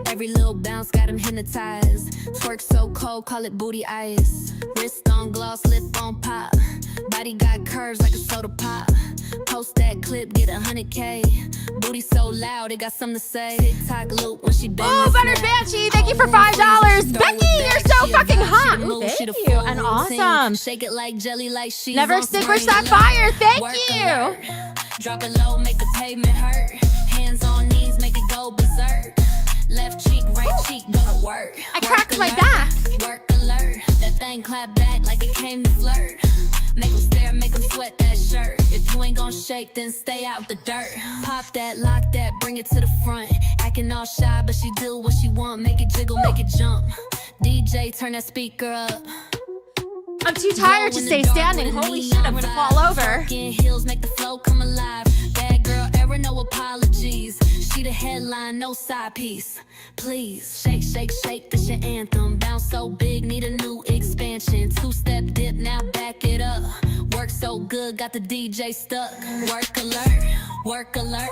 Every little bounce got him hypnotized. Twerk so cold, call it booty ice. Wrist on gloss, lip on pop. Body got curves like a soda pop. Post that clip, get 100K. Booty so loud, it got something to say. TikTok loop when she bend. Oh, Butter Banshee, thank you for $5. Becky, you're so fucking hot. Ooh, thank you, and awesome. Shake it like jelly, like she's Never on extinguish spring. that fire. Thank Work you. alert. Drop it low, make the pavement hurt. Hands on knees, make it go berserk. Left cheek, right cheek, go to work. I cracked my alert. back. Work alert. That thing clap back like it came to flirt. Make them stare, make them sweat that shirt. If you ain't gon' shake, then stay out the dirt. Pop that, lock that, bring it to the front. Acting all shy, but she do what she want. Make it jiggle, make it jump. DJ, turn that speaker up. I'm too tired to stay standing. Holy shit, I'm gonna fall over. Heels make the flow come alive. Bad girl, error, no apologies. She the headline, no side piece. Please, shake, shake, shake, this your anthem. Bounce so big, need a new expansion. Two-step dip, now back it up. Work so good, got the DJ stuck. Work alert, work alert.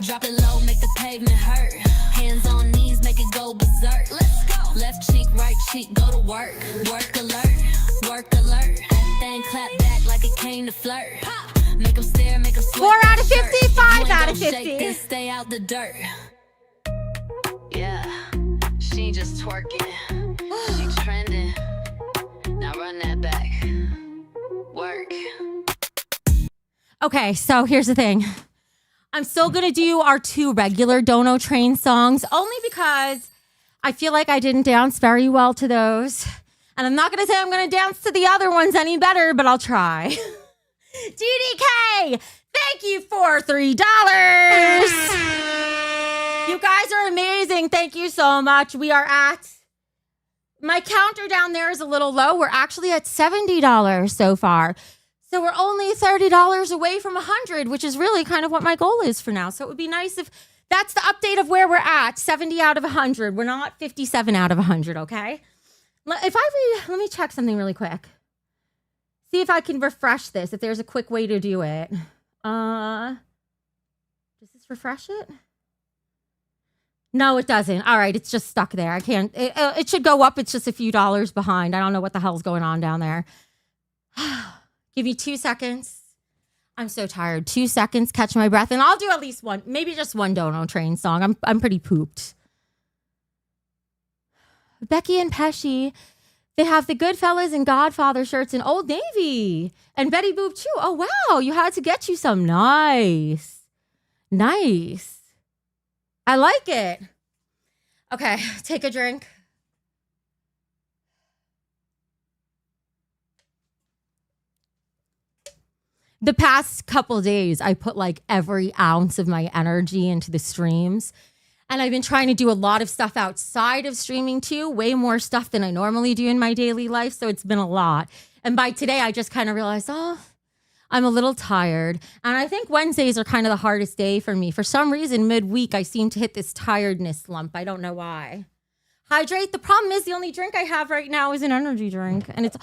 Drop it low, make the pavement hurt. Hands on knees, make it go berserk. Let's go. Left cheek, right cheek, go to work. Work alert, work alert. That thing clap back like it came to flirt. Make them stare, make them sweat. 4 out of 50, 5 out of 50. Shake this, stay out the dirt. Yeah, she just twerking. She trending. Now run that back. Work. Okay, so here's the thing. I'm still going to do our 2 regular Dono Train songs only because I feel like I didn't dance very well to those. And I'm not going to say I'm going to dance to the other ones any better, but I'll try. DDK, thank you for $3. You guys are amazing. Thank you so much. We are at, my counter down there is a little low. We're actually at $70 so far. So we're only $30 away from 100, which is really kind of what my goal is for now. So it would be nice if that's the update of where we're at. 70 out of 100. We're not 57 out of 100, okay? Let me check something really quick. See if I can refresh this, if there's a quick way to do it. Does this refresh it? No, it doesn't. All right, it's just stuck there. I can't, it should go up. It's just a few dollars behind. I don't know what the hell's going on down there. Give me 2 seconds. I'm so tired. 2 seconds, catch my breath, and I'll do at least one, maybe just one Dono Train song. I'm pretty pooped. Becky and Pesci, they have the Goodfellas and Godfather shirts in Old Navy. And Betty Boop too. Oh, wow. You had to get you some. Nice. Nice. I like it. Okay, take a drink. The past couple days, I put like every ounce of my energy into the streams. And I've been trying to do a lot of stuff outside of streaming too, way more stuff than I normally do in my daily life. So it's been a lot. And by today, I just kind of realized, I'm a little tired. And I think Wednesdays are kind of the hardest day for me. For some reason, midweek, I seem to hit this tiredness slump. I don't know why. Hydrate. The problem is the only drink I have right now is an energy drink. And it's...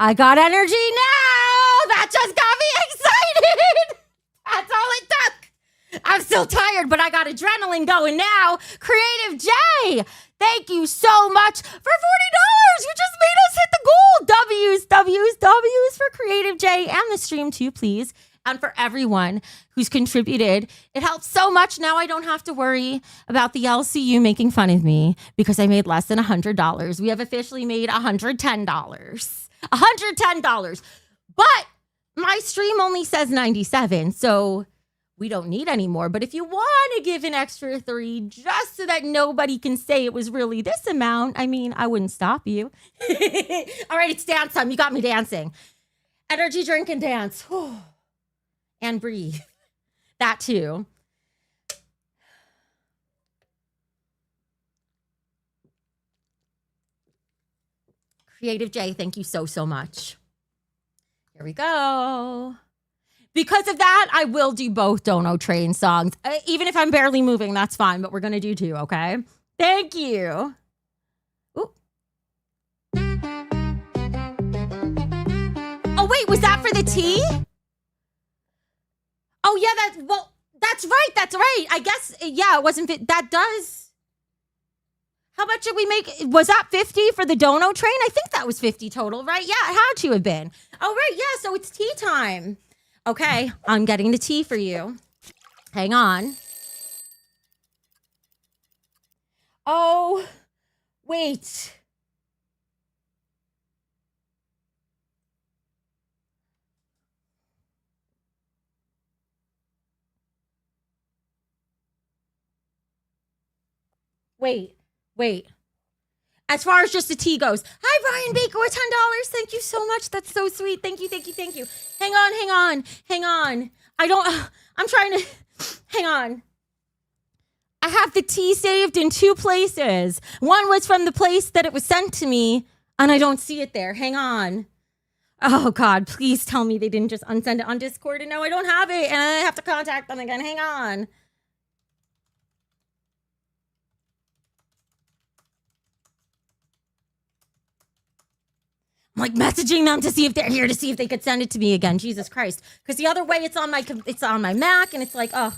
I got energy now. That just got me excited. That's all it took. I'm still tired, but I got adrenaline going now. Creative J, thank you so much for $40. You just made us hit the goal. W's for Creative J and the stream too, please. And for everyone who's contributed. It helps so much. Now I don't have to worry about the LCU making fun of me because I made less than $100. We have officially made $110. $110. But my stream only says 97, so we don't need any more. But if you want to give an extra 3 just so that nobody can say it was really this amount, I mean, I wouldn't stop you. All right, it's dance time. You got me dancing. Energy drink and dance. And breathe. That too. Creative J, thank you so, so much. Here we go. Because of that, I will do both Dono Train songs. Even if I'm barely moving, that's fine. But we're going to do 2, okay? Thank you. Ooh. Oh, wait, was that for the tea? Oh, yeah, that's right. That's right. I guess, yeah, it wasn't, that does. How much did we make? Was that 50 for the Dono Train? I think that was 50 total, right? Yeah, it had to have been. Oh, right. Yeah, so it's tea time. Okay, I'm getting the tea for you. Hang on. Oh, wait. Wait. As far as just the tea goes. Hi, Brian Baker with $10. Thank you so much. That's so sweet. Thank you. Hang on. I'm trying to, hang on. I have the tea saved in 2 places. One was from the place that it was sent to me, and I don't see it there. Hang on. Oh, God, please tell me they didn't just unsend it on Discord and no, I don't have it, and I have to contact them again. Hang on. I'm like messaging them to see if they're here, to see if they could send it to me again. Jesus Christ. Because the other way, it's on my Mac, and it's like, oh.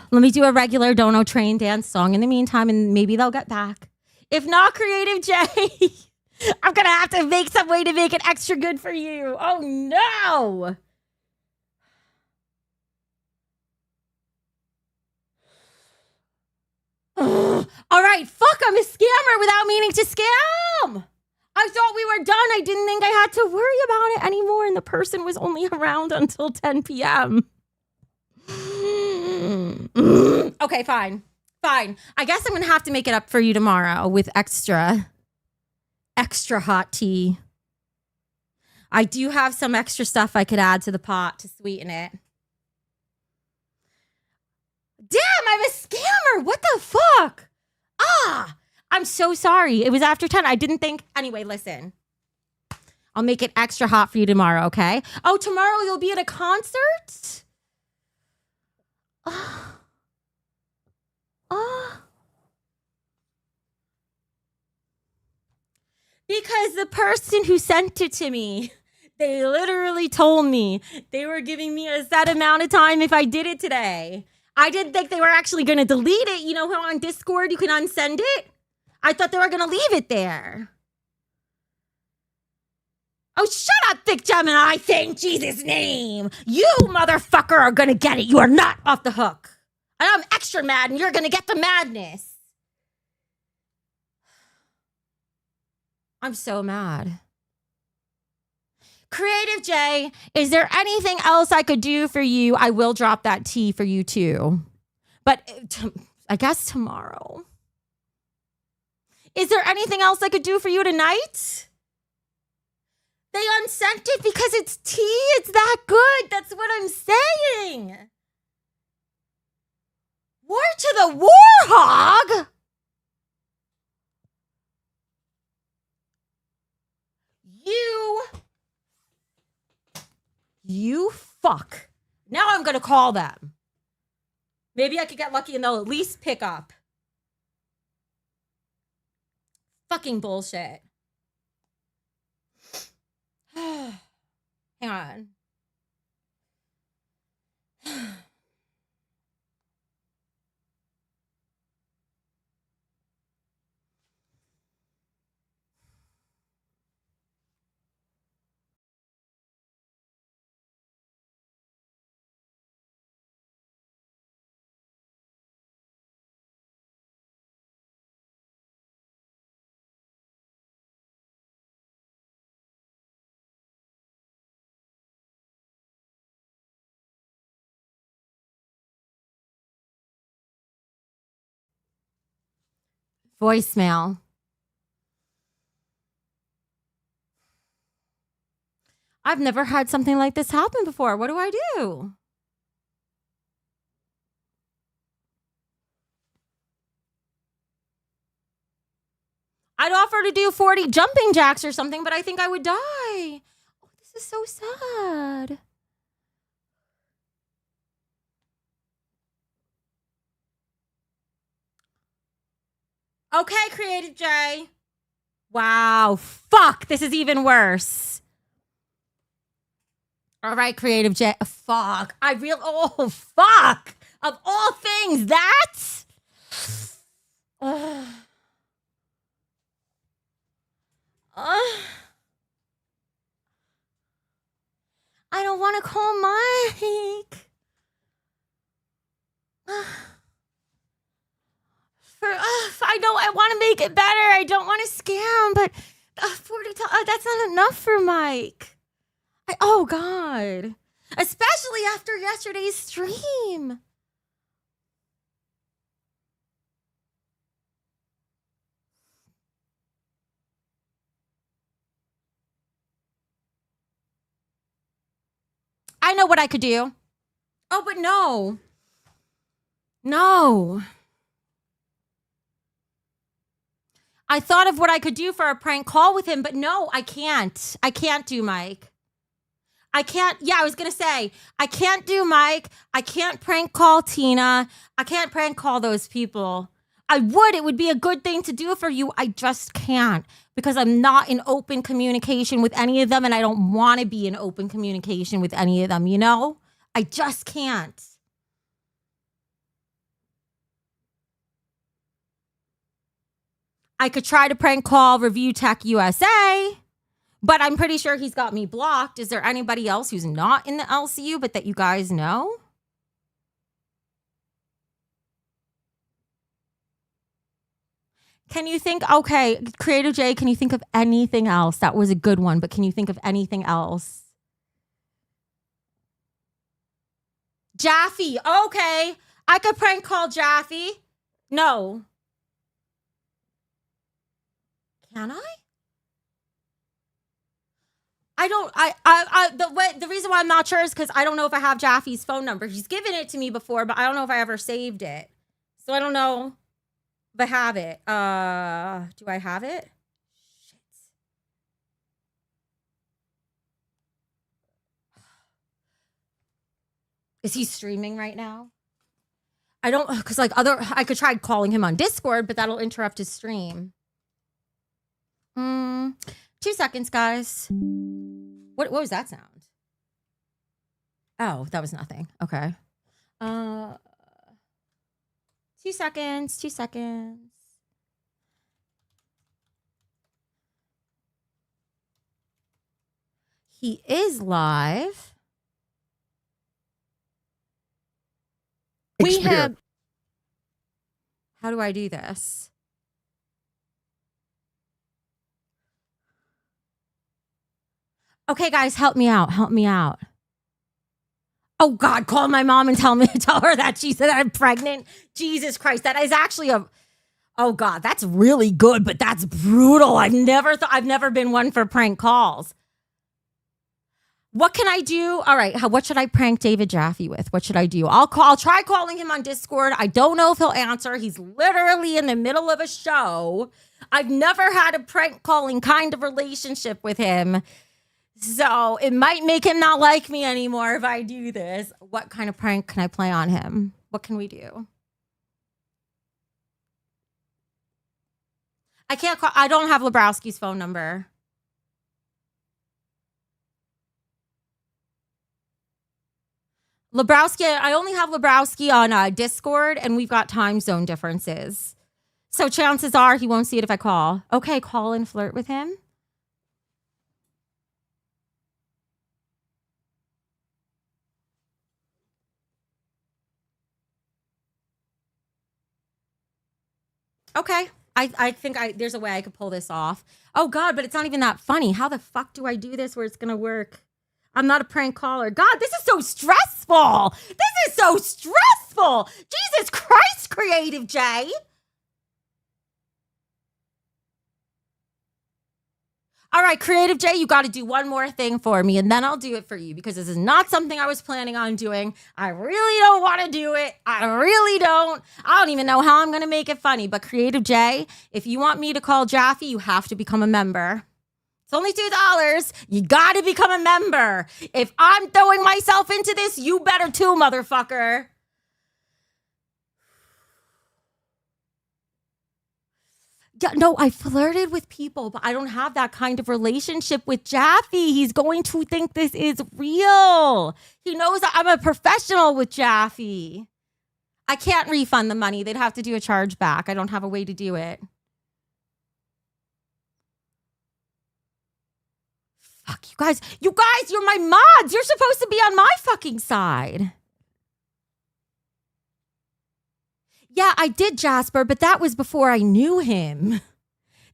Let me do a regular Dono train dance song in the meantime, and maybe they'll get back. If not, Creative J, I'm going to have to make some way to make it extra good for you. Oh, no. Ugh. All right, fuck, I'm a scammer without meaning to scam. I thought we were done. I didn't think I had to worry about it anymore, and the person was only around until 10 p.m. Okay, fine. I guess I'm going to have to make it up for you tomorrow with extra hot tea. I do have some extra stuff I could add to the pot to sweeten it. Damn, I'm a scammer. What the fuck? I'm so sorry. It was after 10. I didn't think. Anyway, listen. I'll make it extra hot for you tomorrow, okay? Oh, tomorrow you'll be at a concert? Because the person who sent it to me, they literally told me they were giving me a set amount of time if I did it today. I didn't think they were actually going to delete it. You know how on Discord you can unsend it? I thought they were going to leave it there. Oh, shut up, Thicc Gemini thing, Jesus' name. You motherfucker are going to get it. You are not off the hook. And I'm extra mad, and you're going to get the madness. I'm so mad. Creative J, is there anything else I could do for you? I will drop that tea for you too. But I guess tomorrow. Is there anything else I could do for you tonight? They unsent it because it's tea. It's that good. That's what I'm saying. War to the Warhog? You fuck. Now I'm going to call them. Maybe I could get lucky and they'll at least pick up. Fucking bullshit. Hang on. Voicemail. I've never had something like this happen before. What do I do? I'd offer to do 40 jumping jacks or something, but I think I would die. Oh, this is so sad. Okay, Creative J. Wow, fuck, this is even worse. All right, Creative J. Fuck, oh, fuck. Of all things, that? I don't want to call Mike. I know I want to make it better. I don't want to scam, but 40 that's not enough for Mike. Oh, God. Especially after yesterday's stream. I know what I could do. Oh, but no. No. I thought of what I could do for a prank call with him, but no, I can't. I can't do Mike. I can't. Yeah, I was going to say, I can't do Mike. I can't prank call Tina. I can't prank call those people. I would. It would be a good thing to do for you. I just can't because I'm not in open communication with any of them, and I don't want to be in open communication with any of them, you know? I just can't. I could try to prank call Review Tech USA, but I'm pretty sure he's got me blocked. Is there anybody else who's not in the LCU but that you guys know? Can you think, okay, Creative J, can you think of anything else? That was a good one, but can you think of anything else? Jaffe, okay. I could prank call Jaffe. No. Can I? I don't, the reason why I'm not sure is because I don't know if I have Jaffe's phone number. He's given it to me before, but I don't know if I ever saved it. So I don't know if I have it. Do I have it? Shit. Is he streaming right now? I don't, because like I could try calling him on Discord, but that'll interrupt his stream. 2 seconds, guys. What was that sound? Oh, that was nothing. Okay. 2 seconds. 2 seconds. He is live. We have. How do I do this? Okay, guys, help me out. Help me out. Oh God, call my mom and tell her that she said I'm pregnant. Jesus Christ, that is actually oh God, that's really good, but that's brutal. I've never been one for prank calls. What can I do? All right, what should I prank David Jaffe with? What should I do? I'll try calling him on Discord. I don't know if he'll answer. He's literally in the middle of a show. I've never had a prank calling kind of relationship with him. So it might make him not like me anymore if I do this. What kind of prank can I play on him? What can we do? I can't call. I don't have Lebrowski's phone number. Lebrowski, I only have Lebrowski on Discord, and we've got time zone differences. So chances are he won't see it if I call. Okay, call and flirt with him. Okay. I think there's a way I could pull this off. Oh God, but it's not even that funny. How the fuck do I do this where it's gonna work? I'm not a prank caller. God, this is so stressful. This is so stressful. Jesus Christ, Creative J. All right, Creative J, you got to do one more thing for me, and then I'll do it for you because this is not something I was planning on doing. I really don't want to do it. I really don't. I don't even know how I'm going to make it funny. But Creative J, if you want me to call Jaffe, you have to become a member. It's only $2. You got to become a member. If I'm throwing myself into this, you better too, motherfucker. Yeah, no, I flirted with people, but I don't have that kind of relationship with Jaffe. He's going to think this is real. He knows that I'm a professional with Jaffe. I can't refund the money. They'd have to do a charge back. I don't have a way to do it. Fuck, you guys, you're my mods. You're supposed to be on my fucking side. Yeah, I did, Jasper, but that was before I knew him.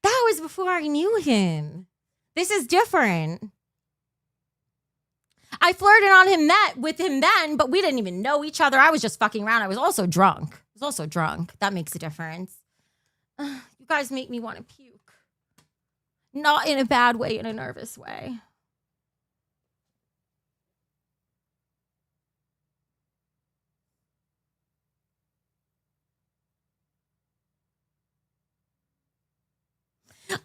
That was before I knew him. This is different. I flirted on him with him then, but we didn't even know each other. I was just fucking around. I was also drunk. That makes a difference. You guys make me want to puke. Not in a bad way, in a nervous way.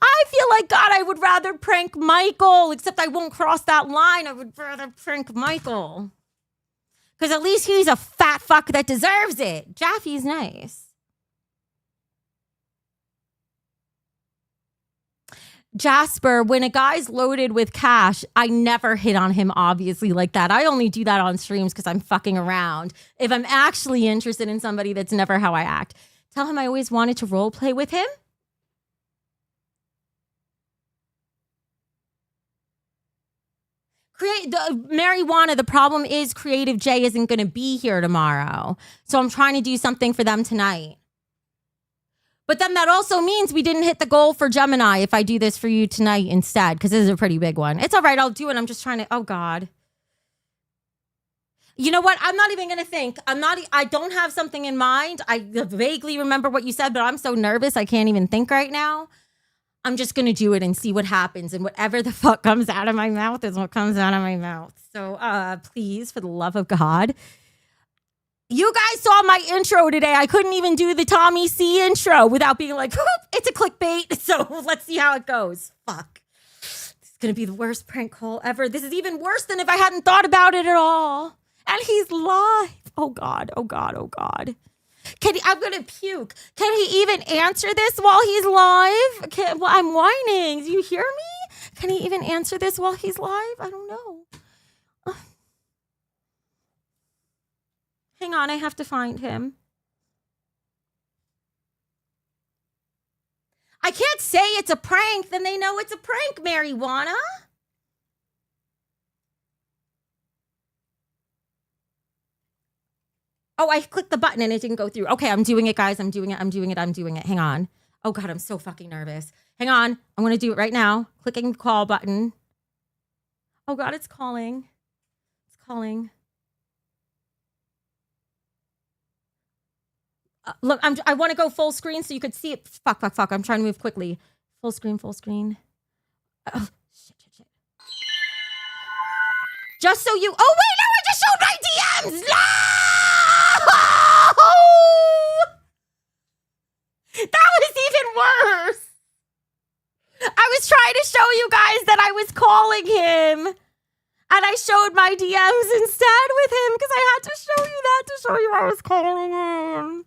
I feel like, God, I would rather prank Michael, except I won't cross that line. I would rather prank Michael. Because at least he's a fat fuck that deserves it. Jaffe's nice. Jasper, when a guy's loaded with cash, I never hit on him, obviously, like that. I only do that on streams because I'm fucking around. If I'm actually interested in somebody, that's never how I act. Tell him I always wanted to role play with him. Marijuana, the problem is Creative J isn't going to be here tomorrow. So I'm trying to do something for them tonight. But then that also means we didn't hit the goal for Gemini if I do this for you tonight instead, because this is a pretty big one. It's all right. I'll do it. I'm just trying to. Oh, God. You know what? I'm not even going to think. I don't have something in mind. I vaguely remember what you said, but I'm so nervous. I can't even think right now. I'm just going to do it and see what happens. And whatever the fuck comes out of my mouth is what comes out of my mouth. So please, for the love of God. You guys saw my intro today. I couldn't even do the Tommy C intro without being like, it's a clickbait. So let's see how it goes. Fuck. This is going to be the worst prank call ever. This is even worse than if I hadn't thought about it at all. And he's live. Oh, God. Oh, God. Oh, God. I'm going to puke. Can he even answer this while he's live? I'm whining. Do you hear me? Can he even answer this while he's live? I don't know. Hang on, I have to find him. I can't say it's a prank, then they know it's a prank, Marijuana. Oh, I clicked the button and it didn't go through. Okay, I'm doing it, guys. I'm doing it. Hang on. Oh, God, I'm so fucking nervous. Hang on. I'm going to do it right now. Clicking the call button. Oh, God, it's calling. It's calling. Look, I want to go full screen so you could see it. Fuck. I'm trying to move quickly. Full screen. Oh, shit. Just so you... Oh, wait, no, I just showed my DMs. No! That was even worse. I was trying to show you guys that I was calling him. And I showed my DMs instead with him because I had to show you that to show you I was calling him.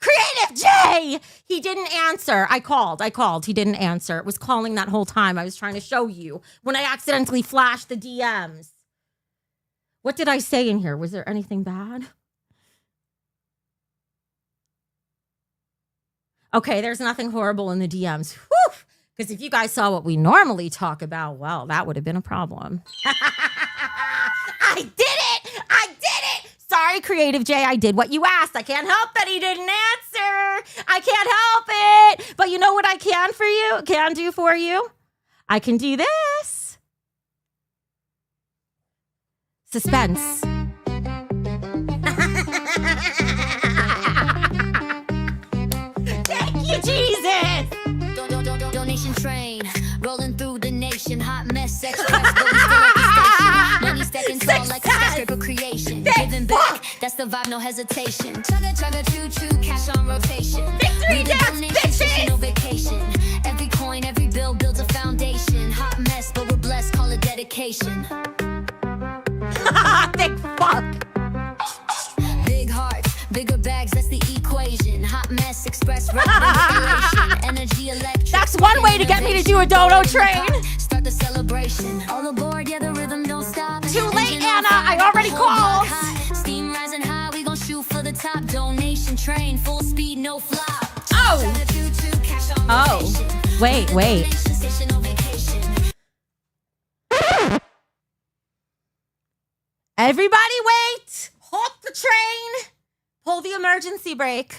Creative J! He didn't answer. I called. He didn't answer. It was calling that whole time. I was trying to show you when I accidentally flashed the DMs. What did I say in here? Was there anything bad? Okay, there's nothing horrible in the DMs. Because if you guys saw what we normally talk about, well, that would have been a problem. I did it! Sorry, Creative J, I did what you asked. I can't help that he didn't answer. I can't help it. But you know what I can do for you? I can do this. Suspense. Thank you, Jesus. Donation train rolling through the nation. Hot mess express, but we still at the station. Money stacking tall like a skyscraper creation. Giving back, that's the vibe, no hesitation. Chugga, choo-choo, cash on rotation. Victory dance, bitches! No vacation. Every coin, every bill builds a foundation. Hot mess, but we're blessed, call it dedication. Thick fuck. Big hearts, bigger bags, that's the equation. Hot mess, express, regulation. Energy, electric. That's one way to get me to do a Dono train. Start the celebration. All aboard, yeah, the rhythm don't stop. Too late, Anna. I already called. Steam rising high, we gon' shoot for the top. Donation train, full speed, no flop. Oh, wait. Everybody wait. Halt the train. Pull the emergency brake.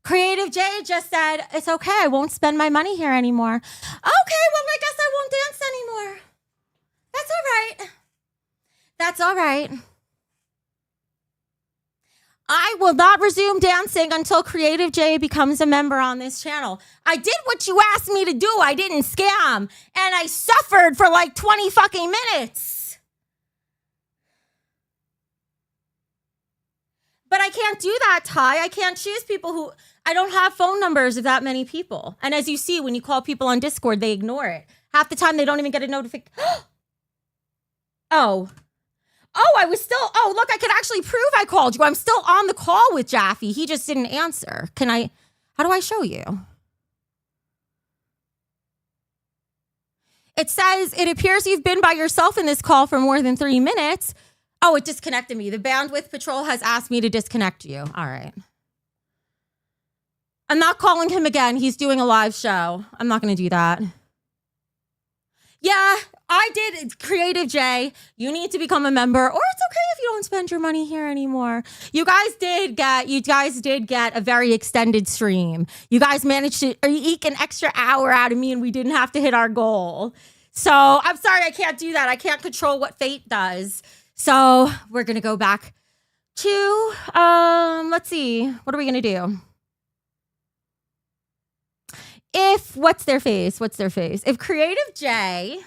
Creative J just said, it's okay. I won't spend my money here anymore. Okay, well, I guess I won't dance anymore. That's all right. I will not resume dancing until Creative J becomes a member on this channel. I did what you asked me to do. I didn't scam. And I suffered for like 20 fucking minutes. But I can't do that, Ty. I can't choose people who... I don't have phone numbers of that many people. And as you see, when you call people on Discord, they ignore it. Half the time, they don't even get a notification. Oh, I was still, look, I could actually prove I called you. I'm still on the call with Jaffe. He just didn't answer. How do I show you? It says, it appears you've been by yourself in this call for more than 3 minutes. Oh, it disconnected me. The bandwidth patrol has asked me to disconnect you. All right. I'm not calling him again. He's doing a live show. I'm not going to do that. Yeah, I did. Creative J, you need to become a member, or it's okay if you don't spend your money here anymore. You guys did get a very extended stream. You guys managed to eke an extra hour out of me, and we didn't have to hit our goal. So I'm sorry, I can't do that. I can't control what fate does. So we're going to go back to, let's see. What are we going to do? What's their face? If Creative J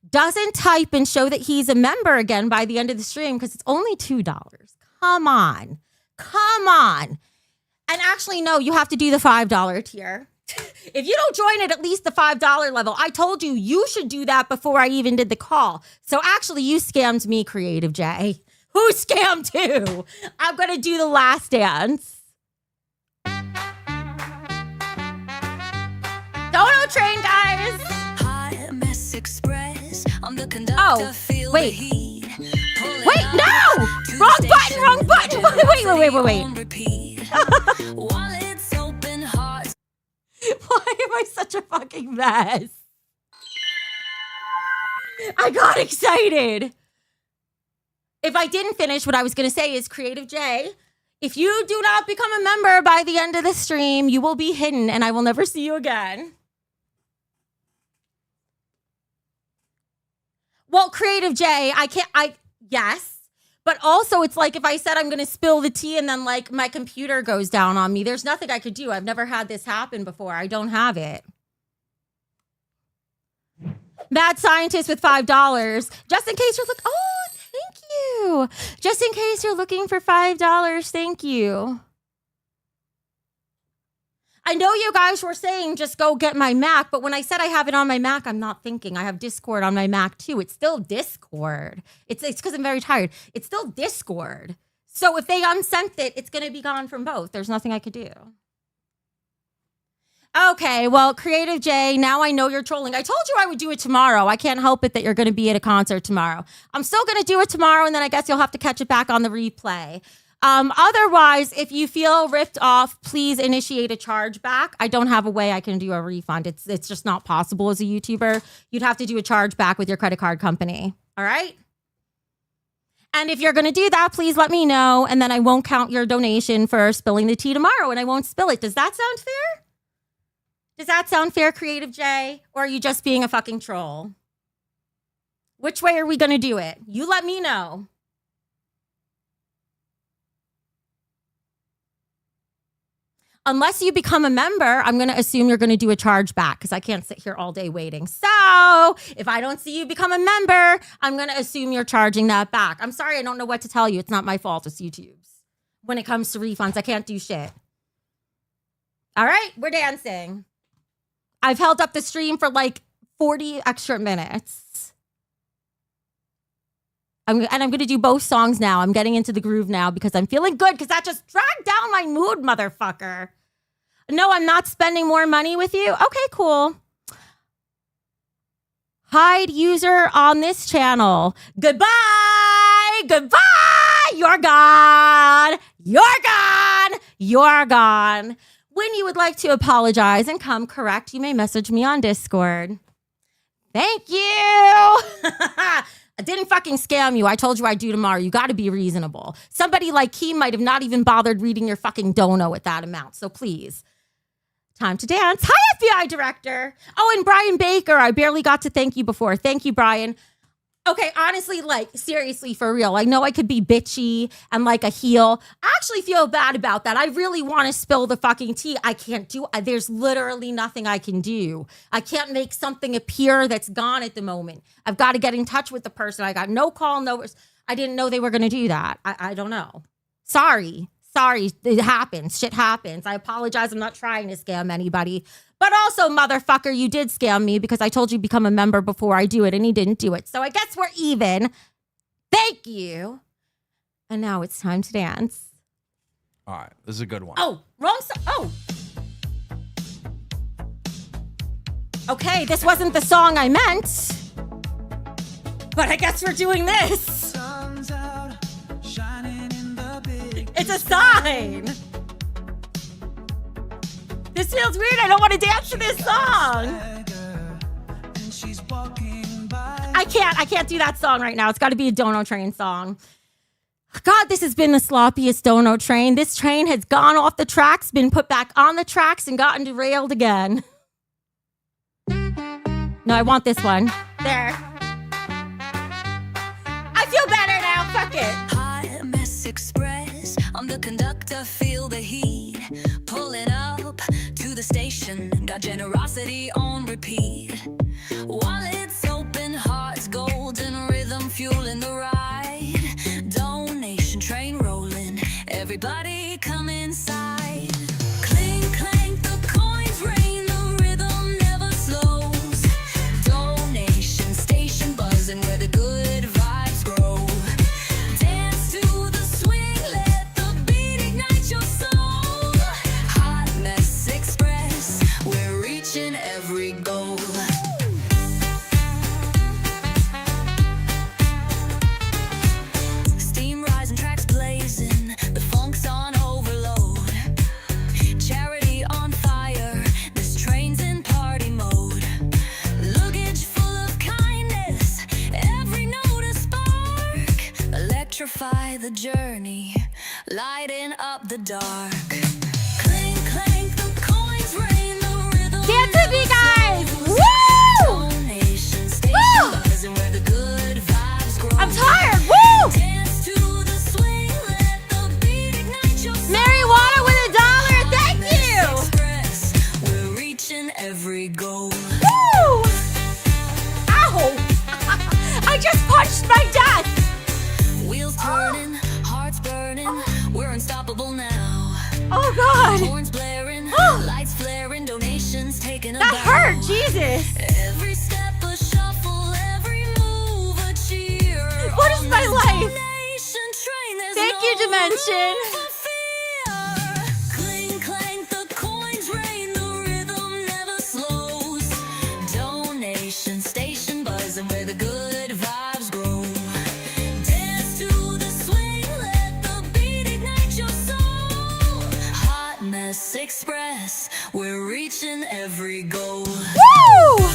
doesn't type and show that he's a member again by the end of the stream, because it's only $2. Come on. And actually, no, you have to do the $5 tier. If you don't join at least the $5 level, I told you should do that before I even did the call. So actually, you scammed me, Creative J. Who scammed who? I'm going to do the last dance. Dono train, guys. Oh, wait. Wait, no! Wrong button. Wait. Why am I such a fucking mess? I got excited. If I didn't finish, what I was going to say is, Creative J, if you do not become a member by the end of the stream, you will be hidden and I will never see you again. Well, Creative J, yes. But also, it's like if I said I'm going to spill the tea and then like my computer goes down on me, there's nothing I could do. I've never had this happen before. I don't have it. Mad Scientist with $5. Just in case you're looking, thank you. Just in case you're looking for $5, thank you. I know you guys were saying just go get my Mac, but when I said I have it on my Mac, I'm not thinking. I have Discord on my Mac too. It's still Discord. It's because I'm very tired. It's still Discord. So if they unsent it, it's going to be gone from both. There's nothing I could do. Okay, well, Creative J, now I know you're trolling. I told you I would do it tomorrow. I can't help it that you're going to be at a concert tomorrow. I'm still going to do it tomorrow, and then I guess you'll have to catch it back on the replay. Otherwise, if you feel ripped off, please initiate a chargeback. I don't have a way I can do a refund. It's just not possible as a YouTuber. You'd have to do a chargeback with your credit card company. All right? And if you're going to do that, please let me know, and then I won't count your donation for spilling the tea tomorrow, and I won't spill it. Does that sound fair? Does that sound fair, Creative J? Or are you just being a fucking troll? Which way are we going to do it? You let me know. Unless you become a member, I'm going to assume you're going to do a chargeback because I can't sit here all day waiting. So if I don't see you become a member, I'm going to assume you're charging that back. I'm sorry, I don't know what to tell you. It's not my fault. It's YouTube's. When it comes to refunds, I can't do shit. All right, we're dancing. I've held up the stream for like 40 extra minutes. I'm going to do both songs now. I'm getting into the groove now because I'm feeling good because that just dragged down my mood, motherfucker. No, I'm not spending more money with you. Okay, cool. Hide user on this channel. Goodbye. You're gone. You're gone. When you would like to apologize and come correct, you may message me on Discord. Thank you. I didn't fucking scam you. I told you I'd do tomorrow. You got to be reasonable. Somebody like Keem might have not even bothered reading your fucking dono at that amount. So please. Time to dance. Hi, FBI director. Oh, and Brian Baker. I barely got to thank you before. Thank you, Brian. Okay, honestly, like, seriously, for real. I know I could be bitchy and like a heel. I actually feel bad about that. I really want to spill the fucking tea. I can't do it. There's literally nothing I can do. I can't make something appear that's gone at the moment. I've got to get in touch with the person. I got no call, no. I didn't know they were going to do that. I don't know. Sorry. Sorry, it happens. Shit happens. I apologize. I'm not trying to scam anybody. But also, motherfucker, you did scam me because I told you become a member before I do it, and he didn't do it. So I guess we're even. Thank you. And now it's time to dance. All right, this is a good one. Oh, wrong song. Oh. Okay, this wasn't the song I meant. But I guess we're doing this. It's a sign. This feels weird. I don't want to dance to this song. I can't do that song right now. It's got to be a Dono Train song. God, this has been the sloppiest Dono Train. This train has gone off the tracks, been put back on the tracks, and gotten derailed again. No, I want this one. There. I feel better now. Fuck it. High Mess Express. I'm the conductor, feel the heat. Pulling up to the station. Got generosity on repeat. Wallets open, hearts golden, rhythm fueling the ride. Donation train rolling. Everybody come inside. Clink, clank, the coins rain. The rhythm never slows. Donation station buzzing where the good vibes grow. Dance to the swing, let the beat ignite your soul. Hot Mess Express, we're reaching every goal. Steam rising, tracks blazing, the funk's on overload. Charity on fire, this train's in party mode. Luggage full of kindness, every note a spark. Electrify the journey, lighting up the dark. Clink, clank, the coins rain, the rhythm. Dance with me, guys. Woo! Donation station buzzing where the good vibes grow. I'm tired. Woo! Dance to the swing, let the beat ignite your soul. Marijuana with $1. Thank you. Express, we're reaching every goal. Woo! Ow! I just punched my desk. Wheels turning, hearts burning, we're unstoppable now. Oh, God. Horns blaring, lights flaring, donations taking a That bow. hurt. Jesus. Every step a shuffle, every move a cheer. What is On my this life? donation train, there's Thank no you, Dimension. room for fear. Clink, clank, the coins rain, the rhythm never slows. Donation station buzzing where the good vibes grow. Dance to the swing, let the beat ignite your soul. Hot Mess Express, we're reaching every goal. Woo!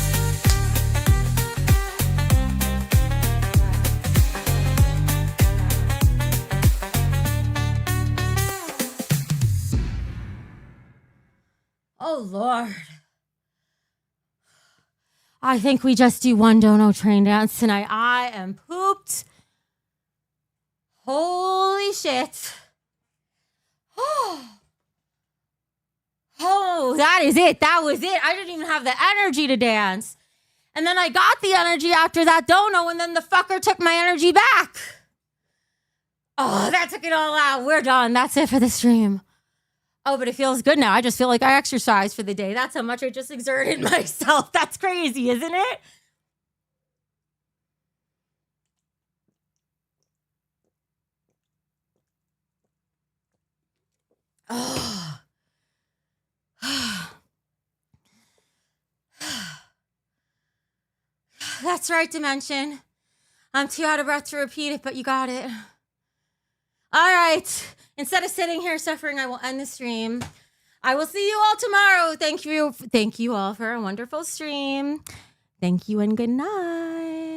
Oh, Lord. I think we just do one Dono Train dance tonight. I am pooped. Holy shit. Oh, that is it. That was it. I didn't even have the energy to dance. And then I got the energy after that Dono, and then the fucker took my energy back. Oh, that took it all out. We're done. That's it for the stream. Oh, but it feels good now. I just feel like I exercised for the day. That's how much I just exerted myself. That's crazy, isn't it? Oh. That's right, Dimension. I'm too out of breath to repeat it, but you got it. All right. Instead of sitting here suffering, I will end the stream. I will see you all tomorrow. Thank you all for a wonderful stream. Thank you and good night.